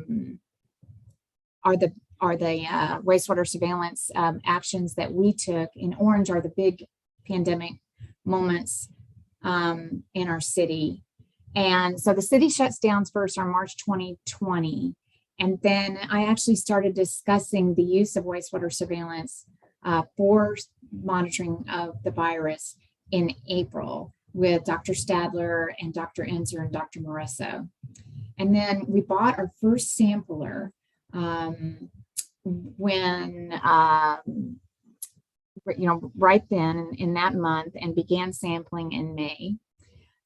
Speaker 7: the wastewater surveillance actions that we took. In orange are the big pandemic moments in our city. And so the city shuts down first on March 2020. And then I actually started discussing the use of wastewater surveillance for monitoring of the virus in April with Dr. Stadler and Dr. Enzer and Dr. Moresso. And then we bought our first sampler when, right then in that month, and began sampling in May.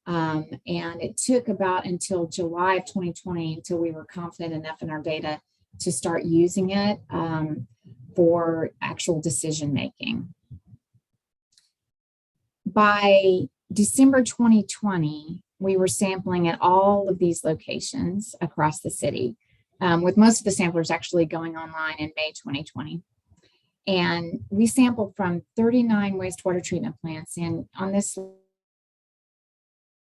Speaker 7: And it took about until July of 2020 until we were confident enough in our data to start using it for actual decision making. By December 2020, we were sampling at all of these locations across the city, with most of the samplers actually going online in May 2020. And we sampled from 39 wastewater treatment plants. And on this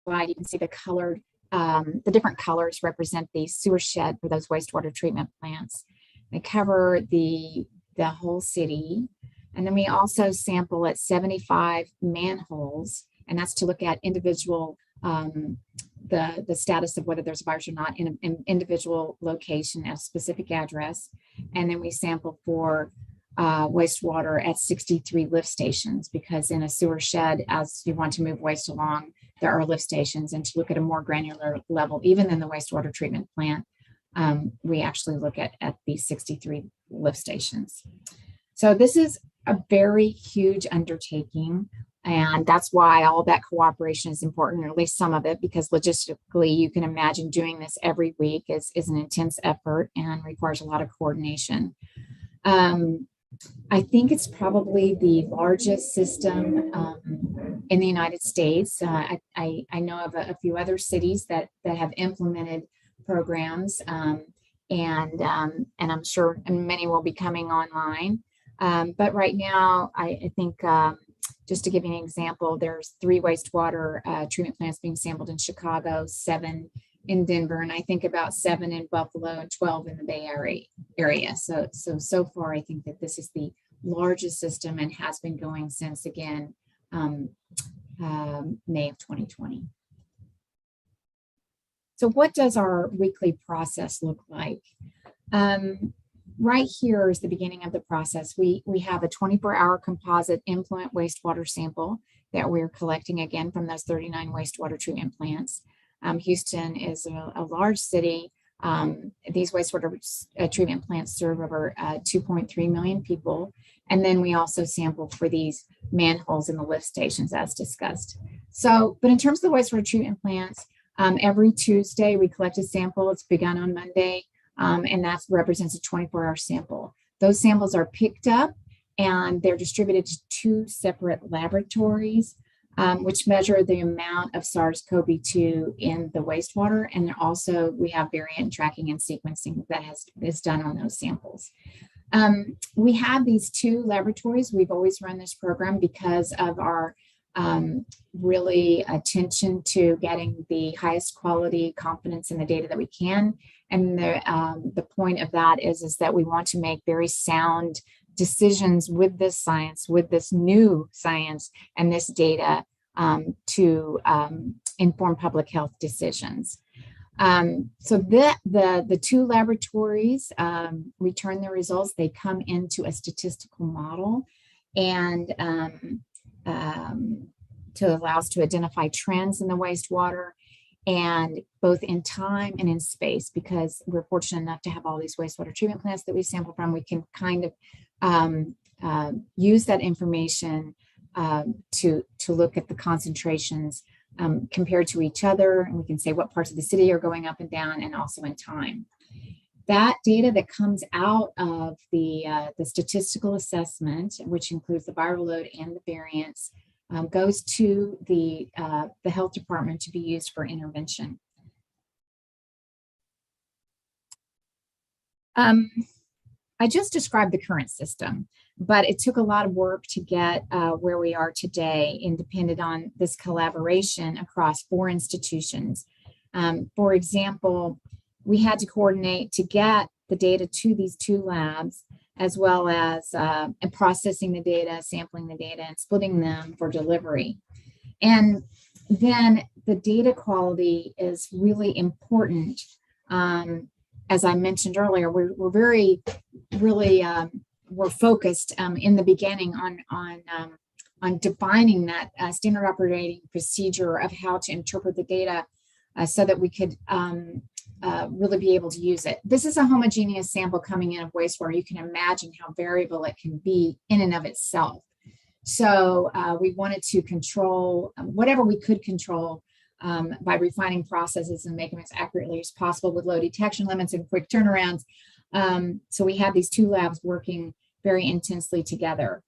Speaker 7: slide, you can see the colored, the different colors represent the sewer shed for those wastewater treatment plants. They cover the whole city. And then we also sample at 75 manholes, and that's to look at individual, the status of whether there's a virus or not in an individual location at a specific address. And then we sample for wastewater at 63 lift stations, because in a sewer shed, as you want to move waste along, there are lift stations. And to look at a more granular level, even in the wastewater treatment plant, we actually look at the 63 lift stations. So this is a very huge undertaking. And that's why all that cooperation is important, or at least some of it, because logistically, you can imagine doing this every week is an intense effort and requires a lot of coordination. I think it's probably the largest system in the United States. I know of a few other cities that have implemented programs, and I'm sure many will be coming online. But right now, I think just to give you an example, there's 3 wastewater treatment plants being sampled in Chicago, 7 in Denver, and I think about 7 in Buffalo and 12 in the Bay Area. So far, I think that this is the largest system and has been going since, again, May of 2020. So what does our weekly process look like? Right here is the beginning of the process. We have a 24-hour composite influent wastewater sample that we're collecting, again, from those 39 wastewater treatment plants. Houston is a large city. These wastewater treatment plants serve over 2.3 million people. And then we also sample for these manholes in the lift stations, as discussed. So, but in terms of the wastewater treatment plants, Every Tuesday, we collect a sample. It's begun on Monday, and that represents a 24-hour sample. Those samples are picked up and they're distributed to 2 separate laboratories, which measure the amount of SARS-CoV-2 in the wastewater. And also we have variant tracking and sequencing that is done on those samples. We have these 2 laboratories. We've always run this program because of our really attention to getting the highest quality confidence in the data that we can. And the point of that is that we want to make very sound decisions with this science, with this new science and this data to inform public health decisions. So the 2 laboratories return their results. They come into a statistical model and to allow us to identify trends in the wastewater, and both in time and in space, because we're fortunate enough to have all these wastewater treatment plants that we sample from. We can kind of use that information to look at the concentrations compared to each other, and we can say what parts of the city are going up and down, and also in time. That data that comes out of the statistical assessment, which includes the viral load and the variants, goes to the health department to be used for intervention. I just described the current system, but it took a lot of work to get where we are today, and depended on this collaboration across 4 institutions. For example, we had to coordinate to get the data to these 2 labs, as well as processing the data, sampling the data, and splitting them for delivery. And then the data quality is really important. As I mentioned earlier, we're focused in the beginning on defining that standard operating procedure of how to interpret the data so that we could really be able to use it. This is a homogeneous sample coming in of wastewater. You can imagine how variable it can be in and of itself. So we wanted to control whatever we could control by refining processes and making them as accurately as possible with low detection limits and quick turnarounds. So we had these 2 labs working very intensely together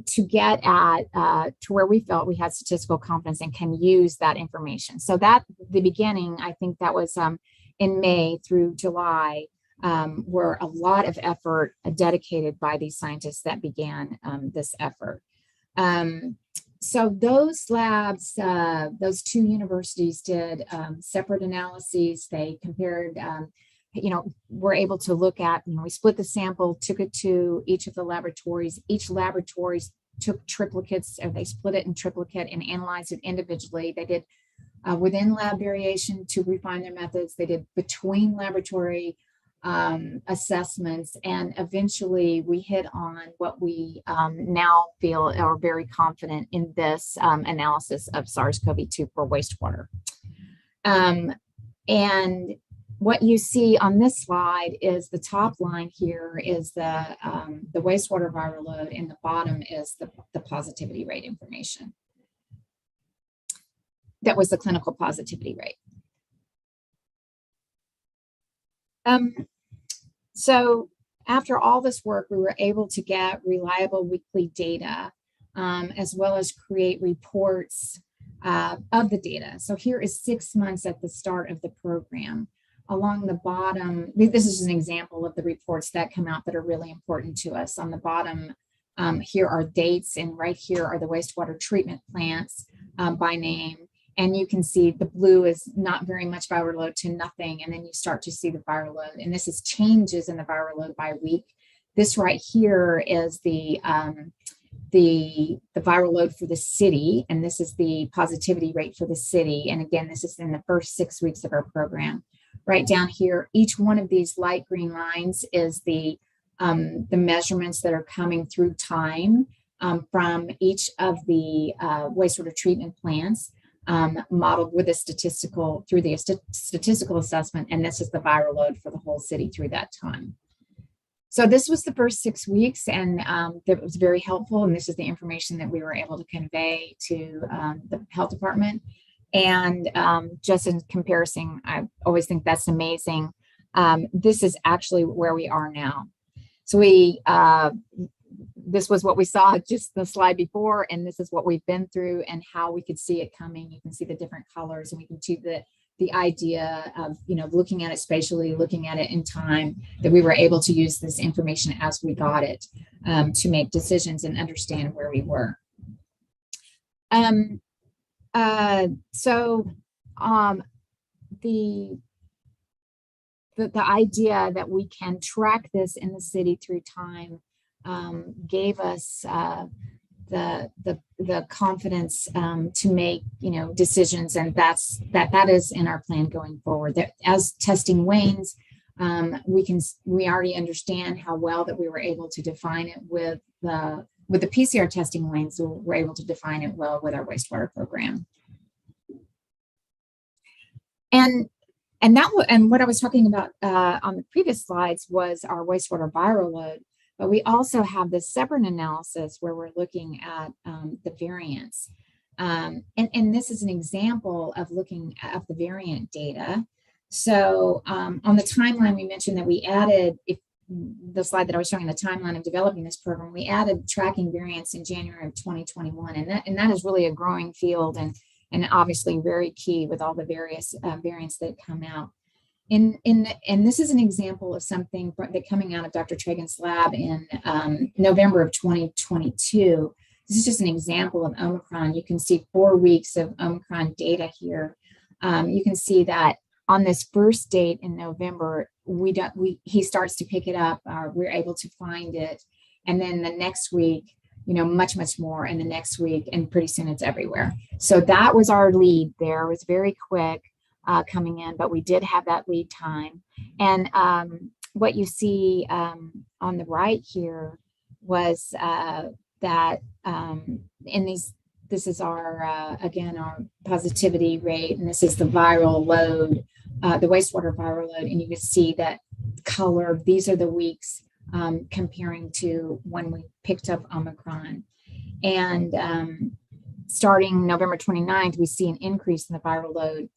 Speaker 7: to get at to where we felt we had statistical confidence and can use that information. So that the beginning, I think that was in May through July, were a lot of effort dedicated by these scientists that began this effort. So those labs, those 2 universities did separate analyses. They compared, we're able to look at, we split the sample, took it to each of the laboratories. Each laboratory took triplicates, or they split it in triplicate and analyzed it individually. They did within lab variation to refine their methods. They did between laboratory assessments, and eventually we hit on what we now feel are very confident in this analysis of SARS-CoV-2 for wastewater. And what you see on this slide is the top line here is the wastewater viral load, and the bottom is the positivity rate information. That was the clinical positivity rate. So after all this work, we were able to get reliable weekly data, as well as create reports of the data. So here is 6 months at the start of the program. Along the bottom, this is an example of the reports that come out that are really important to us. On the bottom, here are dates, and right here are the wastewater treatment plants by name. And you can see the blue is not very much viral load to nothing. And then you start to see the viral load. And this is changes in the viral load by week. This right here is the viral load for the city. And this is the positivity rate for the city. And again, this is in the first 6 weeks of our program. Right down here, each one of these light green lines is the measurements that are coming through time from each of the wastewater treatment plants, modeled with a statistical assessment, and this is the viral load for the whole city through that time. So this was the first 6 weeks, and that was very helpful, and this is the information that we were able to convey to the health department. And just in comparison, I always think that's amazing. This is actually where we are now. So this was what we saw just the slide before, and this is what we've been through and how we could see it coming. You can see the different colors, and we can see the idea of, looking at it spatially, looking at it in time, that we were able to use this information as we got it to make decisions and understand where we were. The idea that we can track this in the city through time gave us the confidence to make decisions, and that is in our plan going forward. That as testing wanes, we already understand how well that we were able to define it with the PCR testing wanes. So we're able to define it well with our wastewater program. And what I was talking about on the previous slides was our wastewater viral load, but we also have this separate analysis where we're looking at the variance. And this is an example of looking at the variant data. So on the timeline, we mentioned that we added, the slide that I was showing, the timeline of developing this program, we added tracking variants in January of 2021. And that is really a growing field, and obviously very key with all the various variants that come out. And this is an example of something that coming out of Dr. Tragan's lab in November of 2022. This is just an example of Omicron. You can see 4 weeks of Omicron data here. You can see that on this first date in November, he starts to pick it up. We're able to find it. And then the next week, much more, and the next week, and pretty soon it's everywhere. So that was our lead there. It was very quick coming in, but we did have that lead time. And what you see on the right here was that in these, this is our, again, our positivity rate, and this is the viral load, the wastewater viral load. And you can see that color, these are the weeks comparing to when we picked up Omicron. And starting November 29th, we see an increase in the viral load,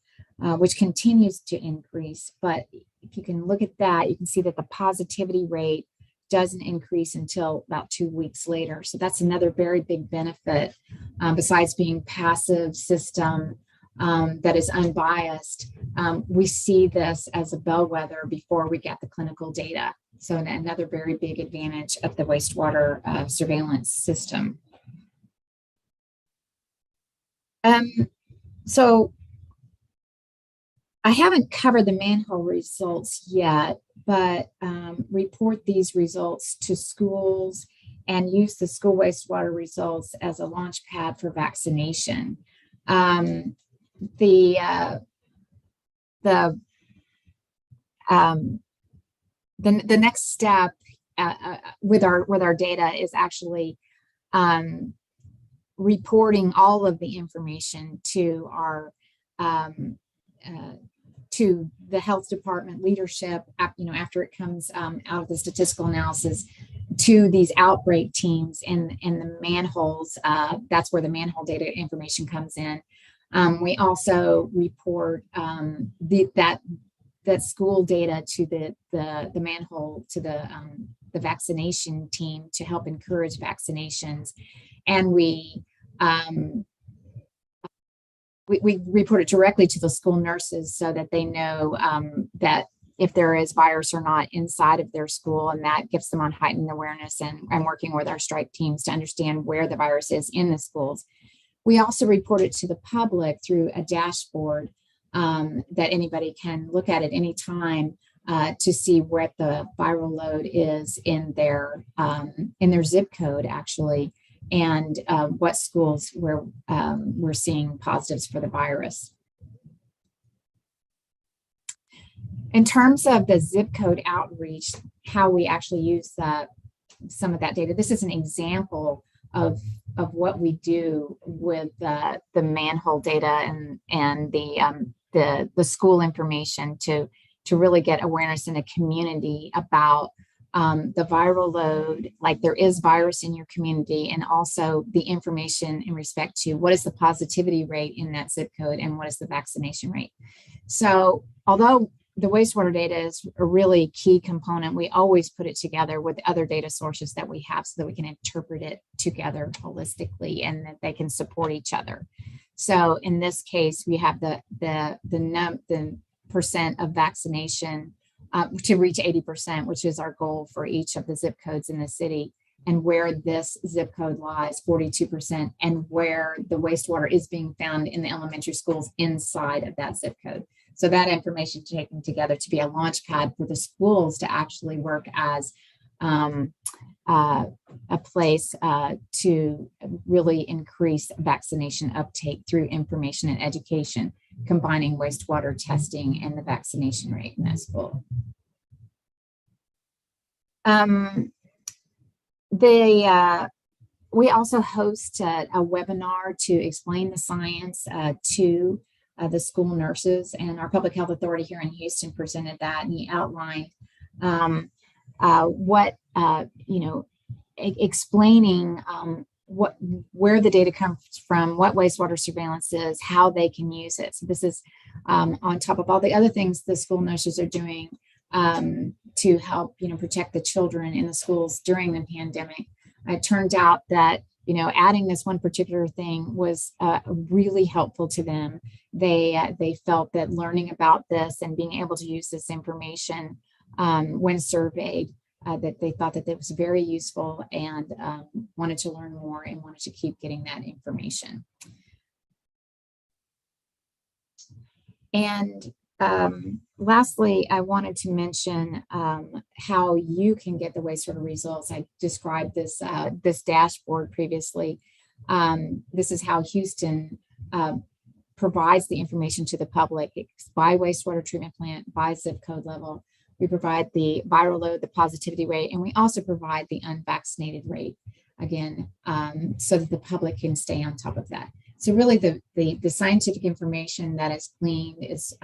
Speaker 7: which continues to increase. But if you can look at that, you can see that the positivity rate doesn't increase until about 2 weeks later. So that's another very big benefit, besides being passive system that is unbiased. We see this as a bellwether before we get the clinical data. So another very big advantage of the wastewater surveillance system. So I haven't covered the manhole results yet, but report these results to schools and use the school wastewater results as a launch pad for vaccination. The next step with our data is actually reporting all of the information to our to the health department leadership, after it comes out of the statistical analysis, to these outbreak teams and the manholes. That's where the manhole data information comes in. We also report that school data to the manhole, to the vaccination team to help encourage vaccinations, and we report it directly to the school nurses so that they know that if there is virus or not inside of their school, and that gives them on heightened awareness, and working with our strike teams to understand where the virus is in the schools. We also report it to the public through a dashboard that anybody can look at any time to see where the viral load is in their zip code, actually, and what schools where we're seeing positives for the virus. In terms of the zip code outreach, how we actually use some of that data, this is an example of what we do with the manhole data and the school information to really get awareness in the community about the viral load, like there is virus in your community, and also the information in respect to what is the positivity rate in that zip code and what is the vaccination rate. So although the wastewater data is a really key component, we always put it together with other data sources that we have so that we can interpret it together holistically and that they can support each other. So in this case, we have the percent of vaccination to reach 80%, which is our goal for each of the zip codes in the city, and where this zip code lies, 42%, and where the wastewater is being found in the elementary schools inside of that zip code. So that information taken together to be a launch pad for the schools to actually work as a place to really increase vaccination uptake through information and education, combining wastewater testing and the vaccination rate in that school. We also host a webinar to explain the science to the school nurses, and our public health authority here in Houston presented that, and he outlined explaining where the data comes from, what wastewater surveillance is, how they can use it. So this is on top of all the other things the school nurses are doing to help protect the children in the schools during the pandemic. It turned out that adding this one particular thing was really helpful to them. They felt that learning about this and being able to use this information when surveyed, that they thought that it was very useful and wanted to learn more and wanted to keep getting that information. And lastly, I wanted to mention how you can get the wastewater results. I described this dashboard previously. This is how Houston provides the information to the public. It's by wastewater treatment plant, by zip code level. We provide the viral load, the positivity rate, and we also provide the unvaccinated rate, again, so that the public can stay on top of that. So really the scientific information that is gleaned is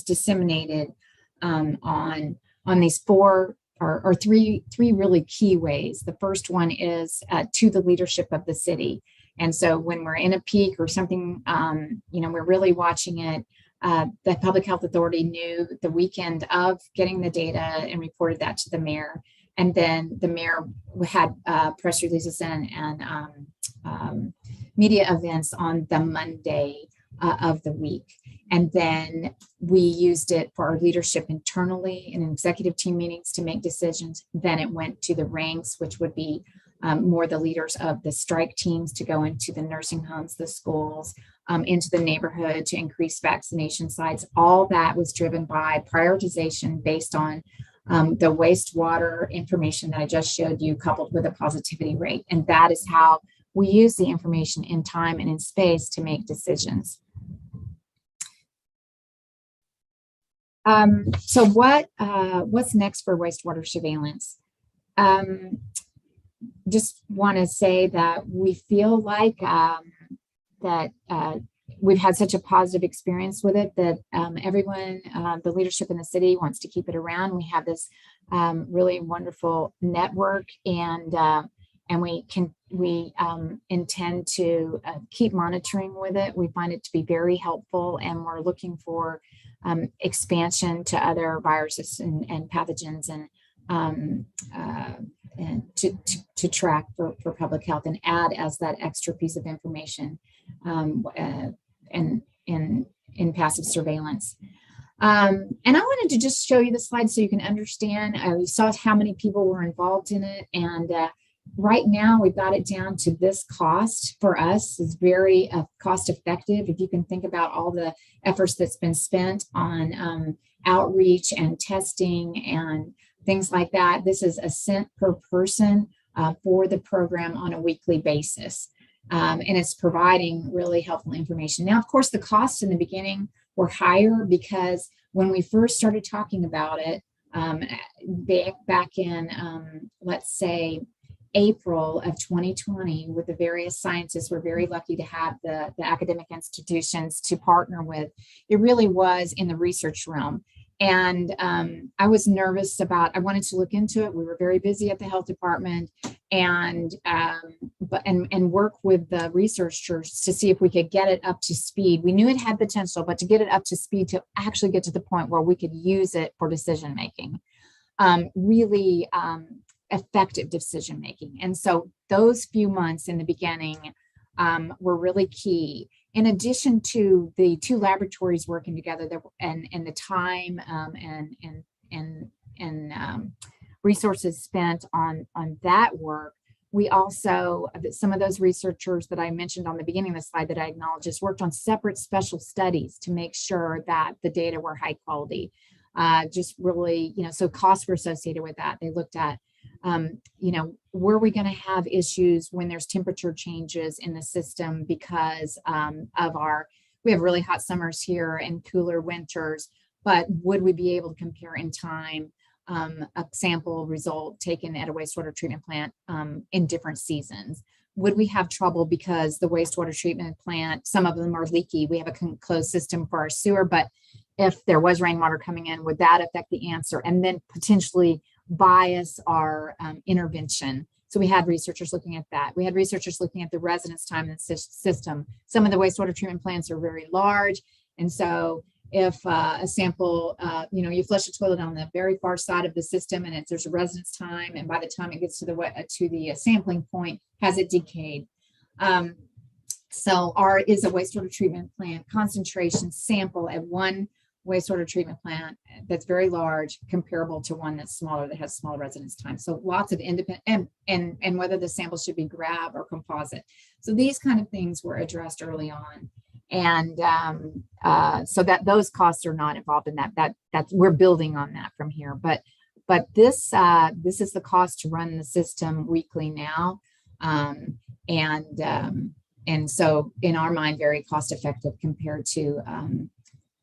Speaker 7: disseminated on these four or three really key ways. The first one is to the leadership of the city. And so when we're in a peak or something, we're really watching it. The Public Health Authority knew the weekend of getting the data and reported that to the mayor. And then the mayor had press releases and media events on the Monday of the week. And then we used it for our leadership internally in executive team meetings to make decisions. Then it went to the ranks, which would be more the leaders of the strike teams to go into the nursing homes, the schools, into the neighborhood to increase vaccination sites. All that was driven by prioritization based on the wastewater information that I just showed you, coupled with a positivity rate. And that is how we use the information in time and in space to make decisions. So what's next for wastewater surveillance? Just want to say that we feel like we've had such a positive experience with it that everyone, the leadership in the city wants to keep it around. We have this really wonderful network, and we intend to keep monitoring with it. We find it to be very helpful, and we're looking for expansion to other viruses and pathogens and to track for public health and add as that extra piece of information in passive surveillance. And I wanted to just show you the slide so you can understand. We saw how many people were involved in it, and right now we've got it down to this cost. For us is very cost effective. If you can think about all the efforts that's been spent on outreach and testing and things like that, this is $0.01 per person for the program on a weekly basis. And it's providing really helpful information. Now, of course, the costs in the beginning were higher because when we first started talking about it back in, let's say, April of 2020, with the various scientists, we're very lucky to have the academic institutions to partner with. It really was in the research realm. And I was nervous I wanted to look into it. We were very busy at the health department and work with the researchers to see if we could get it up to speed. We knew it had potential, but to get it up to speed to actually get to the point where we could use it for decision making, really effective decision making. And so those few months in the beginning were really key. In addition to the two laboratories working together and the time and resources spent on that work, we also, some of those researchers that I mentioned on the beginning of the slide that I acknowledged, just worked on separate special studies to make sure that the data were high quality. Just really, so costs were associated with that. They looked at were we going to have issues when there's temperature changes in the system because we have really hot summers here and cooler winters, but would we be able to compare in time a sample result taken at a wastewater treatment plant in different seasons? Would we have trouble because the wastewater treatment plant, some of them are leaky? We have a closed system for our sewer, but if there was rainwater coming in, would that affect the answer and then potentially bias our intervention? So we had researchers looking at that. We had researchers looking at the residence time in the system. Some of the wastewater treatment plants are very large. And so if a sample, you flush a toilet on the very far side of the system and there's a residence time, and by the time it gets to the sampling point, has it decayed? So is a wastewater treatment plant concentration sample at one wastewater treatment plant that's very large comparable to one that's smaller that has smaller residence time? So lots of independent and whether the sample should be grab or composite. So these kind of things were addressed early on, and so that those costs are not involved in that we're building on that from here. But this is the cost to run the system weekly now, and so in our mind very cost effective compared to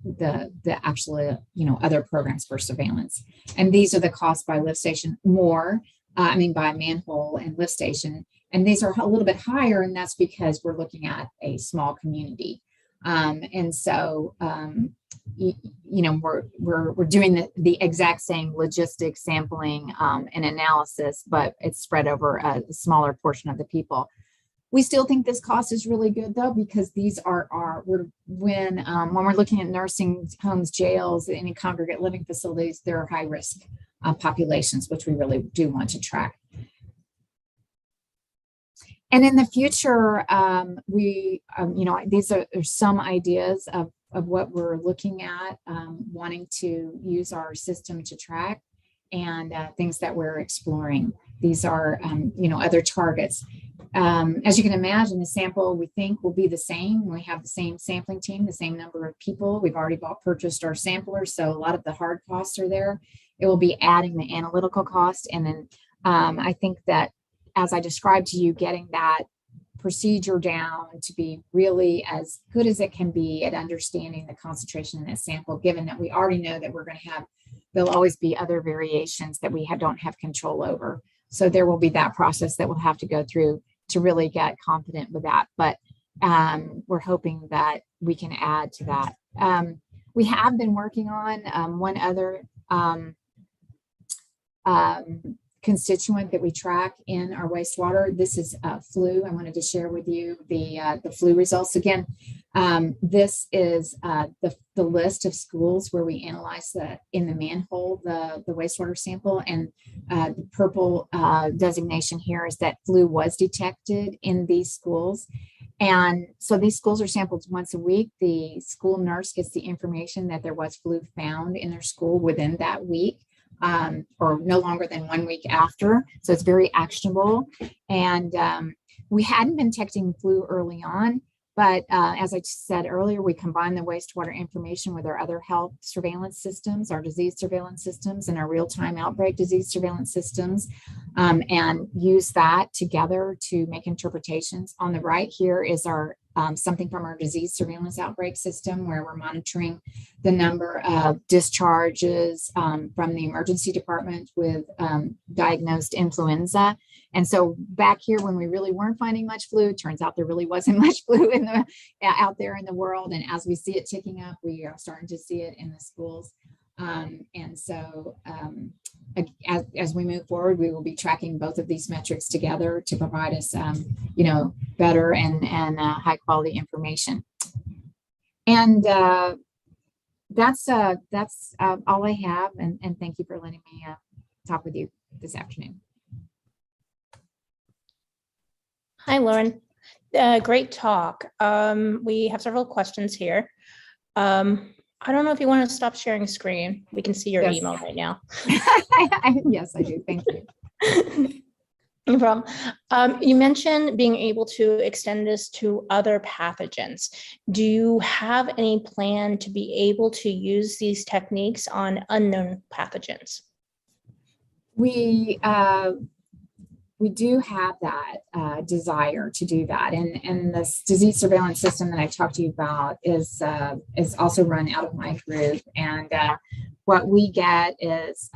Speaker 7: the actual other programs for surveillance. And these are the costs by lift station, by manhole and lift station, and these are a little bit higher, and that's because we're looking at a small community, and so we're doing the exact same logistics, sampling and analysis, but it's spread over a smaller portion of the people. We still think this cost is really good though, because these when we're looking at nursing homes, jails, any congregate living facilities, there are high risk populations, which we really do want to track. And in the future, these are some ideas of what we're looking at, wanting to use our system to track, and things that we're exploring. These are, other targets. As you can imagine, the sample we think will be the same. We have the same sampling team, the same number of people. We've already purchased our samplers, so a lot of the hard costs are there. It will be adding the analytical cost. And then I think that, as I described to you, getting that procedure down to be really as good as it can be at understanding the concentration in that sample, given that we already know that there'll always be other variations that we don't have control over. So there will be that process that we'll have to go through to really get confident with that. But we're hoping that we can add to that. We have been working on one other constituent that we track in our wastewater. This is flu. I wanted to share with you the flu results. Again, this is the list of schools where we analyze in the manhole the wastewater sample, and the purple designation here is that flu was detected in these schools. And so these schools are sampled once a week. The school nurse gets the information that there was flu found in their school within that week, or no longer than 1 week after. So it's very actionable. And we hadn't been detecting flu early on, but as I said earlier, we combine the wastewater information with our other health surveillance systems, our disease surveillance systems, and our real-time outbreak disease surveillance systems, and use that together to make interpretations. On the right here is our something from our disease surveillance outbreak system, where we're monitoring the number of discharges from the emergency department with diagnosed influenza. And so back here, when we really weren't finding much flu, turns out there really wasn't much flu out there in the world. And as we see it ticking up, we are starting to see it in the schools. And so as we move forward, we will be tracking both of these metrics together to provide us, better and high quality information. And that's all I have. And thank you for letting me talk with you this afternoon.
Speaker 6: Hi, Lauren. Great talk. We have several questions here. I don't know if you want to stop sharing screen. We can see your
Speaker 7: Yes.
Speaker 6: email right now.
Speaker 7: Yes, I do. Thank you.
Speaker 6: No problem. You mentioned being able to extend this to other pathogens. Do you have any plan to be able to use these techniques on unknown pathogens?
Speaker 7: We do have that desire to do that, and this disease surveillance system that I talked to you about is also run out of my group. And what we get is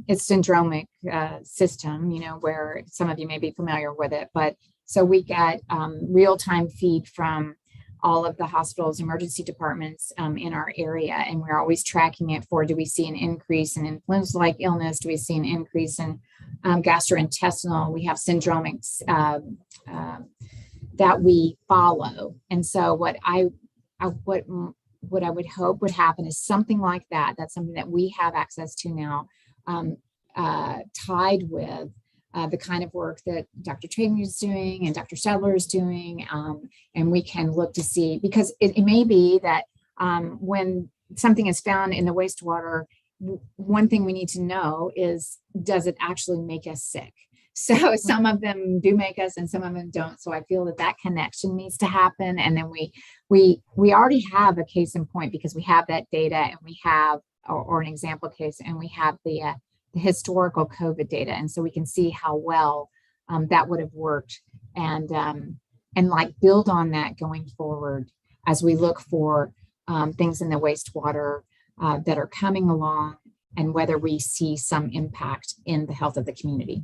Speaker 7: it's syndromic system, where some of you may be familiar with it. But so we get real-time feed from all of the hospitals, emergency departments in our area, and we're always tracking it for: do we see an increase in influenza-like illness? Do we see an increase in gastrointestinal? We have syndromics that we follow. And so what I would hope would happen is something like that. That's something that we have access to now, tied with the kind of work that Dr. Tragan is doing and Dr. Sadler is doing. And we can look to see, because it may be that when something is found in the wastewater, one thing we need to know is, does it actually make us sick? So some of them do make us and some of them don't. So I feel that connection needs to happen. And then we already have a case in point, because we have that data, and we have, or an example case, and we have the historical COVID data. And so we can see how well that would have worked, and like build on that going forward as we look for things in the wastewater that are coming along, and whether we see some impact in the health of the community.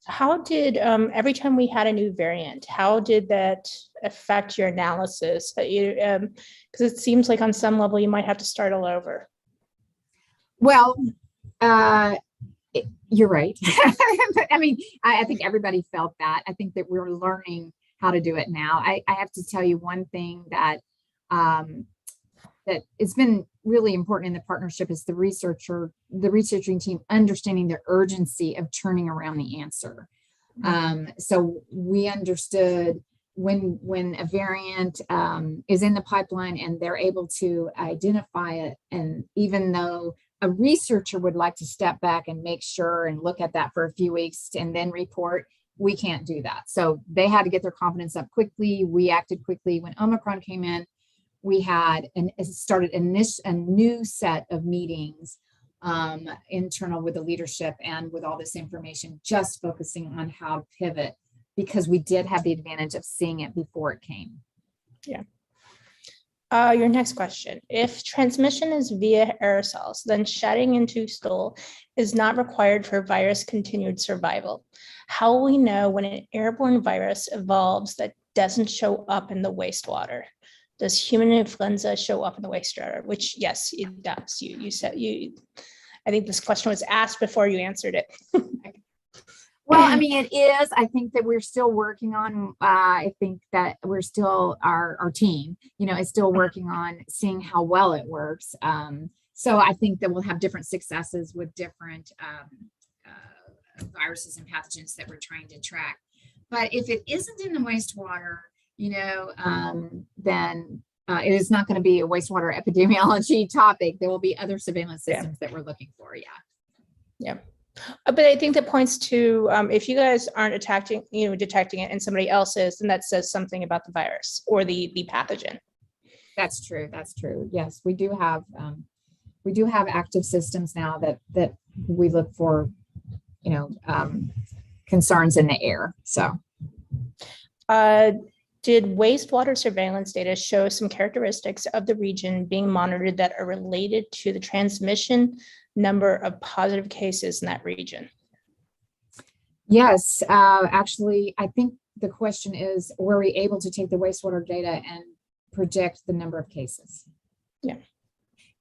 Speaker 6: How did, every time we had a new variant, how did that affect your analysis? Because it seems like on some level you might have to start all over.
Speaker 7: Well, you're right. I mean, I think everybody felt that. I think that we're learning how to do it now. I have to tell you one thing that that it's been really important in the partnership is the researching team understanding the urgency of turning around the answer. So we understood when a variant is in the pipeline and they're able to identify it, and even though a researcher would like to step back and make sure and look at that for a few weeks and then report, we can't do that. So they had to get their confidence up quickly. We acted quickly. When Omicron came in, we had started a new set of meetings internal with the leadership and with all this information, just focusing on how to pivot, because we did have the advantage of seeing it before it came.
Speaker 6: Yeah. Your next question: if transmission is via aerosols, then shedding into stool is not required for virus continued survival. How will we know when an airborne virus evolves that doesn't show up in the wastewater? Does human influenza show up in the wastewater? Which, yes, it does. You said you. I think this question was asked before you answered it.
Speaker 7: Well, I mean, it is. I think that we're still working on. I think that we're still our team, is still working on seeing how well it works. So I think that we'll have different successes with different viruses and pathogens that we're trying to track. But if it isn't in the wastewater, then it is not going to be a wastewater epidemiology topic. There will be other surveillance systems that we're looking for.
Speaker 6: Yeah. But I think that points to if you guys aren't detecting it and somebody else is, then that says something about the virus or the pathogen.
Speaker 7: That's true. That's true. Yes, we do have active systems now that we look for, concerns in the air. So.
Speaker 6: Did wastewater surveillance data show some characteristics of the region being monitored that are related to the transmission number of positive cases in that region?
Speaker 7: Yes, actually, I think the question is, were we able to take the wastewater data and project the number of cases?
Speaker 6: Yeah.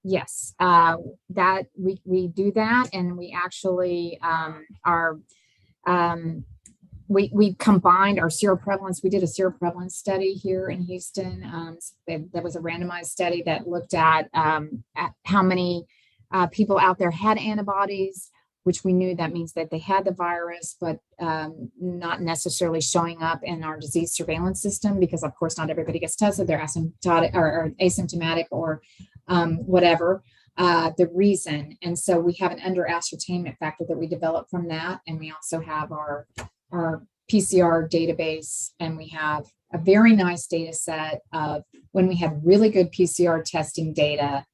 Speaker 7: Yes, that we do that, and we actually we combined our seroprevalence. We did a seroprevalence study here in Houston. That was a randomized study that looked at how many people out there had antibodies, which we knew that means that they had the virus, but not necessarily showing up in our disease surveillance system, because of course not everybody gets tested. They're asymptomatic or asymptomatic or whatever the reason. And so we have an under ascertainment factor that we developed from that. And we also have our PCR database, and we have a very nice data set of when we had really good PCR testing data,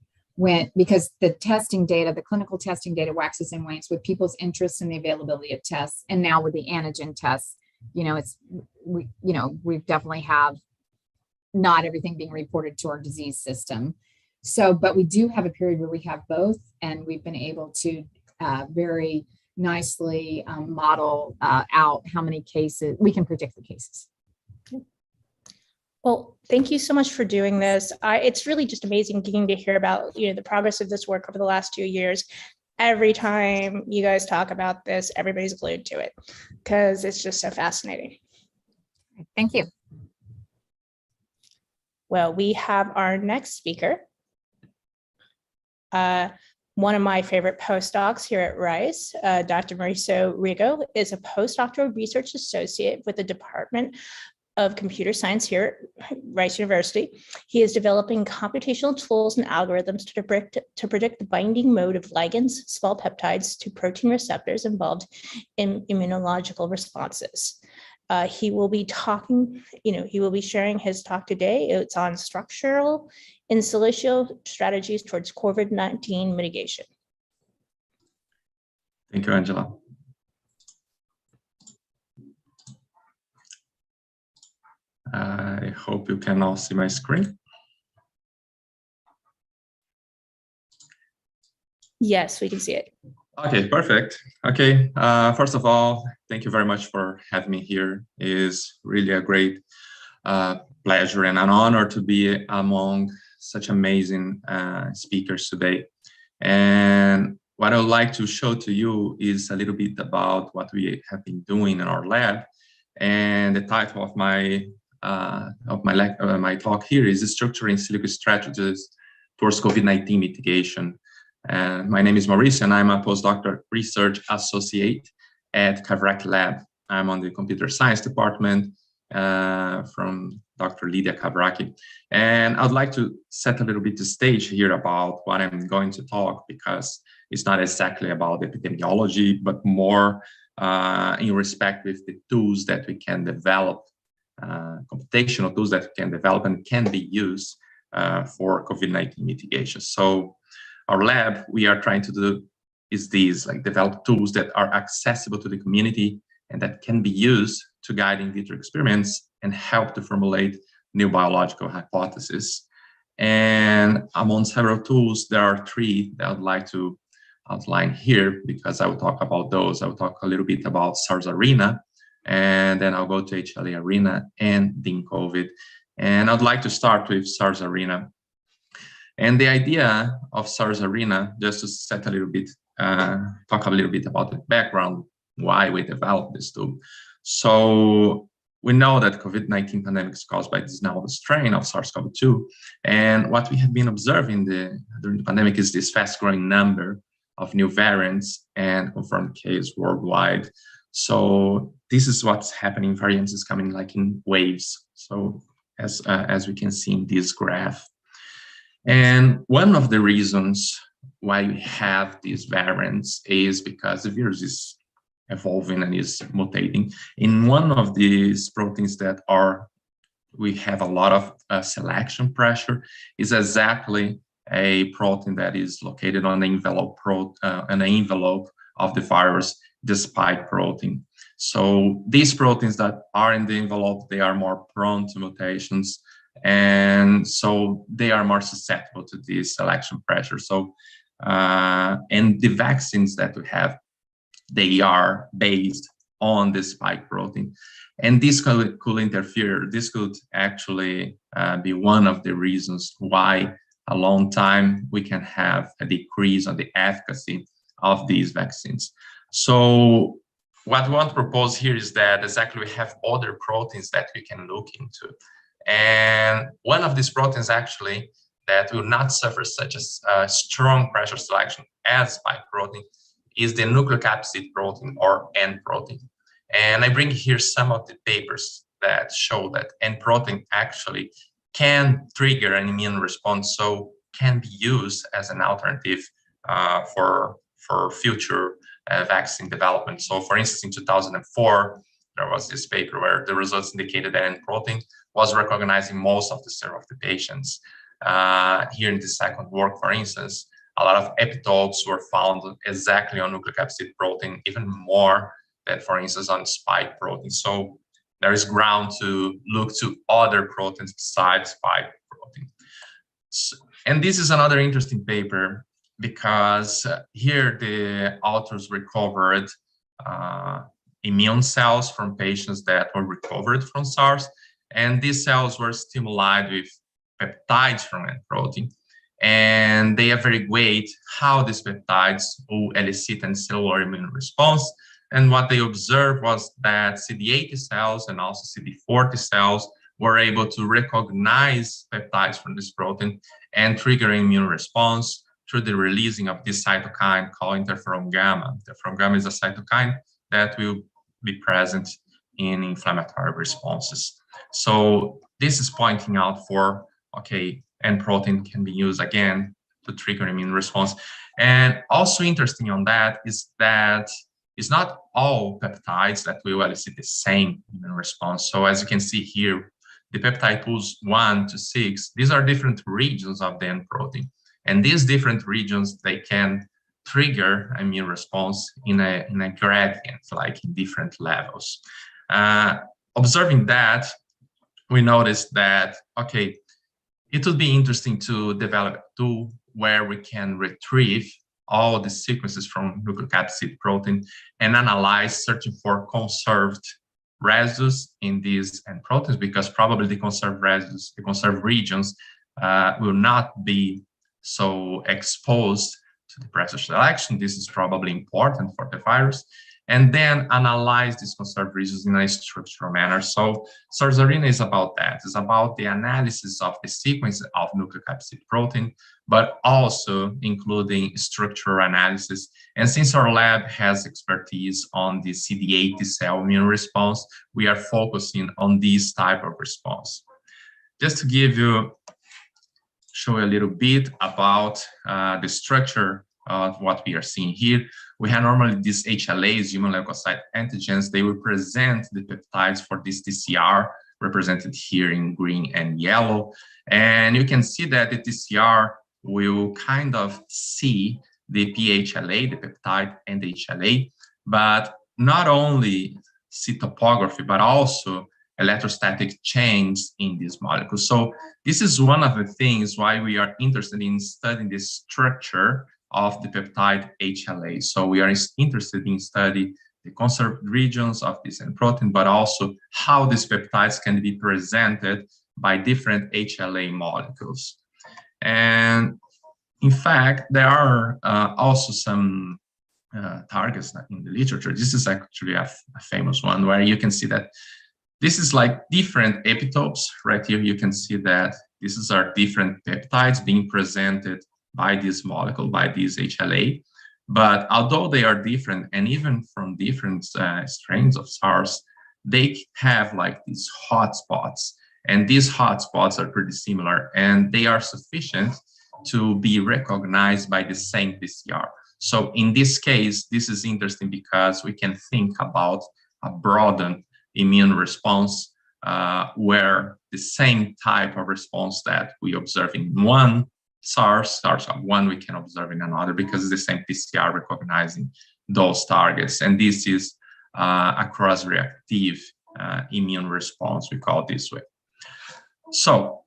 Speaker 7: because the testing data, the clinical testing data waxes and wanes with people's interest in the availability of tests. And now with the antigen tests, we definitely have not everything being reported to our disease system. So, but we do have a period where we have both, and we've been able to very nicely model out how many cases we can predict the cases.
Speaker 6: Well, thank you so much for doing this. It's really just amazing getting to hear about the progress of this work over the last 2 years. Every time you guys talk about this, everybody's glued to it because it's just so fascinating.
Speaker 7: Thank you.
Speaker 6: Well, we have our next speaker. One of my favorite postdocs here at Rice, Dr. Mauricio Rigo, is a postdoctoral research associate with the Department of Computer Science here at Rice University. He is developing computational tools and algorithms to predict the binding mode of ligands, small peptides, to protein receptors involved in immunological responses. He will be talking, he will be sharing his talk today. It's on structural in silicio strategies towards COVID-19 mitigation.
Speaker 8: Thank you, Angela. I hope you can all see my screen.
Speaker 6: Yes, we can see it.
Speaker 8: Okay, perfect. Okay, first of all, thank you very much for having me here. It is really a great pleasure and an honor to be among such amazing speakers today. And what I would like to show to you is a little bit about what we have been doing in our lab. And the title of my talk here is Structuring in Silico Strategies Towards COVID-19 Mitigation. My name is Mauricio, and I'm a postdoctoral research associate at Kavrak Lab. I'm on the computer science department from Dr. Lydia Kavraki. And I'd like to set a little bit the stage here about what I'm going to talk, because it's not exactly about epidemiology, but more in respect with the tools that we can develop, computational tools that we can develop and can be used for COVID-19 mitigation. So our lab, we are trying to do is these, like develop tools that are accessible to the community and that can be used to guide in vitro experiments and help to formulate new biological hypotheses. And among several tools, there are 3 that I'd like to outline here, because I will talk about those. I will talk a little bit about SARS Arena, and then I'll go to HLA Arena and DIN-COVID. And I'd like to start with SARS Arena. And the idea of SARS Arena, just to set a little bit, talk a little bit about the background, why we developed this tool. So we know that COVID-19 pandemic is caused by this novel strain of SARS-CoV-2. And what we have been observing during the pandemic is this fast-growing number of new variants and confirmed cases worldwide. So this is what's happening. Variants is coming like in waves. So as we can see in this graph. And one of the reasons why we have these variants is because the virus is evolving and is mutating. In one of these proteins that we have a lot of selection pressure is exactly a protein that is located on the envelope of the virus, the spike protein. So these proteins that are in the envelope, they are more prone to mutations. And so they are more susceptible to this selection pressure. So, and the vaccines that we have, they are based on the spike protein. And this could interfere. This could actually be one of the reasons why a long time, we can have a decrease on the efficacy of these vaccines. So what we want to propose here is that exactly we have other proteins that we can look into. And one of these proteins actually that will not suffer such a strong pressure selection as spike protein is the nucleocapsid protein, or N protein. And I bring here some of the papers that show that N protein actually can trigger an immune response, so can be used as an alternative for future vaccine development. So for instance, in 2004, there was this paper where the results indicated that N protein was recognized in most of the serum of the patients. Here in the second work, for instance, a lot of epitopes were found exactly on nucleocapsid protein, even more than, for instance, on spike protein. So there is ground to look to other proteins besides spike protein. So, and this is another interesting paper because here the authors recovered immune cells from patients that were recovered from SARS, and these cells were stimulated with peptides from N protein, and they evaluate how these peptides will elicit a cellular immune response. And what they observed was that CD80 cells and also CD40 cells were able to recognize peptides from this protein and trigger an immune response through the releasing of this cytokine called interferon gamma. Interferon gamma is a cytokine that will be present in inflammatory responses. So this is pointing out for, okay, N protein can be used again to trigger immune response. And also interesting on that is that it's not all peptides that will elicit the same immune response. So as you can see here, the peptide pools 1 to 6, these are different regions of the N protein. And these different regions, they can trigger immune response in a gradient, like in different levels. Observing that, we noticed that, okay, it would be interesting to develop a tool where we can retrieve all the sequences from nucleocapsid protein and analyze, searching for conserved residues in these N proteins, because probably the conserved residues, the conserved regions will not be so exposed to the pressure selection. This is probably important for the virus. And then analyze these conserved regions in a structural manner. So SARS Arena is about that. It's about the analysis of the sequence of nucleocapsid protein, but also including structural analysis. And since our lab has expertise on the CD80 cell immune response, we are focusing on this type of response. Just to give you, show a little bit about the structure of what we are seeing here. We have normally these HLAs, human leukocyte antigens. They will present the peptides for this TCR, represented here in green and yellow. And you can see that the TCR will kind of see the pHLA, the peptide, and the HLA, but not only see topography, but also electrostatic change in these molecules. So this is one of the things why we are interested in studying the structure of the peptide HLA. So we are interested in studying the conserved regions of this N protein, but also how these peptides can be presented by different HLA molecules. And in fact, there are also some targets in the literature. This is actually a famous one where you can see that this is like different epitopes. Right here, you can see that these are different peptides being presented by this molecule, by this HLA. But although they are different, and even from different strains of SARS, they have like these hotspots. And these hotspots are pretty similar, and they are sufficient to be recognized by the same PCR. So in this case, this is interesting because we can think about a broadened immune response where the same type of response that we observe in one SARS-CoV-1 we can observe in another, because it's the same PCR recognizing those targets. And this is a cross-reactive immune response, we call it this way. So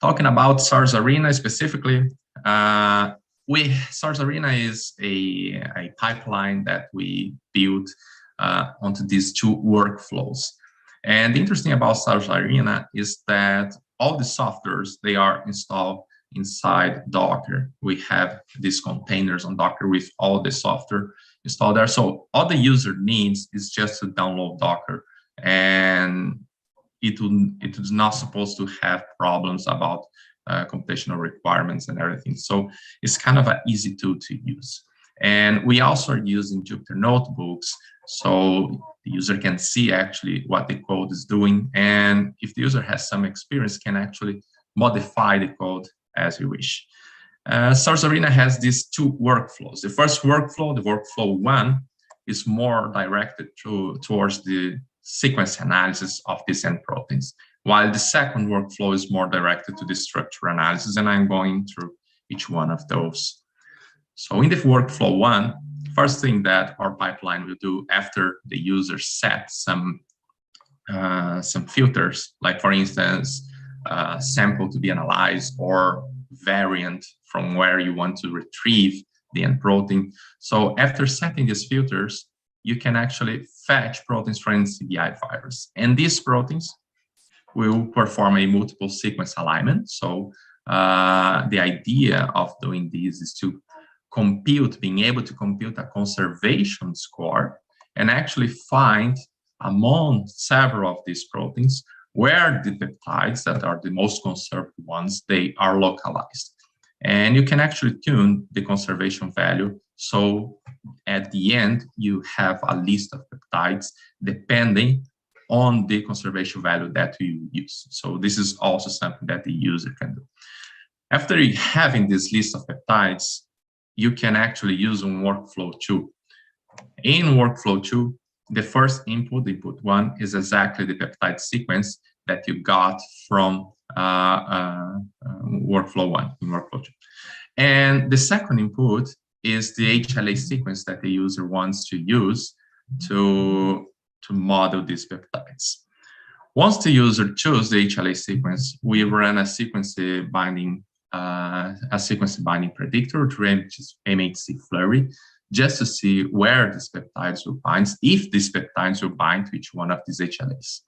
Speaker 8: talking about SARS Arena specifically, SARS Arena is a pipeline that we built onto these two workflows. And the interesting about SARS Arena is that all the softwares, they are installed inside Docker. We have these containers on Docker with all the software installed there. So all the user needs is just to download Docker, and it is not supposed to have problems about computational requirements and everything. So it's kind of an easy tool to use. And we also are using Jupyter notebooks, so the user can see actually what the code is doing. And if the user has some experience, can actually modify the code as you wish. Source Arena has these two workflows. The first workflow, the workflow 1, is more directed towards the sequence analysis of these end proteins, while the second workflow is more directed to the structure analysis, and I'm going through each one of those. So in the workflow 1, first thing that our pipeline will do after the user sets some filters, like for instance, sample to be analyzed or variant from where you want to retrieve the end protein. So after setting these filters, you can actually fetch proteins from NCBI virus. And these proteins will perform a multiple sequence alignment. So the idea of doing this is to being able to compute a conservation score and actually find among several of these proteins where the peptides that are the most conserved ones, they are localized. And you can actually tune the conservation value. So at the end, you have a list of peptides depending on the conservation value that you use. So this is also something that the user can do. After having this list of peptides, you can actually use in workflow 2. In workflow 2, the first input 1, is exactly the peptide sequence that you got from workflow 1 in workflow 2. And the second input is the HLA sequence that the user wants to use to model these peptides. Once the user chooses the HLA sequence, we run a sequence binding predictor through MHC Flurry, just to see where these peptides will bind, if these peptides will bind to each one of these HLAs.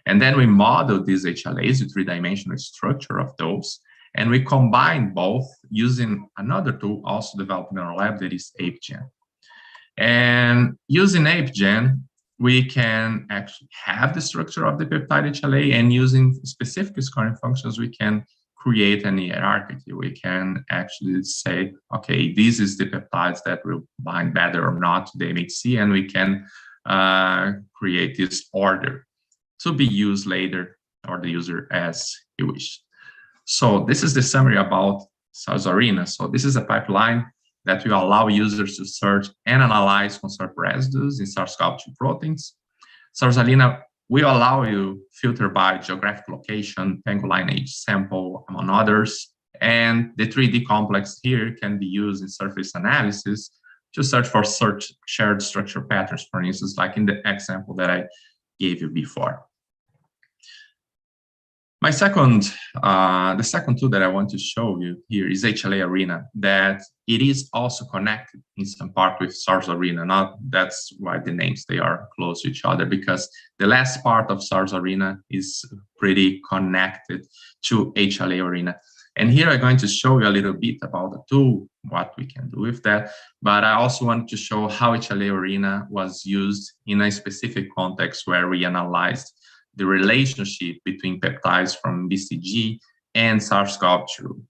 Speaker 8: And then we model these HLAs, the three-dimensional structure of those, and we combine both using another tool also developed in our lab, that is ApeGen. And using ApeGen, we can actually have the structure of the peptide HLA, and using specific scoring functions, we can create an hierarchy. We can actually say, okay, this is the peptides that will bind better or not to the MHC, and we can create this order to be used later, or the user as he wishes. So this is the summary about SARS Arena. So this is a pipeline that will allow users to search and analyze conserved residues in SARS-CoV-2 proteins. SARS Arena will allow you filter by geographic location, pangolin age sample, among others. And the 3D complex here can be used in surface analysis to search for shared structure patterns, for instance, like in the example that I gave you before. The second tool that I want to show you here is HLA Arena, that it is also connected in some part with SARS Arena. That's why the names, they are close to each other, because the last part of SARS Arena is pretty connected to HLA Arena. And here I'm going to show you a little bit about the tool, what we can do with that. But I also want to show how HLA Arena was used in a specific context where we analyzed the relationship between peptides from BCG and SARS-CoV-2.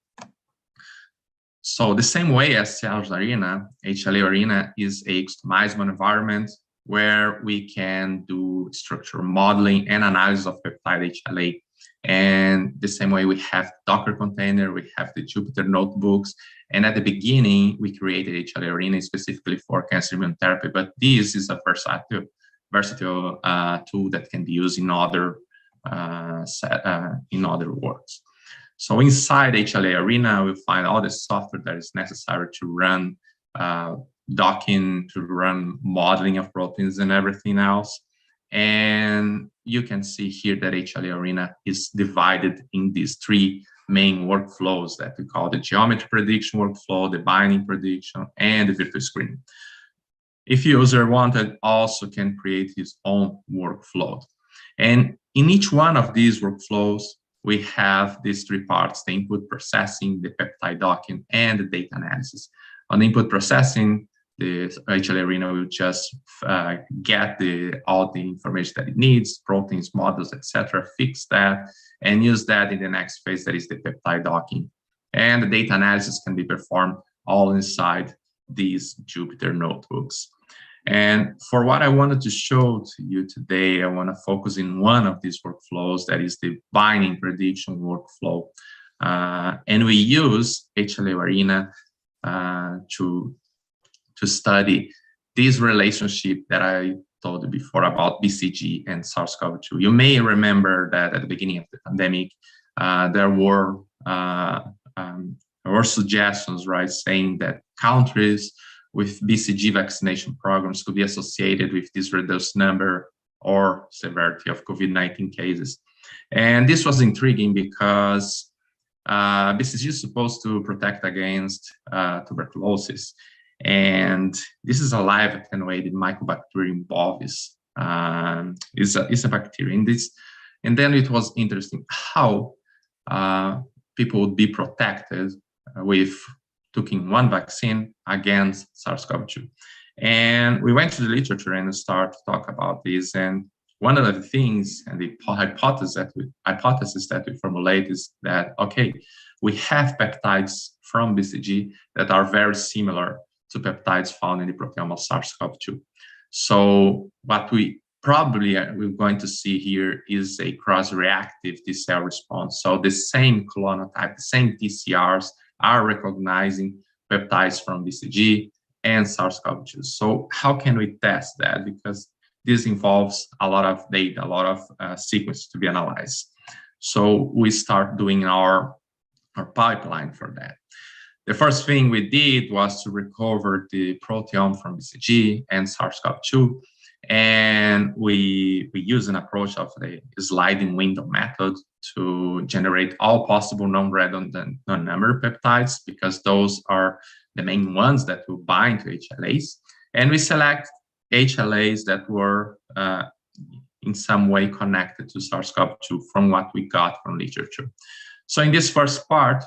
Speaker 8: So the same way as SARS Arena, HLA Arena is a customizable environment where we can do structural modeling and analysis of peptide HLA. And the same way we have Docker container, we have the Jupyter notebooks. And at the beginning, we created HLA Arena specifically for cancer immunotherapy, but this is a versatile tool that can be used in other works. So inside HLA Arena, we'll find all the software that is necessary to run docking, to run modeling of proteins and everything else. And you can see here that HLA Arena is divided in these 3 main workflows that we call the geometry prediction workflow, the binding prediction, and the virtual screening. If user wanted, also can create his own workflow. And in each one of these workflows, we have these three parts: the input processing, the peptide docking, and the data analysis. On the input processing, the HLA Arena will just get all the information that it needs, proteins, models, etc., fix that, and use that in the next phase, that is the peptide docking. And the data analysis can be performed all inside these Jupyter notebooks. And for what I wanted to show to you today, I want to focus in one of these workflows, that is the binding prediction workflow. And we use HLA Arena to study this relationship that I told you before about BCG and SARS-CoV-2. You may remember that at the beginning of the pandemic, there were suggestions, right, saying that countries with BCG vaccination programs could be associated with this reduced number or severity of COVID-19 cases. And this was intriguing because BCG is supposed to protect against tuberculosis. And this is a live attenuated Mycobacterium bovis. It's a bacteria. And then it was interesting how people would be protected with taking one vaccine against SARS-CoV-2. And we went to the literature and started to talk about this. And one of the things and the hypothesis that we formulate is that, okay, we have peptides from BCG that are very similar to peptides found in the proteome of SARS-CoV-2. So what we're going to see here is a cross-reactive T-cell response. So the same clonotype, the same TCRs are recognizing peptides from BCG and SARS-CoV-2. So how can we test that? Because this involves a lot of data, a lot of sequence to be analyzed. So we start doing our pipeline for that. The first thing we did was to recover the proteome from BCG and SARS-CoV-2. And we use an approach of the sliding window method to generate all possible non-redundant non-number peptides, because those are the main ones that will bind to HLAs. And we select HLAs that were in some way connected to SARS-CoV-2 from what we got from literature. So in this first part,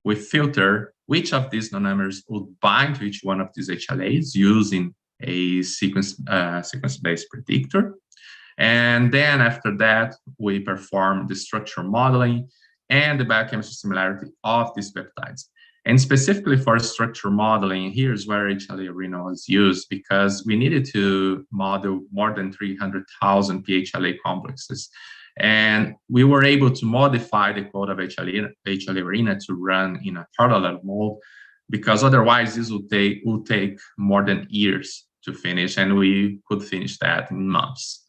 Speaker 8: we filter which of these non-numbers would bind to each one of these HLAs using a sequence-based predictor. And then after that, we perform the structural modeling and the biochemistry similarity of these peptides. And specifically for structural modeling, here's where HLA Arena was used, because we needed to model more than 300,000 PHLA complexes. And we were able to modify the code of HLA Arena to run in a parallel mode, because otherwise this would take more than years to finish, and we could finish that in months.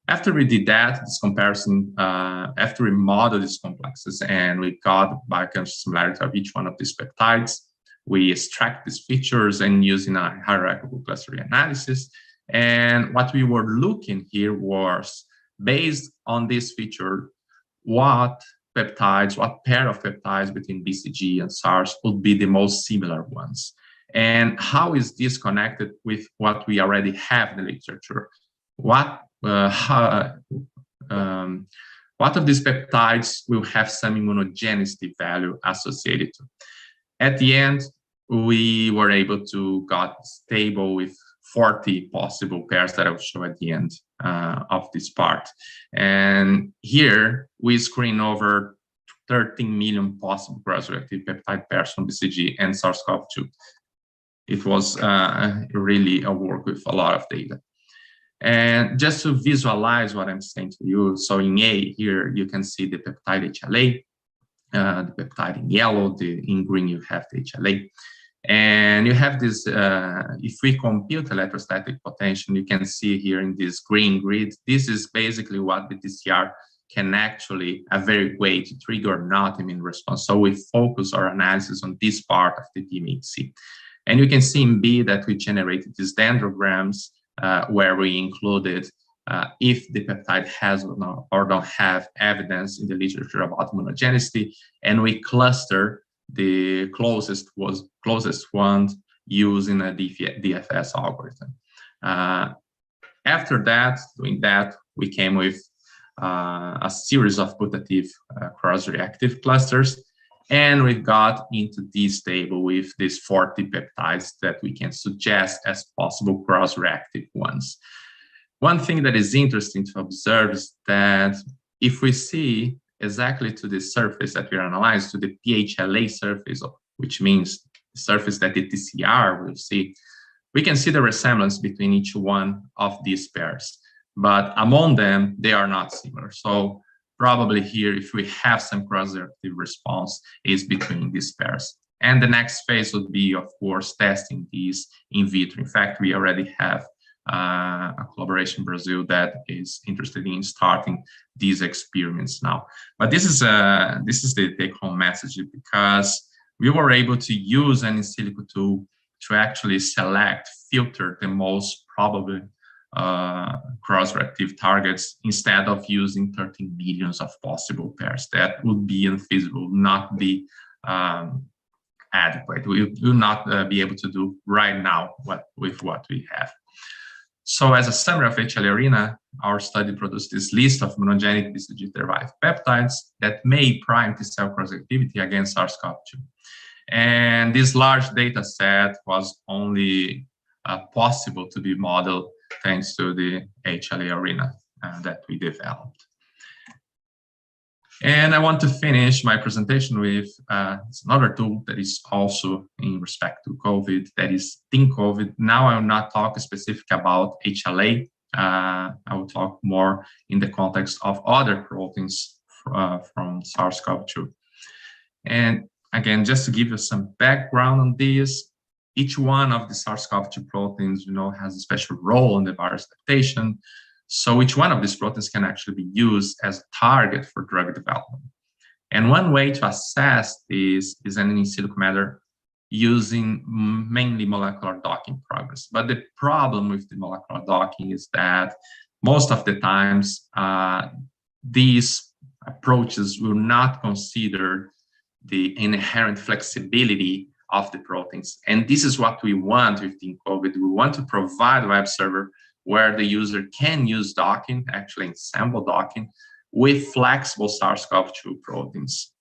Speaker 8: After we did that, this comparison, after we modeled these complexes and we got biochemical similarity of each one of these peptides, we extract these features and using a hierarchical clustering analysis. And what we were looking here was, based on this feature, what peptides, what pair of peptides between BCG and SARS would be the most similar ones. And how is this connected with what we already have in the literature? What of these peptides will have some immunogenicity value associated to? At the end, we were able to got this table with 40 possible pairs that I will show at the end of this part. And here we screen over 13 million possible cross-reactive peptide pairs from BCG and SARS-CoV-2. It was really a work with a lot of data. And just to visualize what I'm saying to you, so in A here, you can see the peptide HLA, the peptide in yellow, in green you have the HLA. And you have this, if we compute electrostatic potential, you can see here in this green grid, this is basically what the TCR can actually evaluate to trigger or not immune response. So we focus our analysis on this part of the DMHC. And you can see in B that we generated these dendrograms where we included if the peptide has or don't have evidence in the literature about immunogenicity, and we cluster the closest one using a DFS algorithm. After that, doing that, we came with a series of putative cross-reactive clusters. And we got into this table with these 40 peptides that we can suggest as possible cross-reactive ones. One thing that is interesting to observe is that if we see exactly to the surface that we analyzed, to the PHLA surface, which means the surface that the TCR will see, we can see the resemblance between each one of these pairs. But among them, they are not similar. So probably here, if we have some cross-reactive response, is between these pairs. And the next phase would be, of course, testing these in vitro. In fact, we already have a collaboration in Brazil that is interested in starting these experiments now. But this is the take-home message, because we were able to use an in silico tool to actually filter the most probable cross-reactive targets instead of using 13 millions of possible pairs. That would be unfeasible, not be adequate. We will not be able to do right now with what we have. So as a summary of HLA arena, our study produced this list of monogenic BCG-derived peptides that may prime T-cell cross-reactivity against SARS-CoV-2. And this large data set was only possible to be modeled thanks to the HLA arena that we developed. And I want to finish my presentation with another tool that is also in respect to COVID, that is ThinCOVID. Now I will not talk specific about HLA. I will talk more in the context of other proteins from SARS-CoV-2. And again, just to give you some background on this, each one of the SARS-CoV-2 proteins, has a special role in the virus adaptation. So each one of these proteins can actually be used as a target for drug development. And one way to assess this is an in silico method using mainly molecular docking progress. But the problem with the molecular docking is that most of the times these approaches will not consider the inherent flexibility of the proteins. And this is what we want with ThinCOVID. We want to provide a web server where the user can use docking, actually ensemble docking, with flexible SARS-CoV-2 proteins.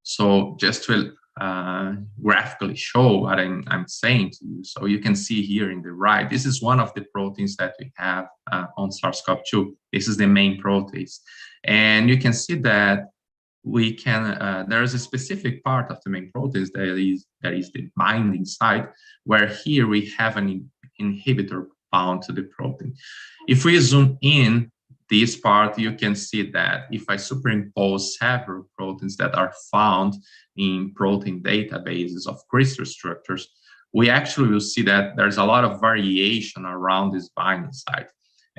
Speaker 8: So just to graphically show what I'm saying to you. So you can see here in the right, this is one of the proteins that we have on SARS-CoV-2. This is the main protease. And you can see that we can, there is a specific part of the main protease that is the binding site, where here we have an inhibitor bound to the protein. If we zoom in this part, you can see that if I superimpose several proteins that are found in protein databases of crystal structures, we actually will see that there's a lot of variation around this binding site.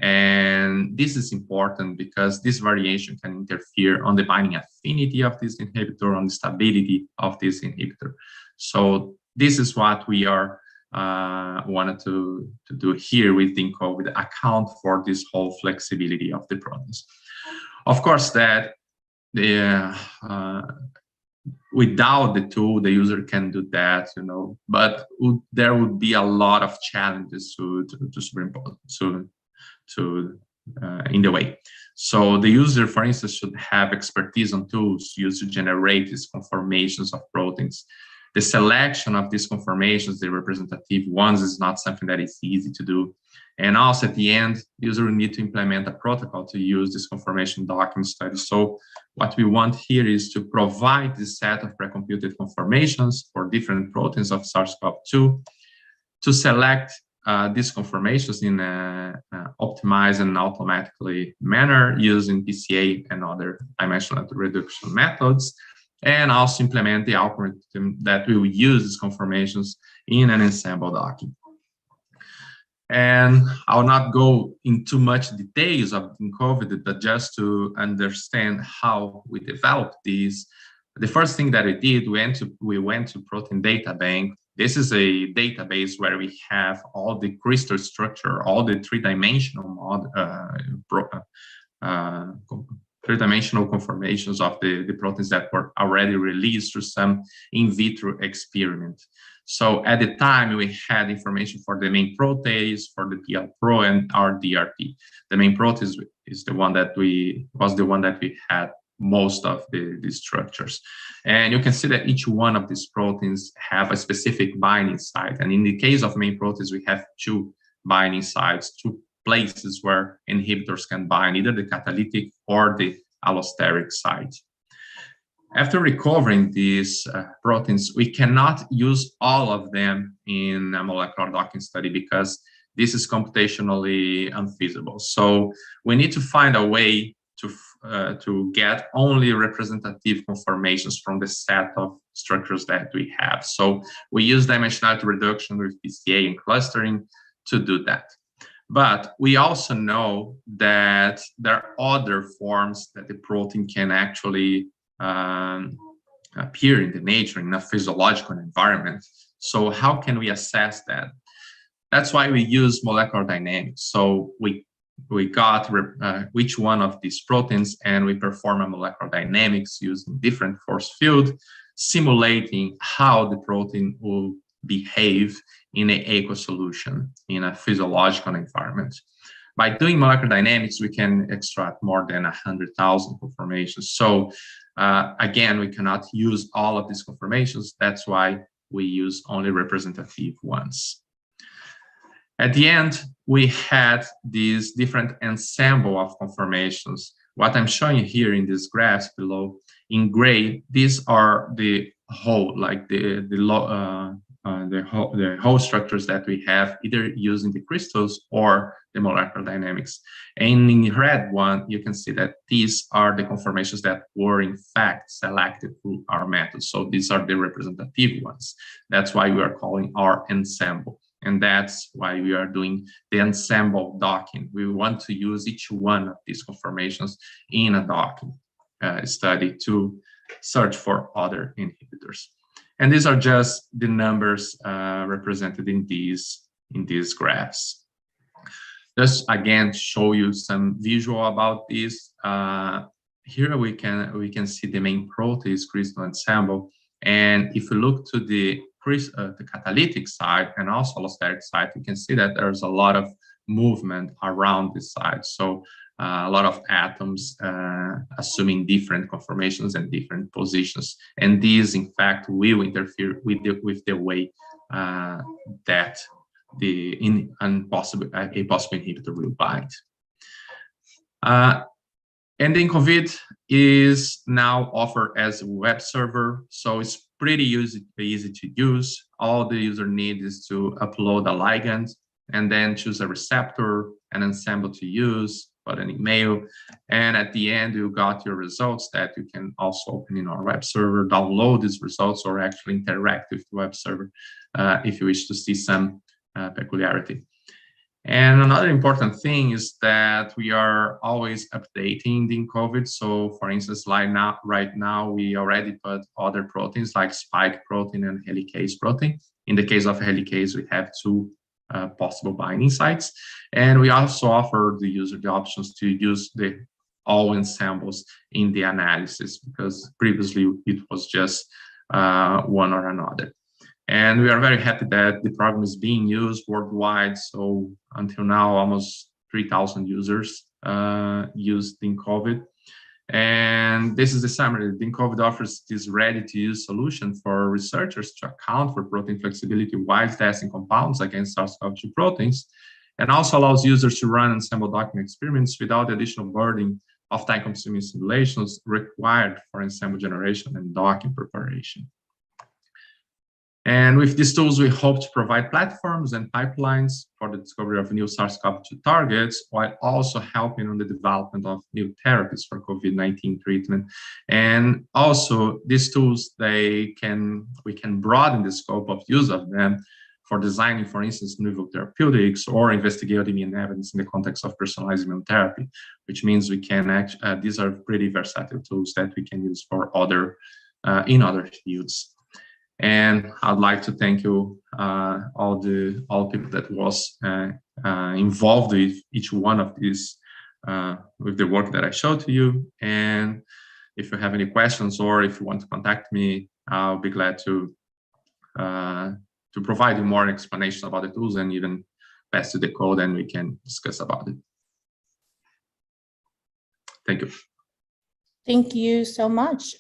Speaker 8: And this is important because this variation can interfere on the binding affinity of this inhibitor, on the stability of this inhibitor. So this is what we are wanted to do here with ThinCOVID, account for this whole flexibility of the proteins. Of course, that without the tool, the user can do that, but there would be a lot of challenges to superimpose in the way. So the user, for instance, should have expertise on tools used to generate these conformations of proteins. The selection of these conformations, the representative ones, is not something that is easy to do. And also at the end, the user will need to implement a protocol to use this conformation docking study. So what we want here is to provide this set of pre-computed conformations for different proteins of SARS-CoV-2 to select these conformations in an optimized and automatically manner using PCA and other dimensional reduction methods, and also implement the algorithm that will use these conformations in an ensemble docking. And I'll not go into much details of ThinCOVID, but just to understand how we developed these. The first thing that we did, we went to Protein Data Bank. This is a database where we have all the crystal structure, all the three-dimensional three-dimensional conformations of the proteins that were already released through some in vitro experiment. So at the time, we had information for the main protease, for the PL-Pro, and our DRP. The main protease is the one that we had most of the structures. And you can see that each one of these proteins have a specific binding site. And in the case of main proteins, we have two binding sites, two places where inhibitors can bind, either the catalytic or the allosteric site. After recovering these proteins, we cannot use all of them in a molecular docking study because this is computationally unfeasible. So we need to find a way to get only representative conformations from the set of structures that we have. So we use dimensionality reduction with PCA and clustering to do that. But we also know that there are other forms that the protein can actually appear in the nature, in a physiological environment. So how can we assess that? That's why we use molecular dynamics. So we got which one of these proteins, and we perform a molecular dynamics using different force field, simulating how the protein will behave in an aqueous solution in a physiological environment. By doing molecular dynamics, we can extract more than 100,000 conformations. So again, we cannot use all of these conformations. That's why we use only representative ones. At the end, we had these different ensemble of conformations. What I'm showing you here in these graphs below in gray, these are the whole, like the whole structures that we have, either using the crystals or the molecular dynamics. And in red one, you can see that these are the conformations that were in fact selected through our method. So these are the representative ones. That's why we are calling our ensemble. And that's why we are doing the ensemble docking. We want to use each one of these conformations in a docking study to search for other inhibitors. And these are just the numbers represented in these graphs. Just again, show you some visual about this. Here we can see the main protease crystal ensemble. And if you look to the catalytic side and also allosteric side, you can see that there's a lot of movement around this side. So a lot of atoms assuming different conformations and different positions. And these, in fact, will interfere with the way that a possible inhibitor will bind. And then COVID is now offered as a web server. So it's pretty easy to use. All the user needs is to upload a ligand and then choose a receptor and ensemble to use, put an email. And at the end, you got your results that you can also open in our web server, download these results, or actually interact with the web server if you wish to see some peculiarity. And another important thing is that we are always updating the COVID. So for instance, right now, we already put other proteins like spike protein and helicase protein. In the case of helicase, we have two possible binding sites. And we also offer the user the options to use all ensembles in the analysis, because previously it was just one or another. And we are very happy that the program is being used worldwide. So until now, almost 3,000 users used DynCOVID. And this is the summary. DynCOVID offers this ready-to-use solution for researchers to account for protein flexibility while testing compounds against SARS-CoV-2 proteins, and also allows users to run ensemble docking experiments without the additional burden of time-consuming simulations required for ensemble generation and docking preparation. And with these tools, we hope to provide platforms and pipelines for the discovery of new SARS-CoV-2 targets, while also helping on the development of new therapies for COVID-19 treatment. And also, these tools, we can broaden the scope of use of them for designing, for instance, novel therapeutics or investigating immune evidence in the context of personalized immunotherapy, which means we can these are pretty versatile tools that we can use for in other fields. And I'd like to thank you, all people that was involved with each one of these, with the work that I showed to you. And if you have any questions or if you want to contact me, I'll be glad to provide you more explanation about the tools and even pass you the code and we can discuss about it. Thank you.
Speaker 6: Thank you so much.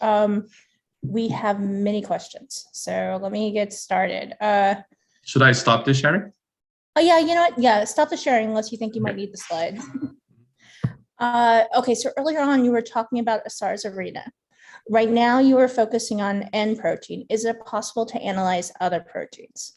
Speaker 6: We have many questions, so let me get started.
Speaker 8: Should I stop the sharing?
Speaker 6: Oh yeah, you know what? Yeah, stop the sharing unless you think you might need the slides. Okay, so earlier on you were talking about a SARS arena. Right now you are focusing on N protein. Is it possible to analyze other proteins?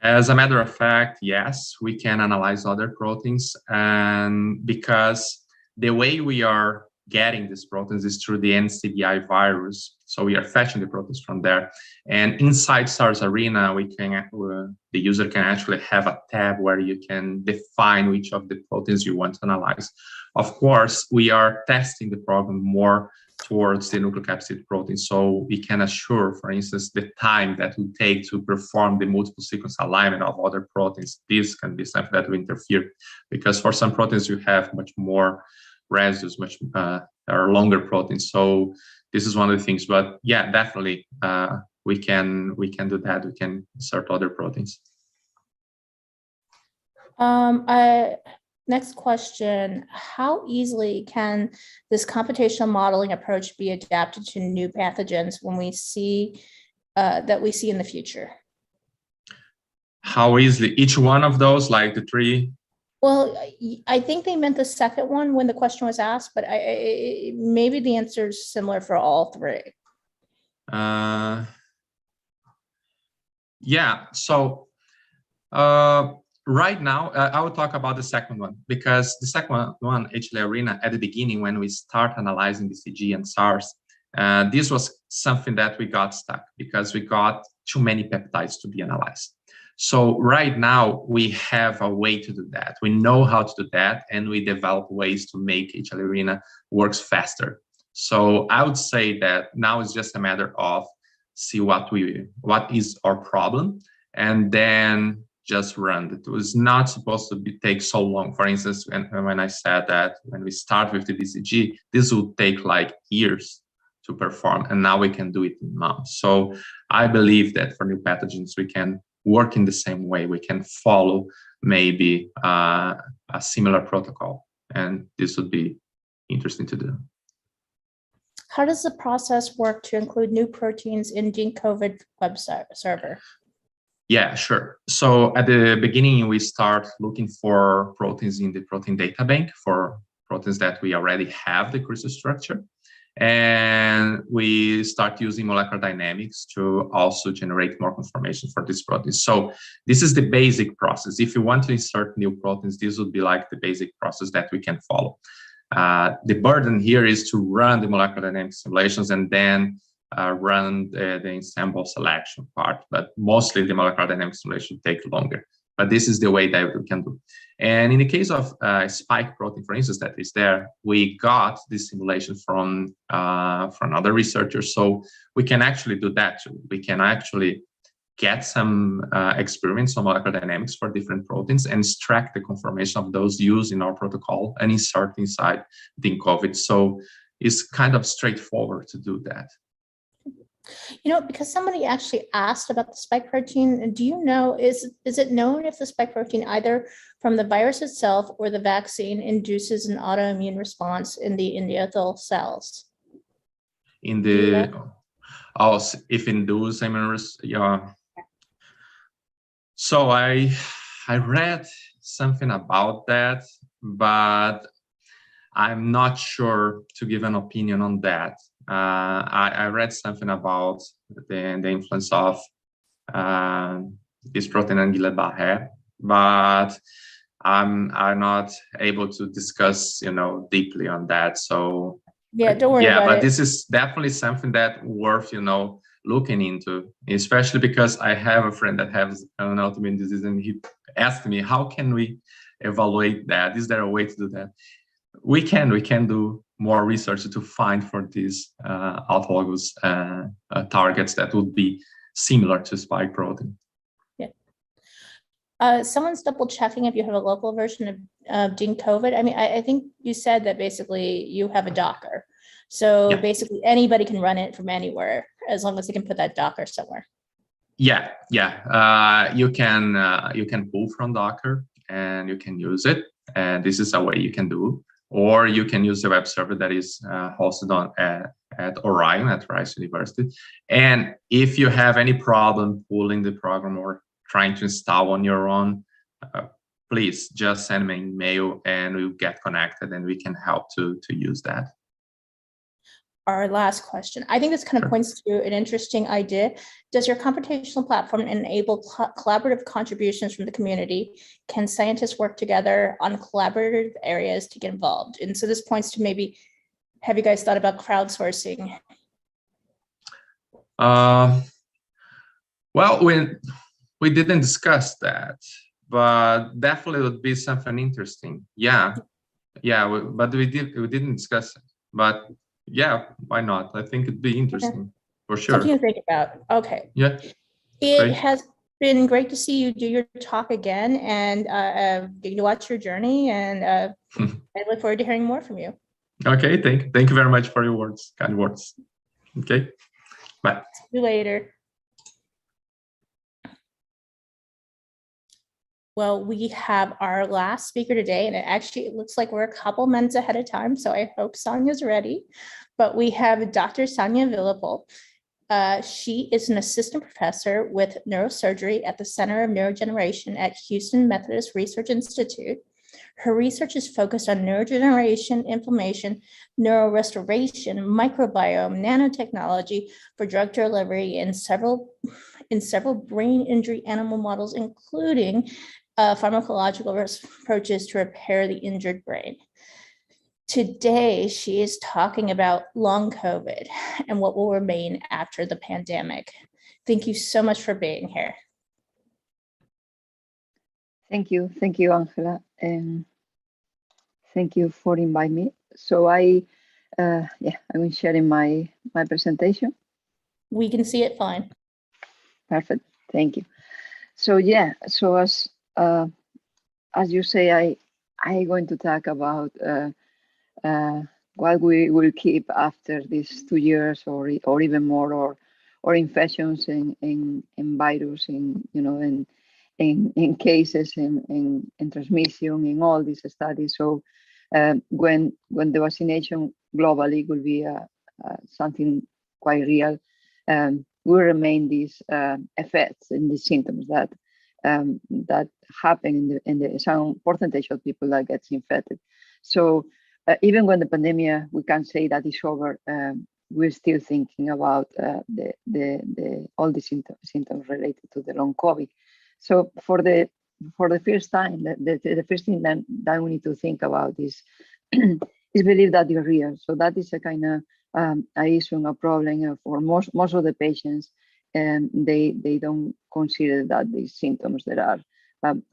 Speaker 8: As a matter of fact, yes, we can analyze other proteins, and because the way we are getting these proteins is through the NCBI virus. So we are fetching the proteins from there. And inside SARS Arena, the user can actually have a tab where you can define which of the proteins you want to analyze. Of course, we are testing the program more towards the nucleocapsid protein. So we can assure, for instance, the time that would take to perform the multiple sequence alignment of other proteins. This can be something that will interfere, because for some proteins you have much more residues, or longer proteins. So this is one of the things. But yeah, definitely we can do that. We can insert other proteins.
Speaker 6: Next question, how easily can this computational modeling approach be adapted to new pathogens when we see that we see in the future?
Speaker 8: How easily? Each one of those, like the three?
Speaker 6: Well, I think they meant the second one when the question was asked, but maybe the answer is similar for all three.
Speaker 8: Yeah, so right now, I will talk about the second one, because the second one, HLA Arena, at the beginning, when we start analyzing BCG and SARS, this was something that we got stuck because we got too many peptides to be analyzed. So right now, we have a way to do that. We know how to do that, and we develop ways to make HLA Arena works faster. So I would say that now it's just a matter of see what is our problem, and then just run. It was not supposed to take so long. For instance, when I said that when we start with the BCG, this would take like years to perform, and now we can do it in months. So I believe that for new pathogens, we can work in the same way. We can follow maybe a similar protocol, and this would be interesting to do.
Speaker 6: How does the process work to include new proteins in GeneCOVID web server?
Speaker 8: Yeah, sure. So at the beginning, we start looking for proteins in the protein data bank for proteins that we already have the crystal structure. And we start using molecular dynamics to also generate more information for these proteins. So this is the basic process. If you want to insert new proteins, this would be like the basic process that we can follow. The burden here is to run the molecular dynamics simulations and then run the ensemble selection part, but mostly the molecular dynamics simulation take longer. But this is the way that we can do. And in the case of spike protein, for instance, that is there, we got this simulation from other researchers, so we can actually do that too. We can actually get some experiments on molecular dynamics for different proteins and extract the conformation of those used in our protocol and insert inside GeneCOVID. So it's kind of straightforward to do that.
Speaker 6: You know, because somebody actually asked about the spike protein, do you know, is it known if the spike protein either from the virus itself or the vaccine induces an autoimmune response in the endothelial cells?
Speaker 8: In the, if induce immune response, yeah. So I read something about that, but I'm not sure to give an opinion on that. I read something about the influence of this protein on Guillain-Barré, but I'm not able to discuss, deeply on that. So
Speaker 6: yeah, don't worry about it.
Speaker 8: But this is definitely something that worth, looking into, especially because I have a friend that has an autoimmune disease, and he asked me, how can we evaluate that? Is there a way to do that? We can do more research to find for these autologous targets that would be similar to spike protein.
Speaker 6: Yeah. Someone's double checking if you have a local version of GeneCOVID. I mean, I think you said that basically you have a Docker. So basically anybody can run it from anywhere as long as they can put that Docker somewhere.
Speaker 8: Yeah. You can pull from Docker and you can use it. And this is a way you can do. or you can use the web server that is hosted on at Orion at Rice University. And if you have any problem pulling the program or trying to install on your own, please just send me an email and we'll get connected and we can help to use that.
Speaker 6: Our last question. I think this kind of points to an interesting idea. Does your computational platform enable collaborative contributions from the community? Can scientists work together on collaborative areas to get involved? And so this points to maybe, have you guys thought about crowdsourcing?
Speaker 8: Well, we didn't discuss that, but definitely would be something interesting. Yeah, but we didn't discuss it. But yeah, why not? I think it'd be interesting for sure.
Speaker 6: Something to think about. Okay.
Speaker 8: Yeah.
Speaker 6: It has been great to see you do your talk again and getting to watch your journey. And I look forward to hearing more from you.
Speaker 8: Okay, thank you very much for your words, kind words. Okay, bye.
Speaker 6: See you later. Well, we have our last speaker today, and it looks like we're a couple minutes ahead of time, so I hope Sonia's ready. But we have Dr. Sonia Villapol. She is an assistant professor with neurosurgery at the Center of Neurodegeneration at Houston Methodist Research Institute. Her research is focused on neurodegeneration, inflammation, neurorestoration, microbiome, nanotechnology for drug delivery in several brain injury animal models, including pharmacological approaches to repair the injured brain. Today, she is talking about long COVID and what will remain after the pandemic. Thank you so much for being here.
Speaker 9: Thank you, Angela, and thank you for inviting me. So I'm sharing my presentation.
Speaker 6: We can see it fine.
Speaker 9: Perfect, thank you. So as you say, I'm going to talk about what we will keep after these 2 years or even more, or infections in virus, in cases, in transmission, in all these studies. So when the vaccination globally will be something quite real, will remain these effects and the symptoms that happen in some percentage of people that gets infected. So even when the pandemic, we can't say that it's over, we're still thinking about all the symptoms related to the long COVID. So for the first time, the first thing that we need to think about is believe that you're real. So that is a kind of issue, a problem for most of the patients, and they don't consider that these symptoms that are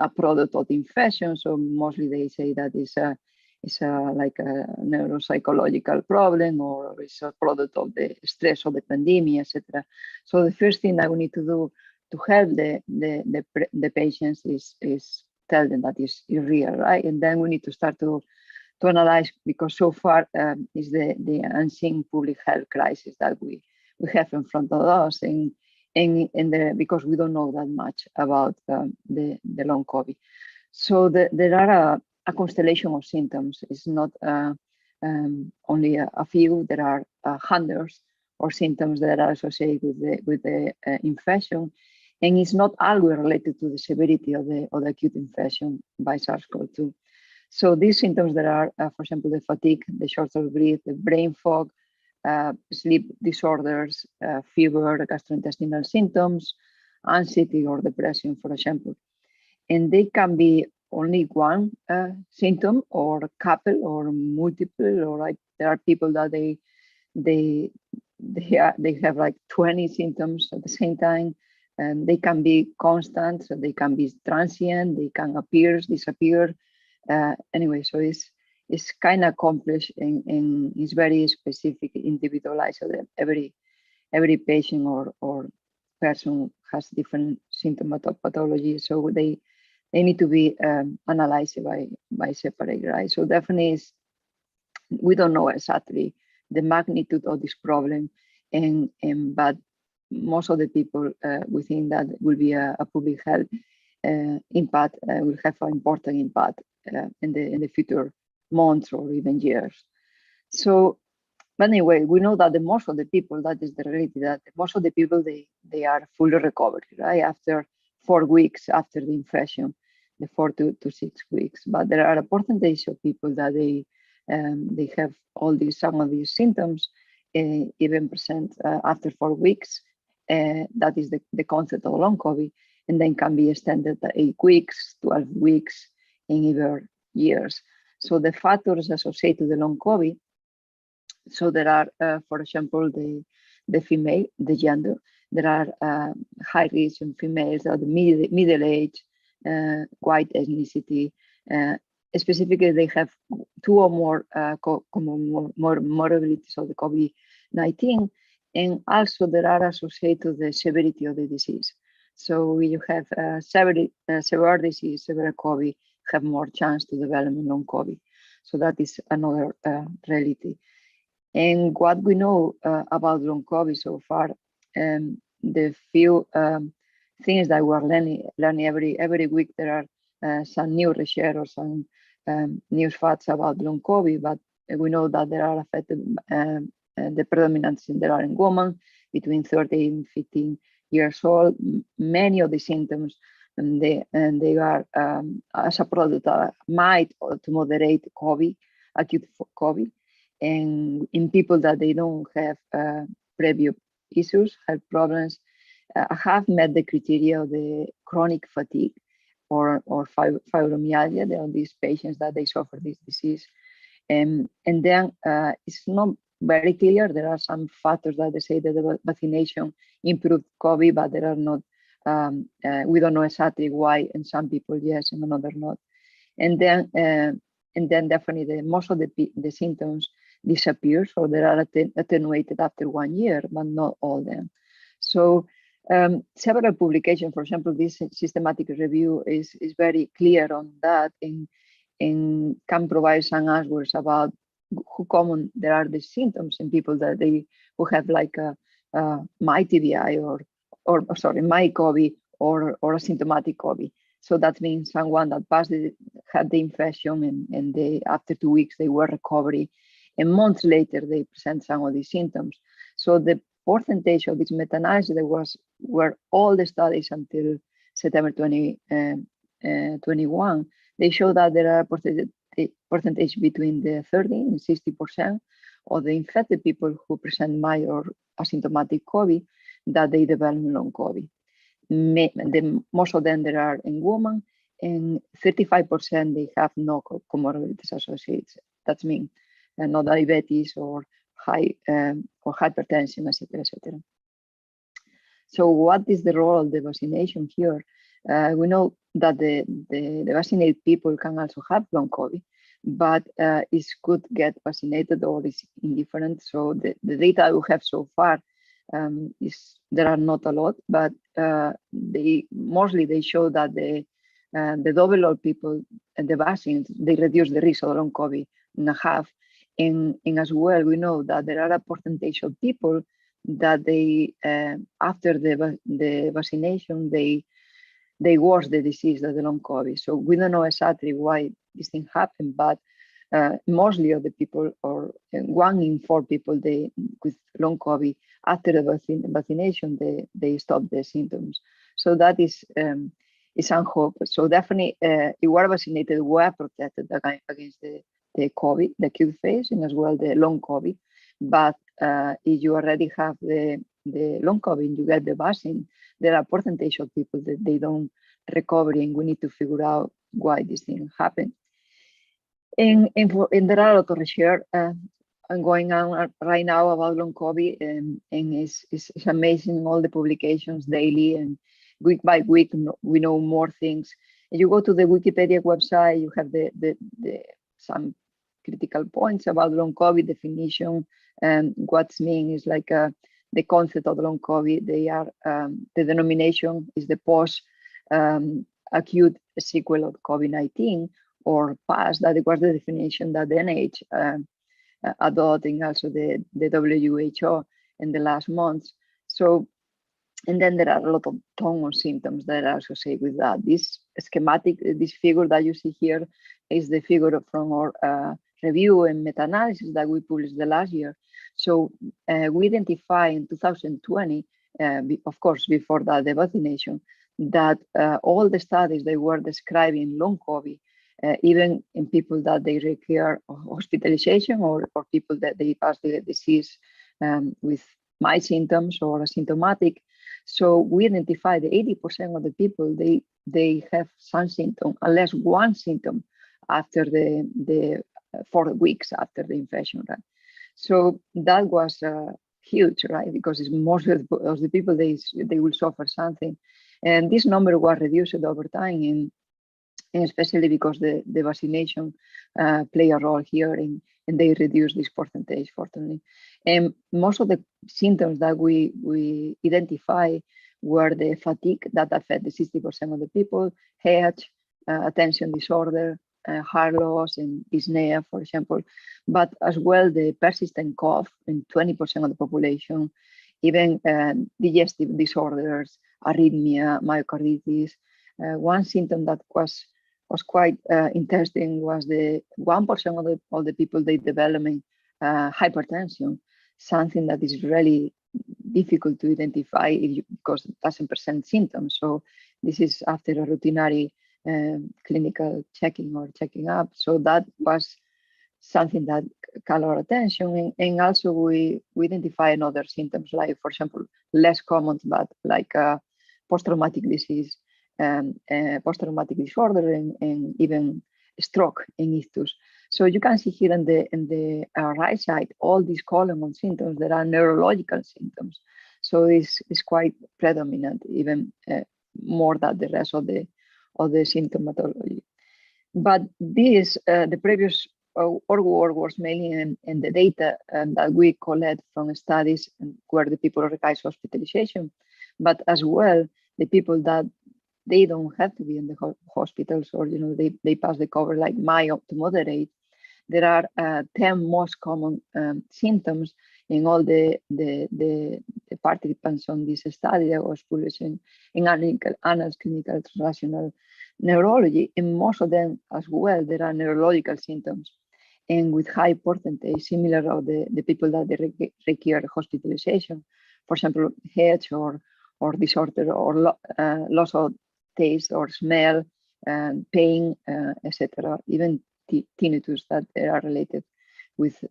Speaker 9: a product of the infection. So mostly they say that it's like a neuropsychological problem, or it's a product of the stress of the pandemic, etc. So the first thing that we need to do to help the patients is tell them that it's real, right? And then we need to start to analyze, because so far is the unseen public health crisis that we have in front of us, because we don't know that much about the long COVID. So there are a constellation of symptoms. It's not only a few. There are hundreds of symptoms that are associated with the infection, and it's not always related to the severity of the acute infection by SARS-CoV-2. So these symptoms that are, for example, the fatigue, the shortness of breath, the brain fog, sleep disorders, fever, gastrointestinal symptoms, anxiety or depression, for example. And they can be only one symptom, or a couple, or multiple, or like there are people that they have like 20 symptoms at the same time, and they can be constant, so they can be transient, they can appear, disappear. Anyway, so it's kind of complex, and it's very specific, individualized, so that every patient or person has different symptomatology, so they need to be analyzed by separate, right? So definitely we don't know exactly the magnitude of this problem, but most of the people within that will be a public health impact, will have an important impact in the future months or even years. So, but anyway, we know that the most of the people, that is the reality, that most of the people, they are fully recovered, right? After 4 weeks after the infection, the 4 to 6 weeks. But there are a percentage of people that they have some of these symptoms, even present after 4 weeks. That is the concept of long COVID, and then can be extended to 8 weeks, 12 weeks, and even years. So the factors associated with the long COVID. So there are, for example, the female, the gender. There are high risk in females that the middle age, white ethnicity. Specifically, they have 2 or more comorbidities of the COVID-19, and also there are associated with the severity of the disease. So you have severe disease, severe COVID, have more chance to develop long COVID. So that is another reality. And what we know about long COVID so far, the few things that we're learning every week, there are some new research or some new facts about long COVID, but we know that there are affected, the predominance there are in women between 13 and 15 years old. Many of the symptoms, and they are as a product mild to moderate COVID, acute COVID. And in people that they don't have previous issues, health problems, have met the criteria of the chronic fatigue or fibromyalgia. There are these patients that they suffer this disease. And then it's not very clear. There are some factors that they say that the vaccination improved COVID, but there are not, we don't know exactly why, and some people yes, and another not. And then definitely most of the symptoms disappear, so they are attenuated after 1 year, but not all them. So several publications, for example, this systematic review is very clear on that, and can provide some answers about how common there are the symptoms in people that who have like a my TBI or sorry, my COVID or asymptomatic COVID. So that means someone that had the infection, and they after 2 weeks they were recovery, and months later they present some of these symptoms. So the percentage of this meta-analysis were all the studies until September 2021. They show that there are percentage between the 30 and 60% of the infected people who present mild or asymptomatic COVID that they develop long COVID. Most of them there are in women, and 35% they have no comorbidities associated. That means no diabetes or high or hypertension, etc., etc. So what is the role of the vaccination here? We know that the vaccinated people can also have long COVID, but it's good to get vaccinated or is indifferent. So the data we have so far there are not a lot, but mostly they show that the double of people and the vaccines, they reduce the risk of long COVID in half. And as well, we know that there are a percentage of people that they after the vaccination they worse the disease of the long COVID. So we don't know exactly why this thing happened, but mostly of the people, or 1 in 4 people with long COVID after the vaccination, they stop the symptoms. So that is some hope. So definitely, if you are vaccinated, we are protected against the COVID, the acute phase, and as well the long COVID. But if you already have the long COVID, you get the vaccine, there are a percentage of people that they don't recover, and we need to figure out why this thing happened. And there are a lot of research going on right now about long COVID, and it's amazing, all the publications daily and week by week, we know more things. And you go to the Wikipedia website, you have some critical points about long COVID definition, and what's mean is like the concept of long COVID. They are the denomination is the post acute sequel of COVID-19 or past. That was the definition that the NIH adopting, also the WHO in the last months. So, and then there are a lot of tongue symptoms that are associated with that. This schematic, this figure that you see here, is the figure from our review and meta-analysis that we published the last year. So we identify in 2020, of course, before that, the vaccination, that all the studies they were describing long COVID, even in people that they require hospitalization or people that they pass the disease with mild symptoms or asymptomatic. So we identify that 80% of the people, they have some symptom, unless one symptom after the 4 weeks after the infection, right? So that was huge, right? Because it's most of the people, they will suffer something. And this number was reduced over time, and especially because the vaccination play a role here, and they reduce this percentage, fortunately. And most of the symptoms that we identify were the fatigue that affected 60% of the people, headache, attention disorder, hair loss and dyspnea, for example, but as well the persistent cough in 20% of the population, even digestive disorders, arrhythmia, myocarditis. One symptom that was quite interesting was the 1% of the people they developing hypertension, something that is really difficult to identify because it doesn't present symptoms. So this is after a routinary clinical checking or checking up. So that was something that caught our attention. And also we identify other symptoms, like, for example, less common, but like post-traumatic disease, post-traumatic disorder, and even stroke and ictus. So you can see here in the right side, all these column of symptoms that are neurological symptoms. So this is quite predominant, even more than the rest of the symptomatology. But this, the previous work was mainly in the data that we collect from studies where the people require hospitalization, but as well the people that they don't have to be in the hospitals, or they pass the cover, like mild to moderate. There are 10 most common symptoms in all the participants on this study that was published in Annals Clinical Translational Neurology, and most of them as well, there are neurological symptoms, and with high percentage, similar of the people that they require hospitalization. For example, headache or disorder or loss of taste or smell, pain, etc. Even tinnitus that are related with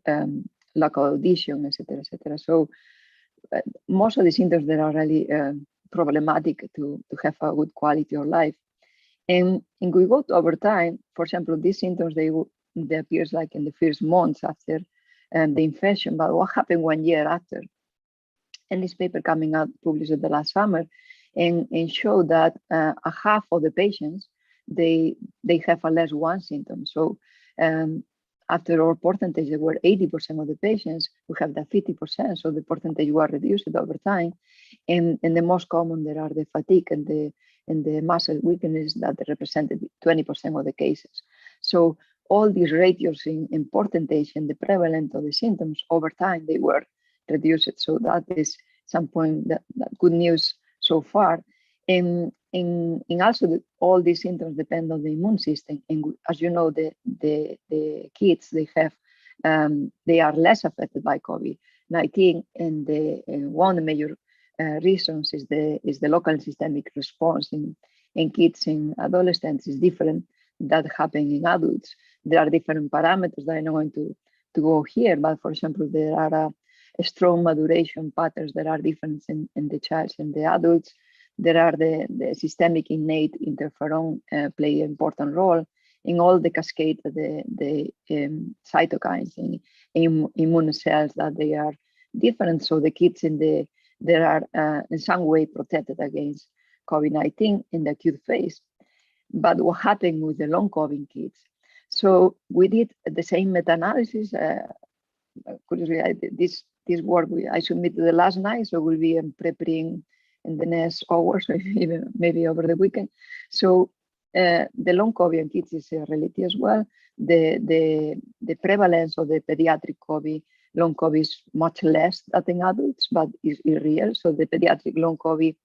Speaker 9: lack of audition, etc., etc. So most of the symptoms that are really problematic to have a good quality of life. And we go over time. For example, these symptoms they appears like in the first months after the infection, but what happened 1 year after? And this paper coming out published the last summer, and show that a half of the patients they have at least one symptom. So after our percentage, there were 80% of the patients who have that 50%. So the percentage was reduced over time. And the most common there are the fatigue and the muscle weakness that represented 20% of the cases. So all these ratios in percentage and the prevalence of the symptoms over time, they were reduced. So that is some point that good news so far. And also all these symptoms depend on the immune system. And as you know, the kids, they are less affected by COVID-19. And one of the major reasons is the local systemic response in kids and adolescents is different that happen in adults. There are different parameters that I'm not going to go here, but for example, there are strong maturation patterns that are different in the child and the adults. There are the systemic innate interferon play an important role in all the cascade of the cytokines and immune cells that they are different. So the kids they are in some way protected against COVID-19 in the acute phase. But what happened with the long COVID kids? So we did the same meta-analysis. This work I submitted the last night, so we'll be preparing in the next hours, even maybe over the weekend. So the long COVID kids is a reality as well. The prevalence of the pediatric COVID, long COVID is much less than in adults, but is real. So the pediatric long COVID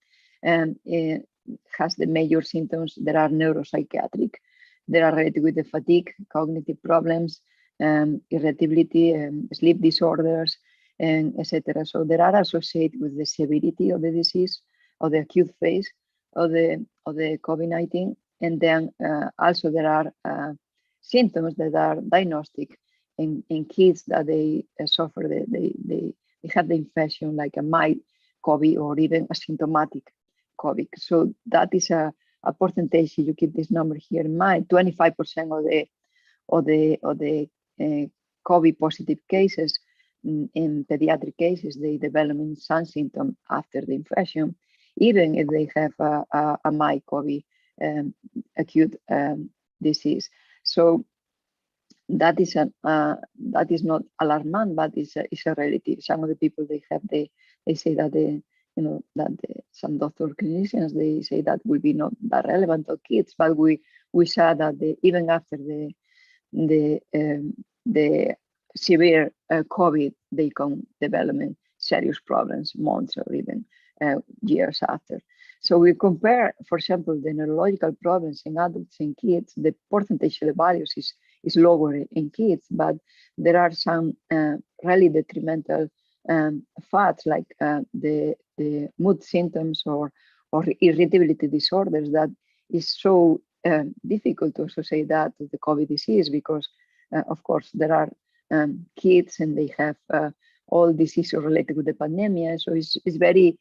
Speaker 9: has the major symptoms that are neuropsychiatric, they are related with the fatigue, cognitive problems, irritability, sleep disorders, and etc. So they are associated with the severity of the disease, or the acute phase of the COVID-19. And then also there are symptoms that are diagnostic in kids that they suffer, they have the infection like a mild COVID or even asymptomatic COVID. So that is a percentage. You keep this number here in mind. 25% of the COVID positive cases in pediatric cases, they develop some symptom after the infection, even if they have a mild COVID acute disease. So that is not alarming, but it's a relative. Some of the people they say that some doctor clinicians, they say that will be not that relevant to kids, but we saw that even after the severe COVID, they can develop serious problems months or even years after. So we compare, for example, the neurological problems in adults and kids. The percentage of the values is lower in kids, but there are some really detrimental facts like the mood symptoms or irritability disorders that is so difficult to associate that with the COVID disease, because of course there are kids and they have all diseases related with the pandemic. So it's very,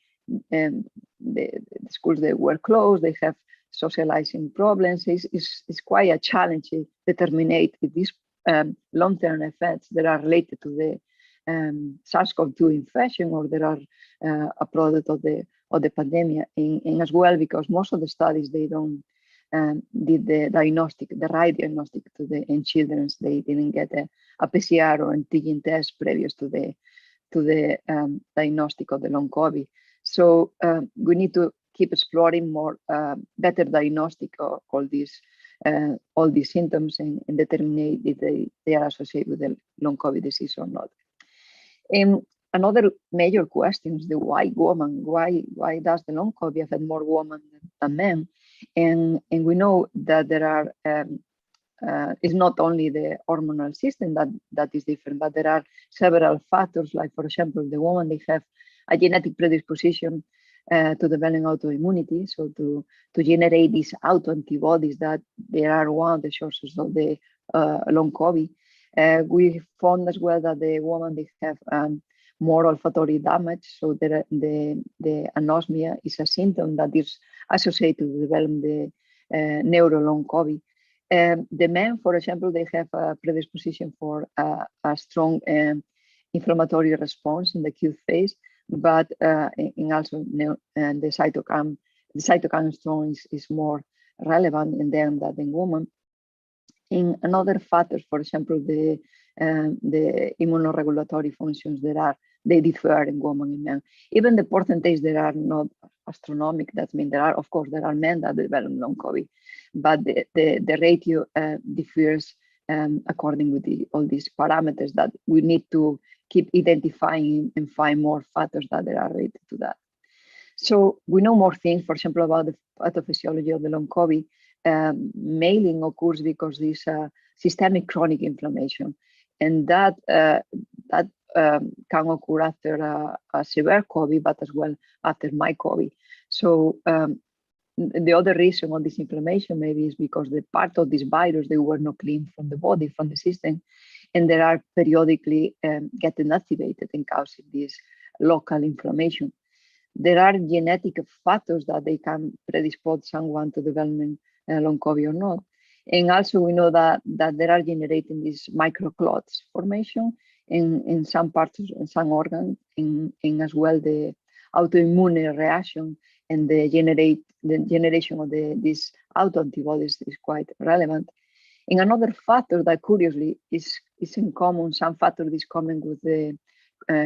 Speaker 9: the schools, they were closed, they have socializing problems. It's quite a challenge to determine these long-term effects that are related to the SARS-CoV-2 infection, or that are a product of the pandemic. And as well, because most of the studies, they don't did the right diagnostic in children. They didn't get a PCR or antigen test previous to the diagnostic of the long COVID. So we need to keep exploring more better diagnostic of all these symptoms and determine if they are associated with the long COVID disease or not. And another major question is the why woman? Why does the long COVID affect more women than men? And we know that there are it's not only the hormonal system that is different, but there are several factors. Like, for example, the woman, they have a genetic predisposition to developing autoimmunity, so to generate these autoantibodies that they are one of the sources of the long COVID. We found as well that the woman, they have more olfactory damage, so the anosmia is a symptom that is associated with developing the neuro long COVID. The men, for example, they have a predisposition for a strong inflammatory response in the acute phase, but in also the cytokine storm is more relevant in them than in women. In another factor, for example, the immunoregulatory functions they differ in women and men. Even the percentage, they are not astronomical. That means there are men that develop long COVID, but the ratio differs according with all these parameters that we need to keep identifying and find more factors that are related to that. So we know more things, for example, about the pathophysiology of the long COVID. Mailing occurs because this systemic chronic inflammation, and that can occur after a severe COVID, but as well after mild COVID. So the other reason of this inflammation maybe is because the part of this virus, they were not cleaned from the body, from the system, and they are periodically getting activated and causing this local inflammation. There are genetic factors that they can predispose someone to developing long COVID or not. And also we know that there are generating these microclots formation in some parts, in some organs, in as well the autoimmune reaction, and the generation of these autoantibodies is quite relevant. And another factor that curiously is in common, some factor is common with the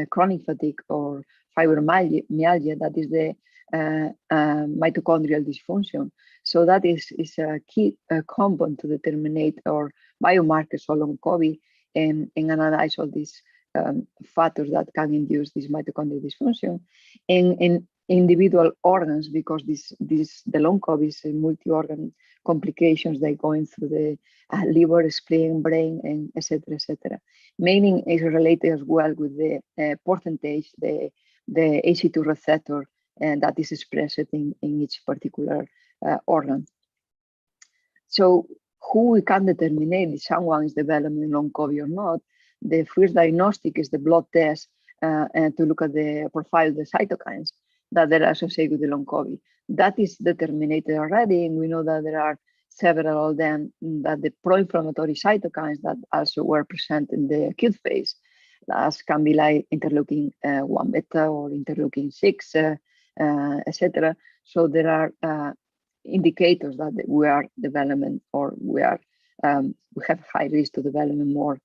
Speaker 9: chronic fatigue or fibromyalgia, that is the mitochondrial dysfunction. So that is a key component to determine our biomarkers for long COVID and analyze all these factors that can induce this mitochondrial dysfunction in individual organs, because the long COVID is a multi-organ complications they going through the liver, spleen, brain, and etc. etc. Mainly is related as well with the percentage, the ACE2 receptor, and that is expressed in each particular organ. So who we can determine if someone is developing long COVID or not? The first diagnostic is the blood test and to look at the profile of the cytokines that are associated with the long COVID. That is determined already, and we know that there are several of them, that the pro-inflammatory cytokines that also were present in the acute phase, as can be like interleukin 1 beta or interleukin 6, etc. So there are indicators that we are developing, or we have high risk to developing more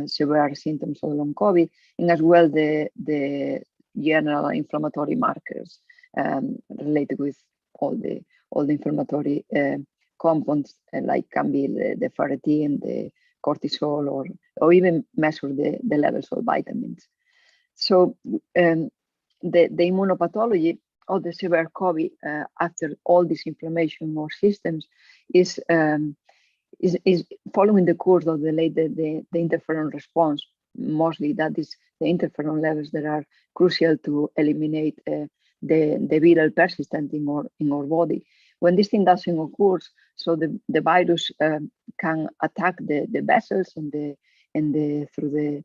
Speaker 9: severe symptoms of long COVID, and as well the general inflammatory markers related with all the inflammatory compounds, like can be the ferritin, the cortisol, or even measure the levels of vitamins. So the immunopathology of the severe COVID after all this inflammation or systems is following the course of the interferon response. Mostly that is the interferon levels that are crucial to eliminate the viral persistent in our body. When this thing doesn't occur, so the virus can attack the vessels and through the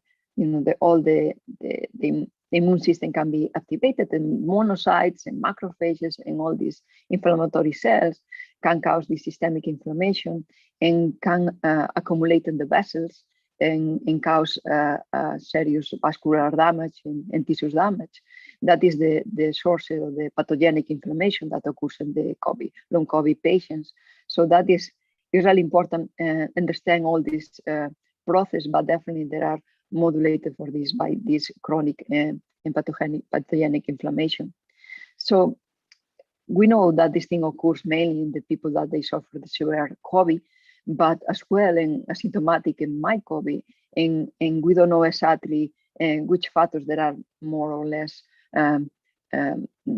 Speaker 9: immune system can be activated, and monocytes and macrophages and all these inflammatory cells can cause this systemic inflammation and can accumulate in the vessels and cause serious vascular damage and tissue damage. That is the source of the pathogenic inflammation that occurs in the long COVID patients. So that is really important understand all this process, but definitely there are modulated for this by this chronic and pathogenic inflammation. So we know that this thing occurs mainly in the people that they suffer the severe COVID, but as well in asymptomatic and mild COVID, and we don't know exactly which factors there are more or less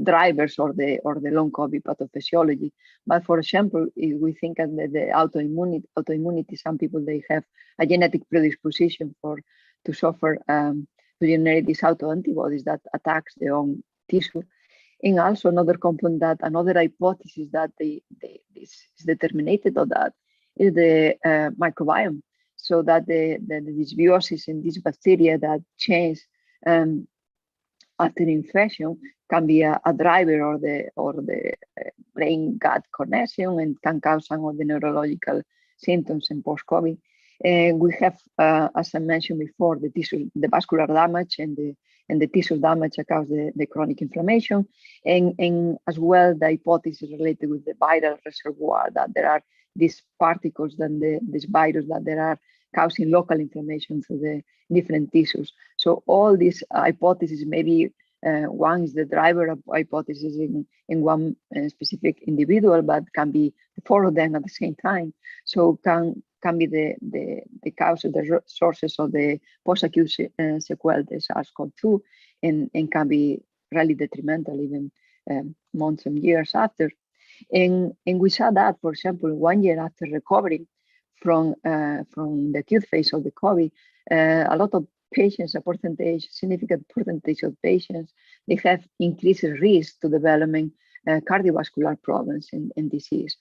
Speaker 9: drivers or the long COVID pathophysiology. But for example, if we think of the autoimmunity, some people they have a genetic predisposition to suffer to generate these autoantibodies that attacks their own tissue. And also another component that another hypothesis that this is determined of that is the microbiome. So that the dysbiosis in these bacteria that change after infection can be a driver or the brain-gut connection and can cause some of the neurological symptoms in post-COVID. And we have, as I mentioned before, the vascular damage and the tissue damage that cause the chronic inflammation, and as well the hypothesis related with the viral reservoir, that there are these particles, this virus that there are causing local inflammation through the different tissues. So all these hypotheses, maybe one is the driver of hypothesis in one specific individual, but can be the four of them at the same time. So can be the cause of the sources of the post-acute sequelae, the SARS-CoV-2, and can be really detrimental even months and years after. And we saw that, for example, 1 year after recovering from the acute phase of the COVID, a lot of patients, significant percentage of patients, they have increased risk to developing cardiovascular problems and disease.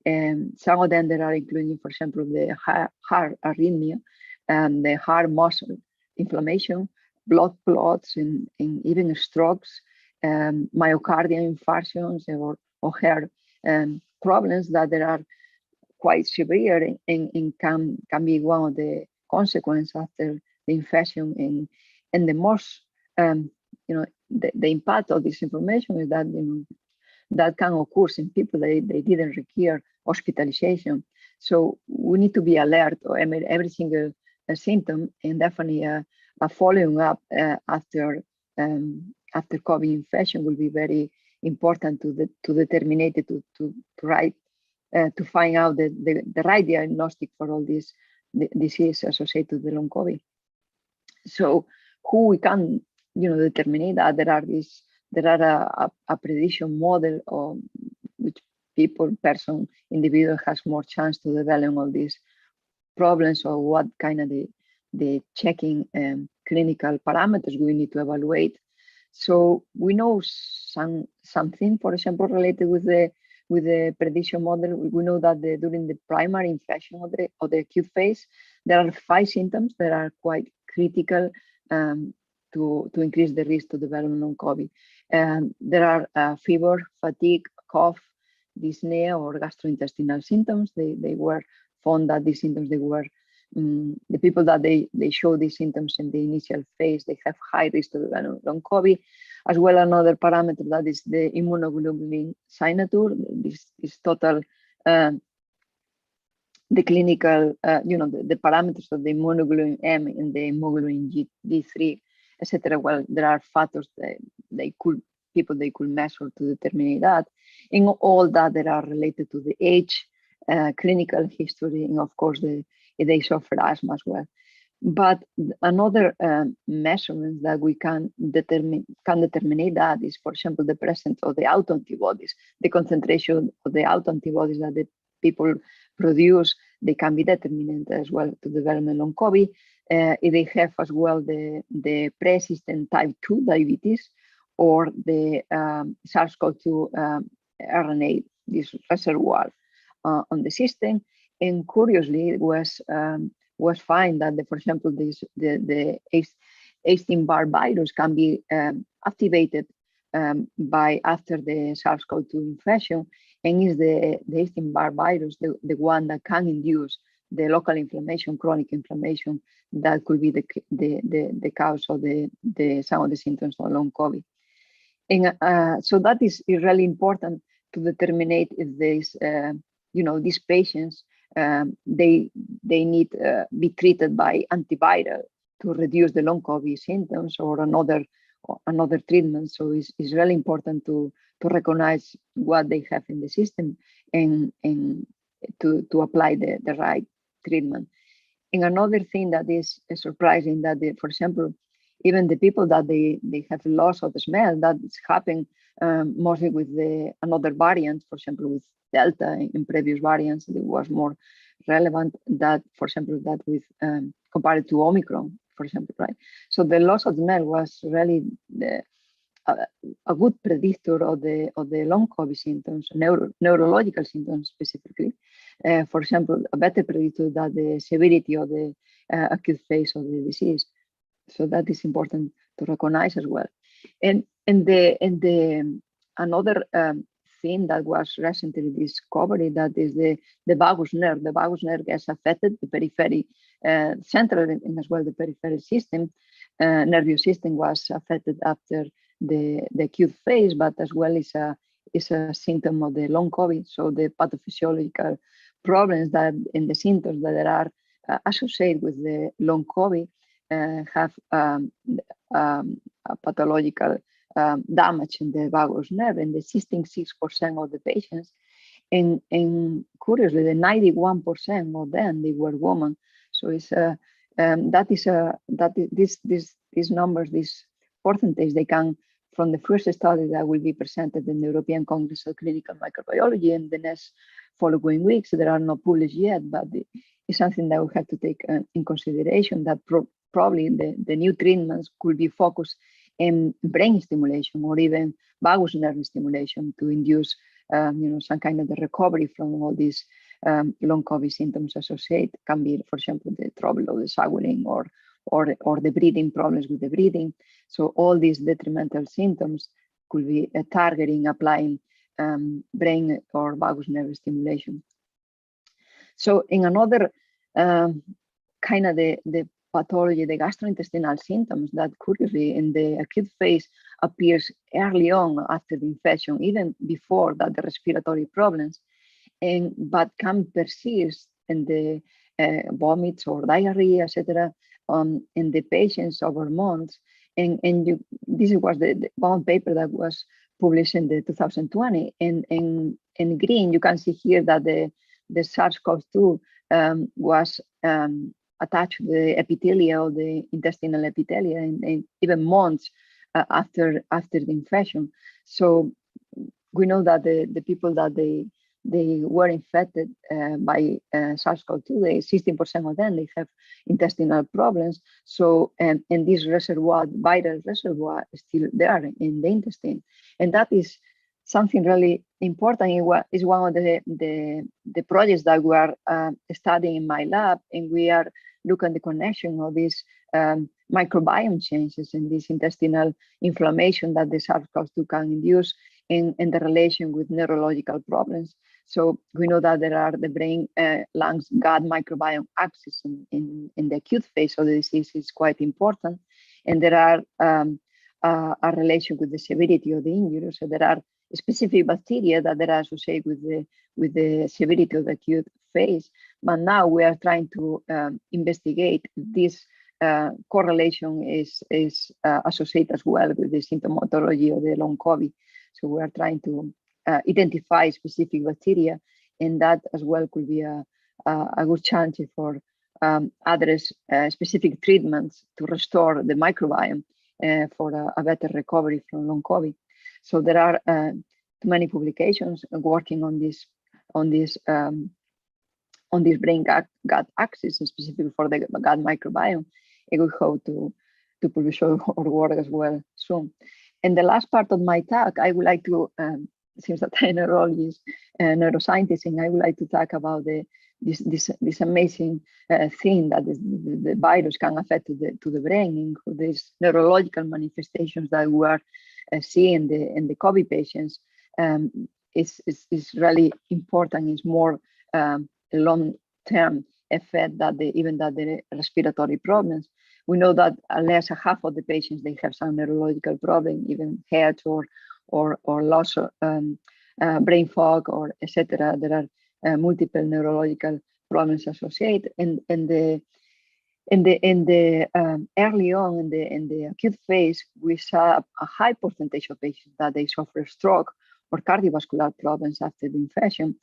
Speaker 9: And some of them that are including, for example, the heart arrhythmia, the heart muscle inflammation, blood clots, and even strokes, myocardial infarctions, or heart problems that there are quite severe and can be one of the consequences after the infection. And the most, the impact of this information is that that can occur in people they didn't require hospitalization. So we need to be alert of every single symptom, and definitely a following up after COVID infection will be very important to determine to find out the right diagnostic for all these disease associated with the long COVID. So who we can determine that there are a prediction model which individual has more chance to develop all these problems, or what kind of the checking clinical parameters we need to evaluate. So we know something, for example, related with the prediction model. We know that during the primary infection of the acute phase, there are 5 symptoms that are quite critical to increase the risk to develop long COVID. There are fever, fatigue, cough, dyspnea, or gastrointestinal symptoms. They were found that these symptoms, the people that they show these symptoms in the initial phase, they have high risk to develop long COVID, as well. Another parameter that is the immunoglobulin signature, this total, the clinical, the parameters of the immunoglobulin M and the immunoglobulin G3, etc. Well, there are factors that they could measure to determine that. And all that are related to the age, clinical history, and of course the age of asthma as well. But another measurement that we can determine that is, for example, the presence of the autoantibodies, the concentration of the autoantibodies that the people produce. They can be determinant as well to development long COVID. They have as well the persistent type 2 diabetes, or the SARS-CoV-2 RNA, this reservoir on the system. And curiously, it was found that, for example, the Epstein-Barr virus can be activated by after the SARS-CoV-2 infection, and is the Epstein-Barr virus the one that can induce the local inflammation, chronic inflammation, that could be the cause of some of the symptoms of long COVID. And so that is really important to determine if there's, these patients, they need be treated by antiviral to reduce the long COVID symptoms, or another treatment. So it's really important to recognize what they have in the system and to apply the right treatment. And another thing that is surprising, that for example, even the people that they have loss of the smell, that it's happening mostly with another variant, for example, with Delta. In previous variants, it was more relevant that, for example, that with compared to Omicron, for example, right? So the loss of smell was really a good predictor of the long COVID symptoms, neurological symptoms specifically. For example, a better predictor than the severity of the acute phase of the disease. So that is important to recognize as well. And another thing that was recently discovered, that is the vagus nerve. The vagus nerve gets affected, the periphery, central and as well the peripheral system, nervous system was affected after the acute phase, but as well is a symptom of the long COVID. So the pathophysiological problems that in the symptoms that are associated with the long COVID have a pathological damage in the vagus nerve in the 66% of the patients, and curiously, the 91% of them, they were women. So it's these numbers, these percentages, they come from the first study that will be presented in the European Congress of Clinical Microbiology in the next following weeks. There are not published yet, but it's something that we have to take in consideration, that probably the new treatments could be focused in brain stimulation or even vagus nerve stimulation to induce some kind of the recovery from all these long COVID symptoms associated. Can be, for example, the trouble of the swallowing or the breathing problems with the breathing. So all these detrimental symptoms could be targeting, applying brain or vagus nerve stimulation. So in another kind of the pathology, the gastrointestinal symptoms that curiously in the acute phase appears early on after the infection, even before that the respiratory problems, but can persist in the vomits or diarrhea, etc., in the patients over months. And this was the one paper that was published in the 2020. And in green, you can see here that the SARS-CoV-2 was attached to the epithelia, the intestinal epithelia, and even months after the infection. So we know that the people that they they were infected by SARS-CoV-2, 16% of them, they have intestinal problems. So, and this reservoir, viral reservoir, is still there in the intestine. And that is something really important. It is one of the projects that we are studying in my lab, and we are looking at the connection of these microbiome changes and this intestinal inflammation that the SARS-CoV-2 can induce in the relation with neurological problems. So we know that there are the brain, lungs, gut microbiome axis in the acute phase of the disease is quite important. And there are a relation with the severity of the injury. So there are specific bacteria that are associated with the severity of the acute phase. But now we are trying to investigate this correlation is associated as well with the symptomatology of the long COVID. So we are trying to identify specific bacteria, and that as well could be a good chance for address specific treatments to restore the microbiome for a better recovery from long COVID. So there are too many publications working on this brain gut axis, specifically for the gut microbiome, and we hope to publish our work as well soon. And the last part of my talk, I would like to, since that I'm a neurologist and neuroscientist, and I would like to talk about this amazing thing that the virus can affect to the brain, and these neurological manifestations that we are seeing in the COVID patients is really important. It's more long-term effect that even the respiratory problems. We know that less than half of the patients, they have some neurological problem, even headache or loss of brain fog, or etc. There are multiple neurological problems associated. And early on in the acute phase, we saw a high percentage of patients that they suffer stroke or cardiovascular problems after the infection.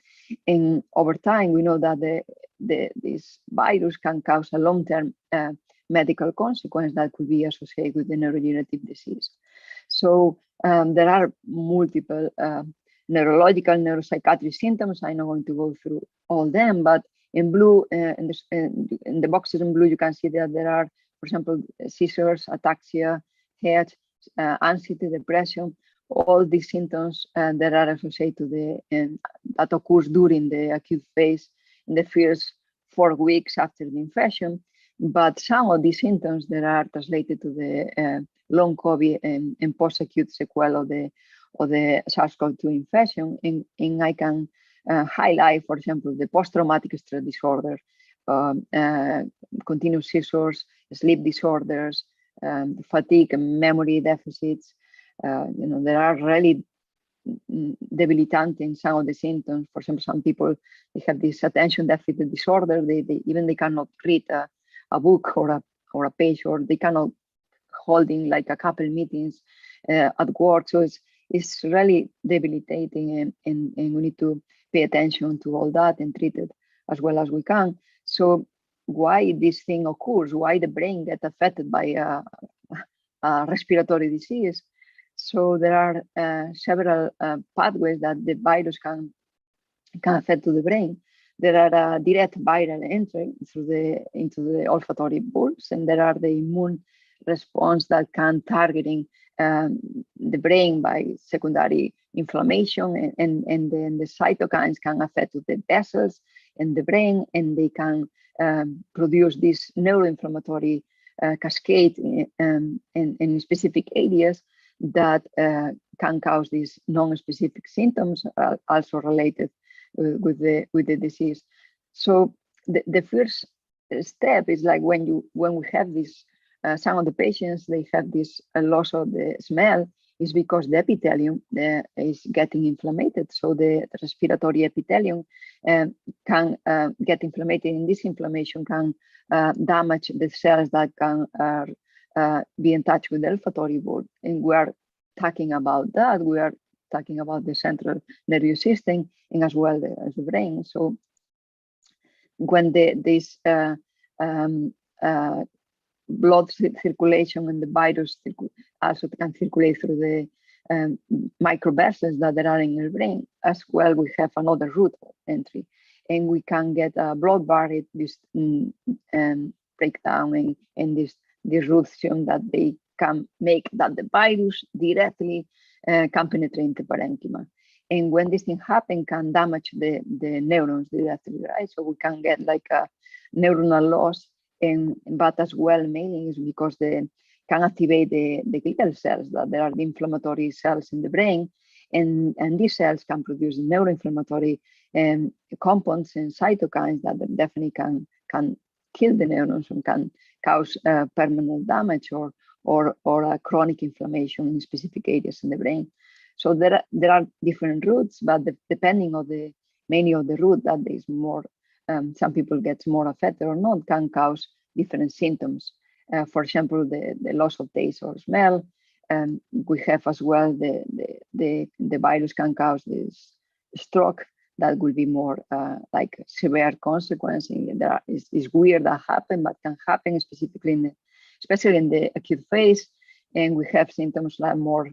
Speaker 9: And over time, we know that this virus can cause a long-term medical consequence that could be associated with the neurodegenerative disease. So there are multiple neurological, neuropsychiatric symptoms. I'm not going to go through all them, but in blue, in the boxes in blue, you can see that there are, for example, seizures, ataxia, headache, anxiety, depression, all these symptoms that are associated to that occurs during the acute phase in the first 4 weeks after the infection. But some of these symptoms that are translated to the long COVID and post-acute sequelae of the SARS-CoV-2 infection. And I can highlight, for example, the post-traumatic stress disorder, continuous seizures, sleep disorders, fatigue and memory deficits. There are really debilitating some of the symptoms. For example, some people, they have this attention deficit disorder. They cannot read a book or a page, or they cannot holding like a couple meetings at work. So it's really debilitating, and we need to pay attention to all that and treat it as well as we can. So why this thing occurs, why the brain gets affected by a respiratory disease? So there are several pathways that the virus can affect to the brain. There are direct viral entry into the olfactory bulbs, and there are the immune response that can targeting the brain by secondary inflammation, and then the cytokines can affect the vessels in the brain, and they can produce this neuroinflammatory cascade in specific areas that can cause these non-specific symptoms, also related with the disease. So the first step is like when we have this, some of the patients, they have this loss of the smell, is because the epithelium is getting inflamed. So the respiratory epithelium can get inflamed, and this inflammation can damage the cells that can be in touch with the olfactory bulb. And we are talking about that. We are talking about the central nervous system and as well as the brain. So when this blood circulation and the virus also can circulate through microvessels that there are in your brain. As well, we have another route of entry, and we can get a blood-barrier breakdown in this disruption that they can make that the virus directly can penetrate the parenchyma. And when this thing happens, can damage the neurons directly, right? So we can get like a neuronal loss, but as well, mainly is because they can activate the glial cells, that there are the inflammatory cells in the brain, and these cells can produce neuroinflammatory compounds and cytokines that definitely can kill the neurons and can cause permanent damage or a chronic inflammation in specific areas in the brain. So there are different routes, but depending on many of the route that is more, some people get more affected or not, can cause different symptoms. For example, the loss of taste or smell. We have as well the virus can cause this stroke that will be more like severe consequence. It's weird that happen, but can happen specifically especially in the acute phase. And we have symptoms like more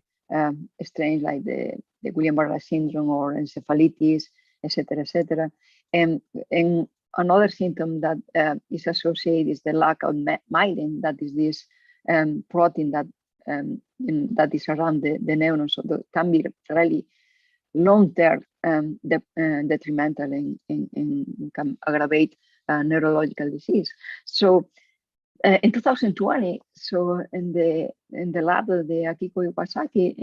Speaker 9: strange, like the Guillain-Barré syndrome or encephalitis, etc. And another symptom that is associated is the lack of myelin, that is this protein that is around the neurons, so that can be really long-term detrimental and can aggravate neurological disease. So in 2020, so in the lab of the Akiko Iwasaki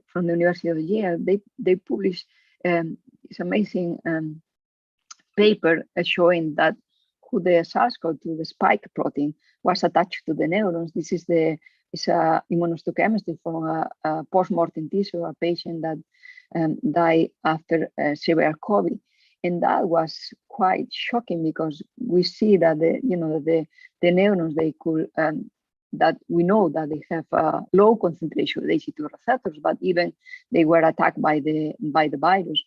Speaker 9: from the University of Yale, they published this amazing paper showing that the SARS-CoV-2, the spike protein, was attached to the neurons. This is it's a immunohistochemistry from a post-mortem tissue, a patient that died after severe COVID. And that was quite shocking because we see that the neurons, they could, that we know that they have a low concentration of ACE2 receptors, but even they were attacked by the virus.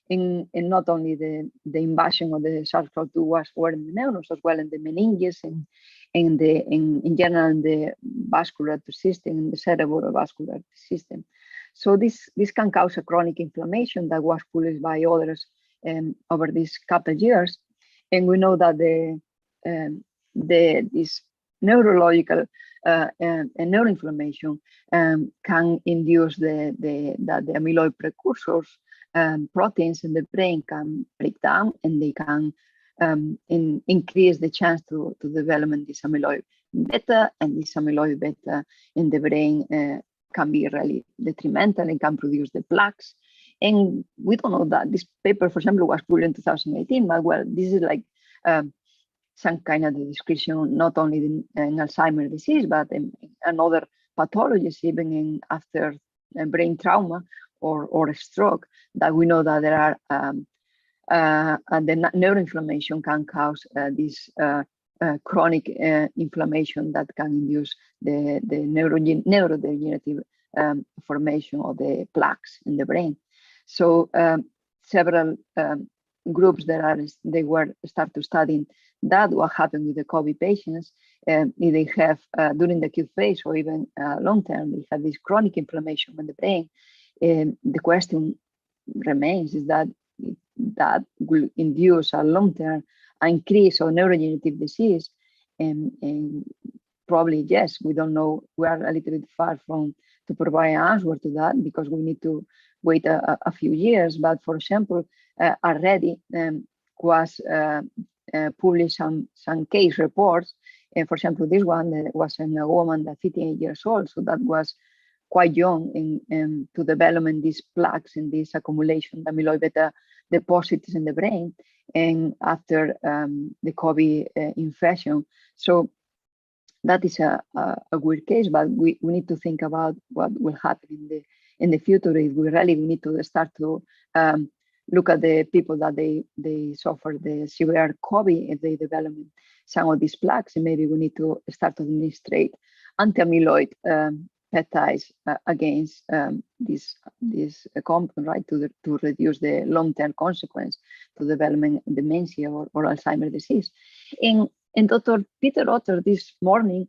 Speaker 9: And not only the invasion of the SARS-CoV-2 were in the neurons, as well in the meninges and in general in the vascular system, in the cerebrovascular system. So this can cause a chronic inflammation that was published by others over these couple of years. And we know that this neurological and neuroinflammation can induce that the amyloid precursors proteins in the brain can break down, and they can increase the chance to develop this amyloid beta, and this amyloid beta in the brain can be really detrimental and can produce the plaques. And we don't know that. This paper, for example, was published in 2018, but well, this is like some kind of description, not only in Alzheimer's disease, but in other pathologies, even after brain trauma or stroke, that we know that there are the neuroinflammation can cause this chronic inflammation that can induce the neurodegenerative formation of the plaques in the brain. So several groups they were start to studying that what happened with the COVID patients. They have during the acute phase or even long term, they have this chronic inflammation in the brain. The question remains is that will induce a long-term increase of neurodegenerative disease, and probably yes. We don't know. We are a little bit far from to provide an answer to that because we need to wait a few years. But for example, already was published some case reports. And for example, this one was in a woman that 58 years old, so that was quite young in to development these plaques and this accumulation of amyloid beta deposits in the brain, and after the COVID infection. So that is a weird case, but we need to think about what will happen in the future. If we really need to start to look at the people that they suffer the severe COVID, if they develop some of these plaques, and maybe we need to start to administrate anti-amyloid peptides against this compound, right, to reduce the long-term consequence to development dementia or Alzheimer's disease. And Dr. Peter Otter this morning,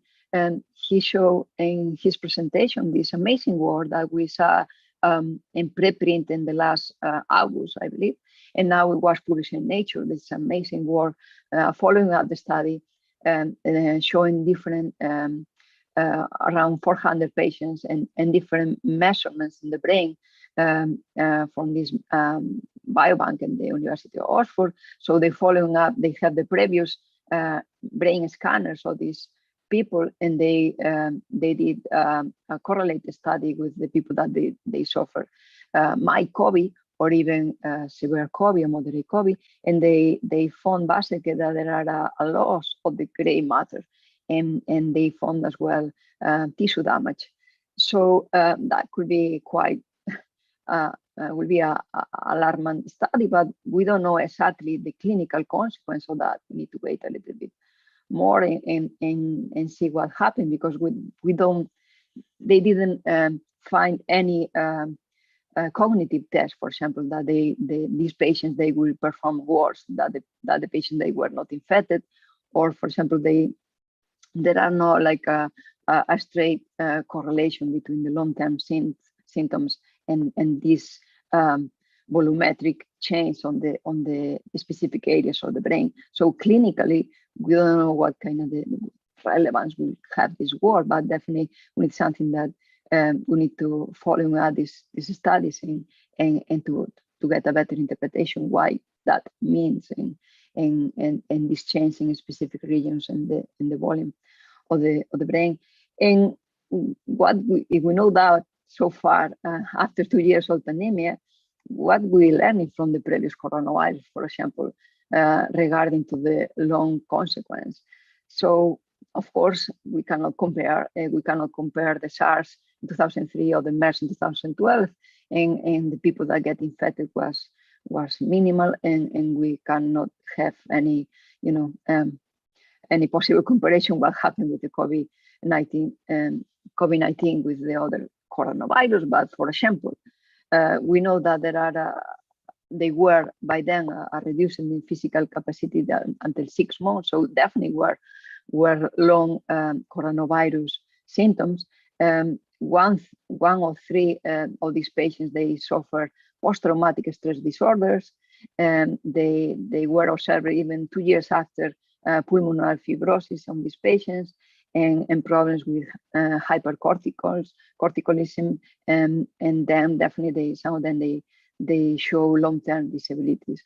Speaker 9: he showed in his presentation this amazing work that we saw in preprint in the last August, I believe. And now it was published in Nature. This amazing work following up the study and showing different around 400 patients and different measurements in the brain from this biobank in the University of Oxford. So they following up, they have the previous brain scanners of these people, and they did a correlated study with the people that they suffer mild COVID or even severe COVID or moderate COVID, and they found basically that there are a loss of the gray matter, and they found as well tissue damage. So that could be quite will be a alarming study, but we don't know exactly the clinical consequence of that. We need to wait a little bit more and see what happened, because they didn't find any cognitive test, for example, that these patients, they will perform worse that the patient they were not infected, or for example, there are no like a straight correlation between the long-term symptoms and this volumetric change on the specific areas of the brain. So clinically, we don't know what kind of the relevance will have this work, but definitely we need something that we need to follow up these studies and to get a better interpretation why that means and this change in specific regions in the volume of the brain. And if we know that so far after 2 years of pandemic, what we learning from the previous coronavirus, for example, regarding to the long consequence. So of course we cannot compare the SARS in 2003 or the MERS in 2012, and the people that get infected was minimal, and we cannot have any any possible comparison what happened with the COVID-19 with the other coronavirus. But for example, we know that they were by then reducing the physical capacity until 6 months. So definitely were long coronavirus symptoms. One of 3 of these patients, they suffer post-traumatic stress disorders, and they were observed even 2 years after pulmonary fibrosis on these patients, and problems with hypercorticolism, and then definitely some of them they show long-term disabilities.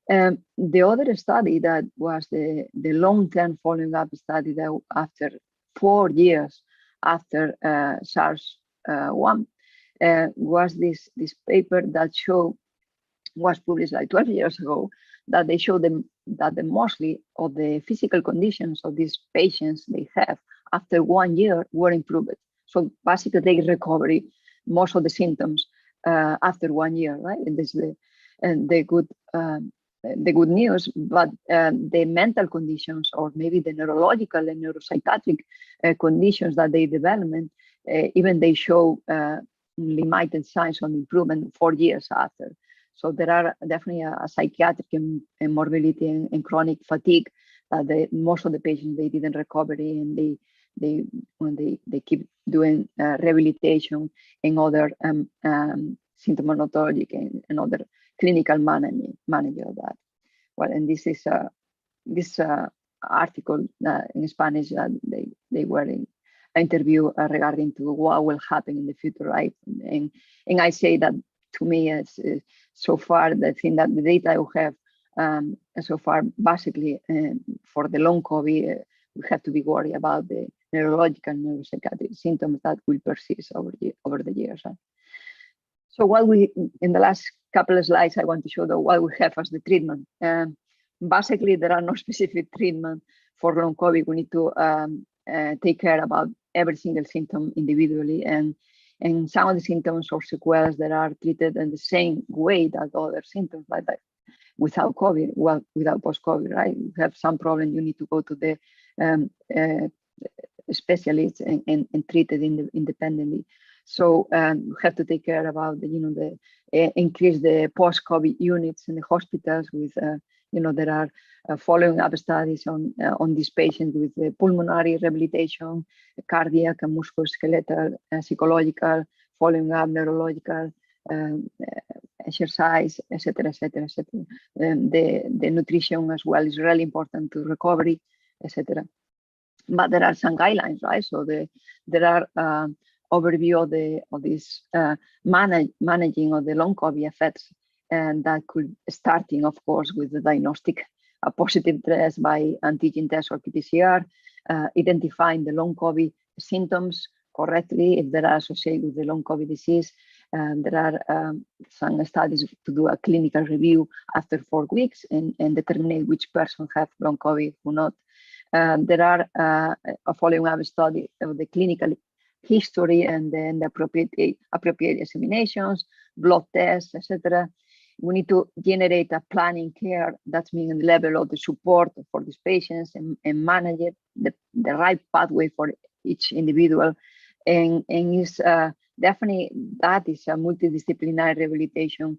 Speaker 9: The other study that was the long-term following up study that after 4 years after SARS-1 was this paper that was published like 12 years ago, that they showed them that mostly of the physical conditions of these patients they have after 1 year were improved. So basically they recovery most of the symptoms after 1 year, right? And this is the good news, but the mental conditions, or maybe the neurological and neuropsychiatric conditions that they develop, even they show limited signs of improvement 4 years after. So there are definitely a psychiatric and morbidity and chronic fatigue. Most of the patients, they didn't recover, and they keep doing rehabilitation and other symptomatologic and other clinical management of that. Well, and this is this article in Spanish that they were in an interview regarding to what will happen in the future, right? And I say that to me, it's so far the thing that the data we have so far, basically for the long COVID, we have to be worried about the neurological and neuropsychiatric symptoms that will persist over the years. Right? So what in the last couple of slides, I want to show what we have as the treatment. Basically, there are no specific treatment for long COVID. We need to take care about every single symptom individually, and some of the symptoms or sequelae that are treated in the same way that other symptoms, like that without COVID, well, without post-COVID, right? You have some problem, you need to go to the specialists and treat it independently. So we have to take care about increase the post-COVID units in the hospitals with there are following up studies on these patients with pulmonary rehabilitation, cardiac and musculoskeletal, psychological following up neurological exercise, etc., etc., etc. The nutrition as well is really important to recovery, etc. But there are some guidelines, right? So there are overview of this managing of the long COVID effects, and that could starting, of course, with the diagnostic positive test by antigen test or PCR, identifying the long COVID symptoms correctly if they are associated with the long COVID disease. There are some studies to do a clinical review after 4 weeks and determine which person have long COVID or not. There are a following up study of the clinical history and then the appropriate examinations, blood tests, etc. We need to generate a planning care, that's meaning the level of the support for these patients and manage it, the right pathway for each individual. And is definitely that is a multidisciplinary rehabilitation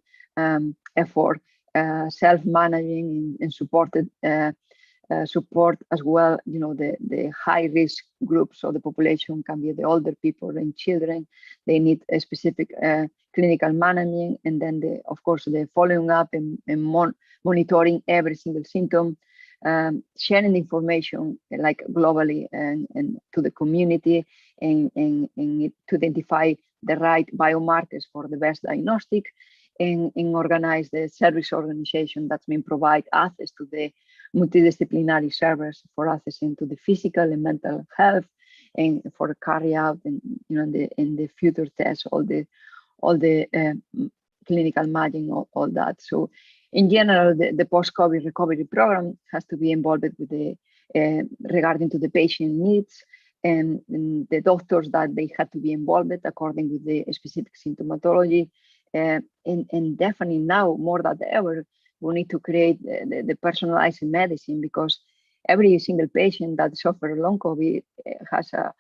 Speaker 9: effort, self-managing and supported support as well. You know, the high risk groups of the population can be the older people and children. They need a specific clinical management, and then of course the following up and monitoring every single symptom, sharing information like globally and to the community, and to identify the right biomarkers for the best diagnostic, and organize the service organization that's been provide access to the multidisciplinary service for accessing to the physical and mental health, and for carry out and in the future tests, all the clinical managing, all that. So in general, the post-COVID recovery program has to be involved with the regarding to the patient needs and the doctors that they had to be involved with according with the specific symptomatology. And definitely now more than ever, we need to create the personalized medicine, because every single patient that suffers long COVID has a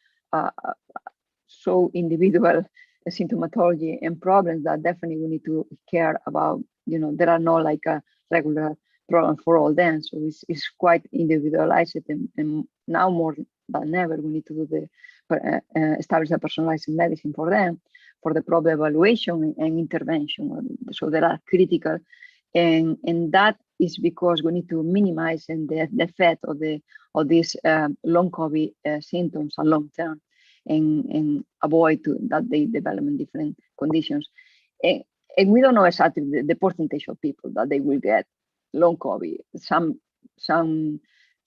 Speaker 9: so individual symptomatology and problems that definitely we need to care about. You know, there are no like a regular program for all them, so it's quite individualized, and now more than ever we need to do the establish a personalized medicine for them, for the proper evaluation and intervention. So they are critical, and that is because we need to minimize the effect of these long COVID symptoms and long term, and avoid that they develop in different conditions. And we don't know exactly the percentage of people that they will get long COVID. Some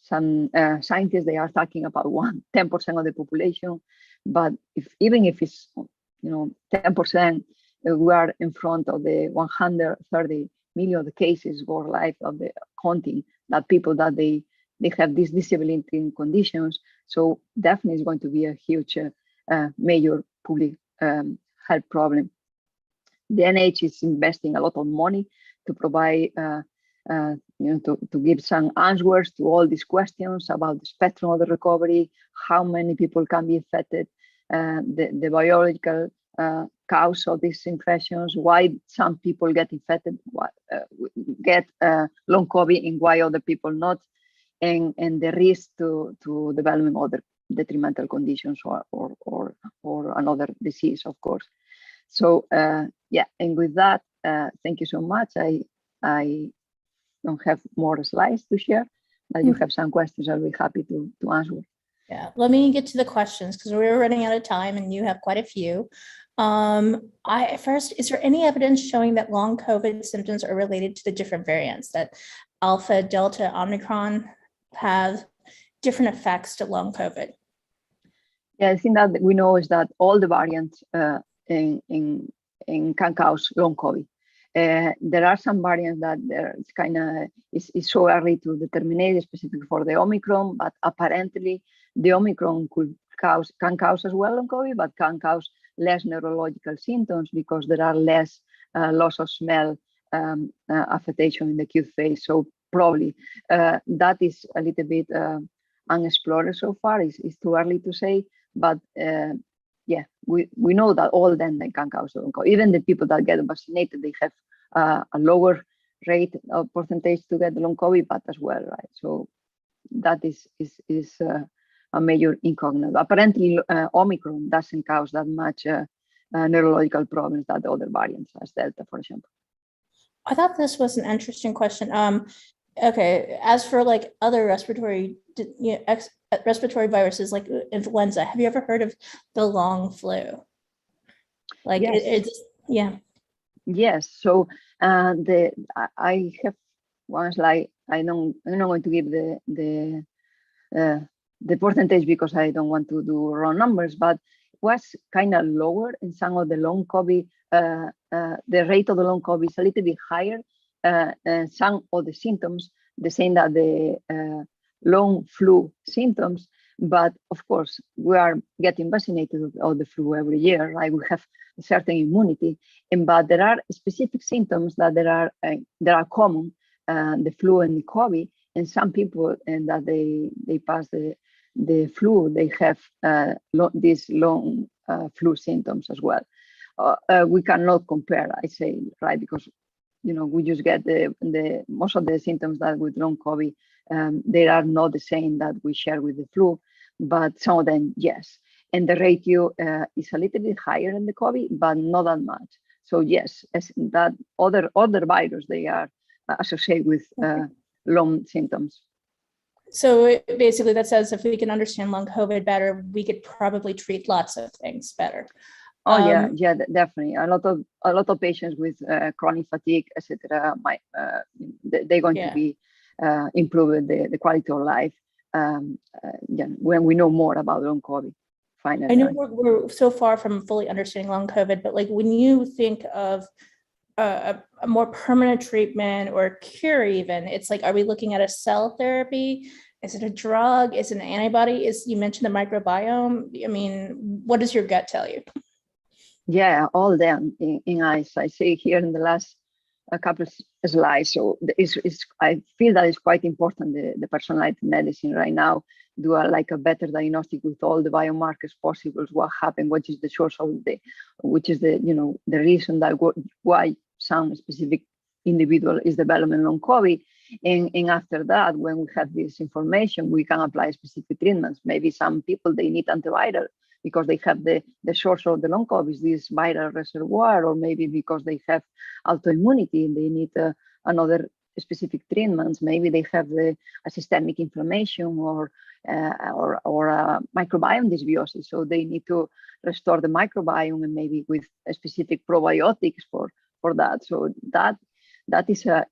Speaker 9: scientists, they are talking about 10% of the population, but even if it's 10%, we are in front of the 130 million of the cases worldwide of the counting that people that they have these disability conditions. So definitely is going to be a huge major public health problem. The NIH is investing a lot of money to provide, to give some answers to all these questions about the spectrum of the recovery, how many people can be affected, the biological cause of these infections, why some people get infected, get long COVID, and why other people not, and the risk to developing other detrimental conditions or another disease, of course. So yeah, and with that, thank you so much. I don't have more slides to share, but you have some questions, I'll be happy to answer.
Speaker 6: Yeah, let me get to the questions because we're running out of time and you have quite a few. First, is there any evidence showing that long COVID symptoms are related to the different variants, that Alpha, Delta, Omicron have different effects to long COVID?
Speaker 9: Yeah, I think that we know is that all the variants can cause long COVID. There are some variants that it's kind of is so early to determine specifically for the Omicron, but apparently the Omicron can cause as well long COVID, but can cause less neurological symptoms because there are less loss of smell affectation in the acute phase. So probably that is a little bit unexplored so far. It's too early to say, but yeah, we know that all then they can cause long COVID. Even the people that get vaccinated, they have a lower rate of percentage to get long COVID, but as well, right? So that is a major incognito. Apparently, Omicron doesn't cause that much neurological problems that the other variants, as Delta, for example.
Speaker 6: I thought this was an interesting question. Okay, as for like other respiratory, respiratory viruses like influenza, have you ever heard of the long flu? Like
Speaker 9: yes.
Speaker 6: it's yeah.
Speaker 9: Yes. So I have one slide. I'm not going to give the percentage because I don't want to do wrong numbers, but was kind of lower in some of the long COVID. The rate of the long COVID is a little bit higher. Some of the symptoms, the same that the long flu symptoms, but of course we are getting vaccinated with all the flu every year, right? We have a certain immunity, but there are specific symptoms that are common, the flu and the COVID, and some people and that they pass the flu, they have these long flu symptoms as well. We cannot compare, I say, right? Because we just get the most of the symptoms that with long COVID, they are not the same that we share with the flu, but some of them, yes. And the ratio is a little bit higher in the COVID, but not that much. So yes, as that other virus, they are associated with long symptoms.
Speaker 6: So basically that says if we can understand long COVID better, we could probably treat lots of things better.
Speaker 9: Oh yeah, definitely. A lot of patients with chronic fatigue, etc. They're going to be improving the quality of life. When we know more about long COVID. Finally,
Speaker 6: I know we're so far from fully understanding long COVID, but like when you think of a more permanent treatment or cure, even it's like, are we looking at a cell therapy? Is it a drug? Is it an antibody? You mentioned the microbiome. I mean, what does your gut tell you?
Speaker 9: Yeah, all them in eyes. I see here in the last couple of slides. So I feel that it's quite important, the personalized medicine right now, do a better diagnostic with all the biomarkers possible, what happened, what is the source of which is the reason that why some specific individual is developing long COVID. And after that, when we have this information, we can apply specific treatments. Maybe some people, they need antiviral because they have the source of the long COVID, this viral reservoir, or maybe because they have autoimmunity and they need another specific treatments. Maybe they have a systemic inflammation or a microbiome dysbiosis. So they need to restore the microbiome and maybe with a specific probiotics for that. So that is a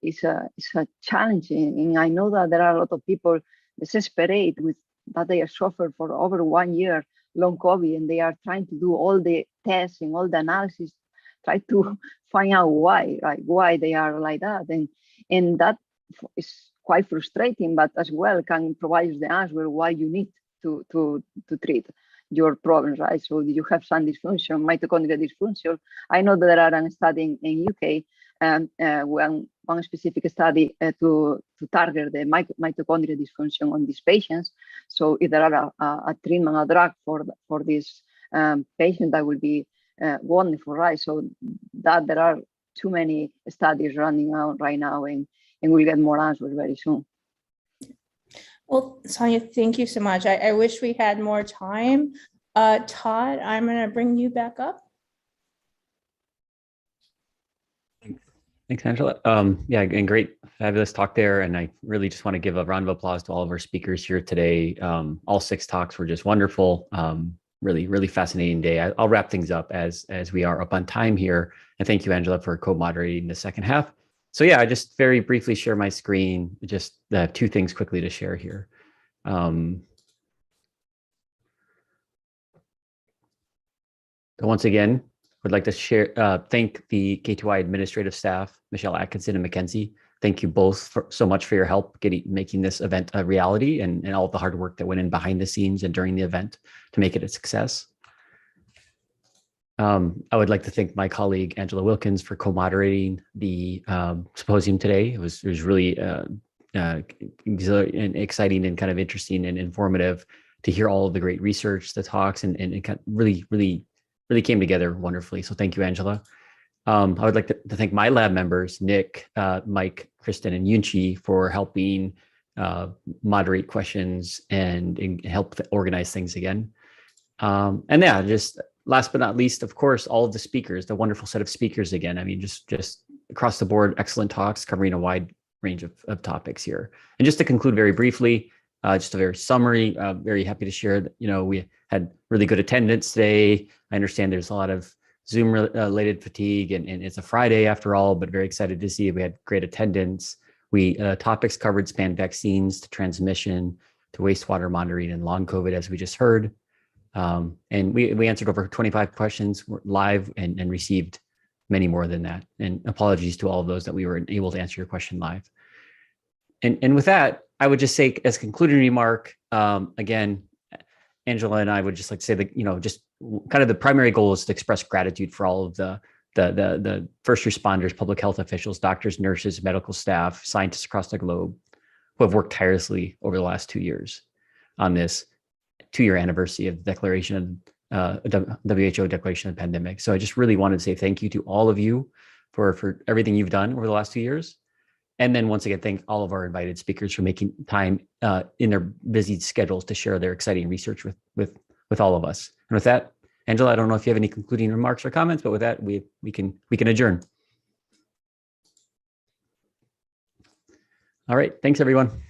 Speaker 9: challenge. And I know that there are a lot of people desperate with that they are suffered for over 1 year long COVID, and they are trying to do all the tests and all the analysis, try to find out why they are like that. And that is quite frustrating, but as well can provide you the answer why you need to treat your problems, right? So you have some dysfunction, mitochondrial dysfunction. I know that there are a study in UK, one specific study to target the mitochondrial dysfunction on these patients. So if there are a treatment, a drug for this patient, that will be wonderful, right? So that there are too many studies running out right now, and we'll get more answers very soon.
Speaker 6: Well, Sonia, thank you so much. I wish we had more time. Todd, I'm going to bring you back up.
Speaker 1: Thanks, Angela. Yeah, and great, fabulous talk there. And I really just want to give a round of applause to all of our speakers here today. All 6 talks were just wonderful. Really, really fascinating day. I'll wrap things up as we are up on time here. And thank you, Angela, for co-moderating the second half. So yeah, I just very briefly share my screen, just 2 things quickly to share here. So once again, would like to thank the K2I administrative staff, Michelle Atkinson and Mackenzie. Thank you both so much for your help making this event a reality and all the hard work that went in behind the scenes and during the event to make it a success. I would like to thank my colleague, Angela Wilkins, for co-moderating the symposium today. It was really exciting and kind of interesting and informative to hear all of the great research, the talks, and it really came together wonderfully. So thank you, Angela. I would like to thank my lab members, Nick, Mike, Kristen, and Yunchi, for helping moderate questions and help organize things again. And yeah, just last but not least, of course, all of the speakers, the wonderful set of speakers again. I mean, just across the board, excellent talks covering a wide range of topics here. And just to conclude very briefly, just a very summary, very happy to share that, we had really good attendance today. I understand there's a lot of Zoom related fatigue and it's a Friday after all, but very excited to see we had great attendance. Topics covered span vaccines to transmission to wastewater monitoring and long COVID, as we just heard. And we answered over 25 questions live and received many more than that. And apologies to all of those that we were able to answer your question live. And with that, I would just say as a concluding remark, again, Angela and I would just like to say that, just kind of the primary goal is to express gratitude for all of the first responders, public health officials, doctors, nurses, medical staff, scientists across the globe who have worked tirelessly over the last 2 years on this 2-year anniversary of the declaration of WHO declaration of the pandemic. So I just really wanted to say thank you to all of you for everything you've done over the last 2 years. And then once again, thank all of our invited speakers for making time in their busy schedules to share their exciting research with all of us. And with that, Angela, I don't know if you have any concluding remarks or comments, but with that, we can adjourn. All right, thanks everyone.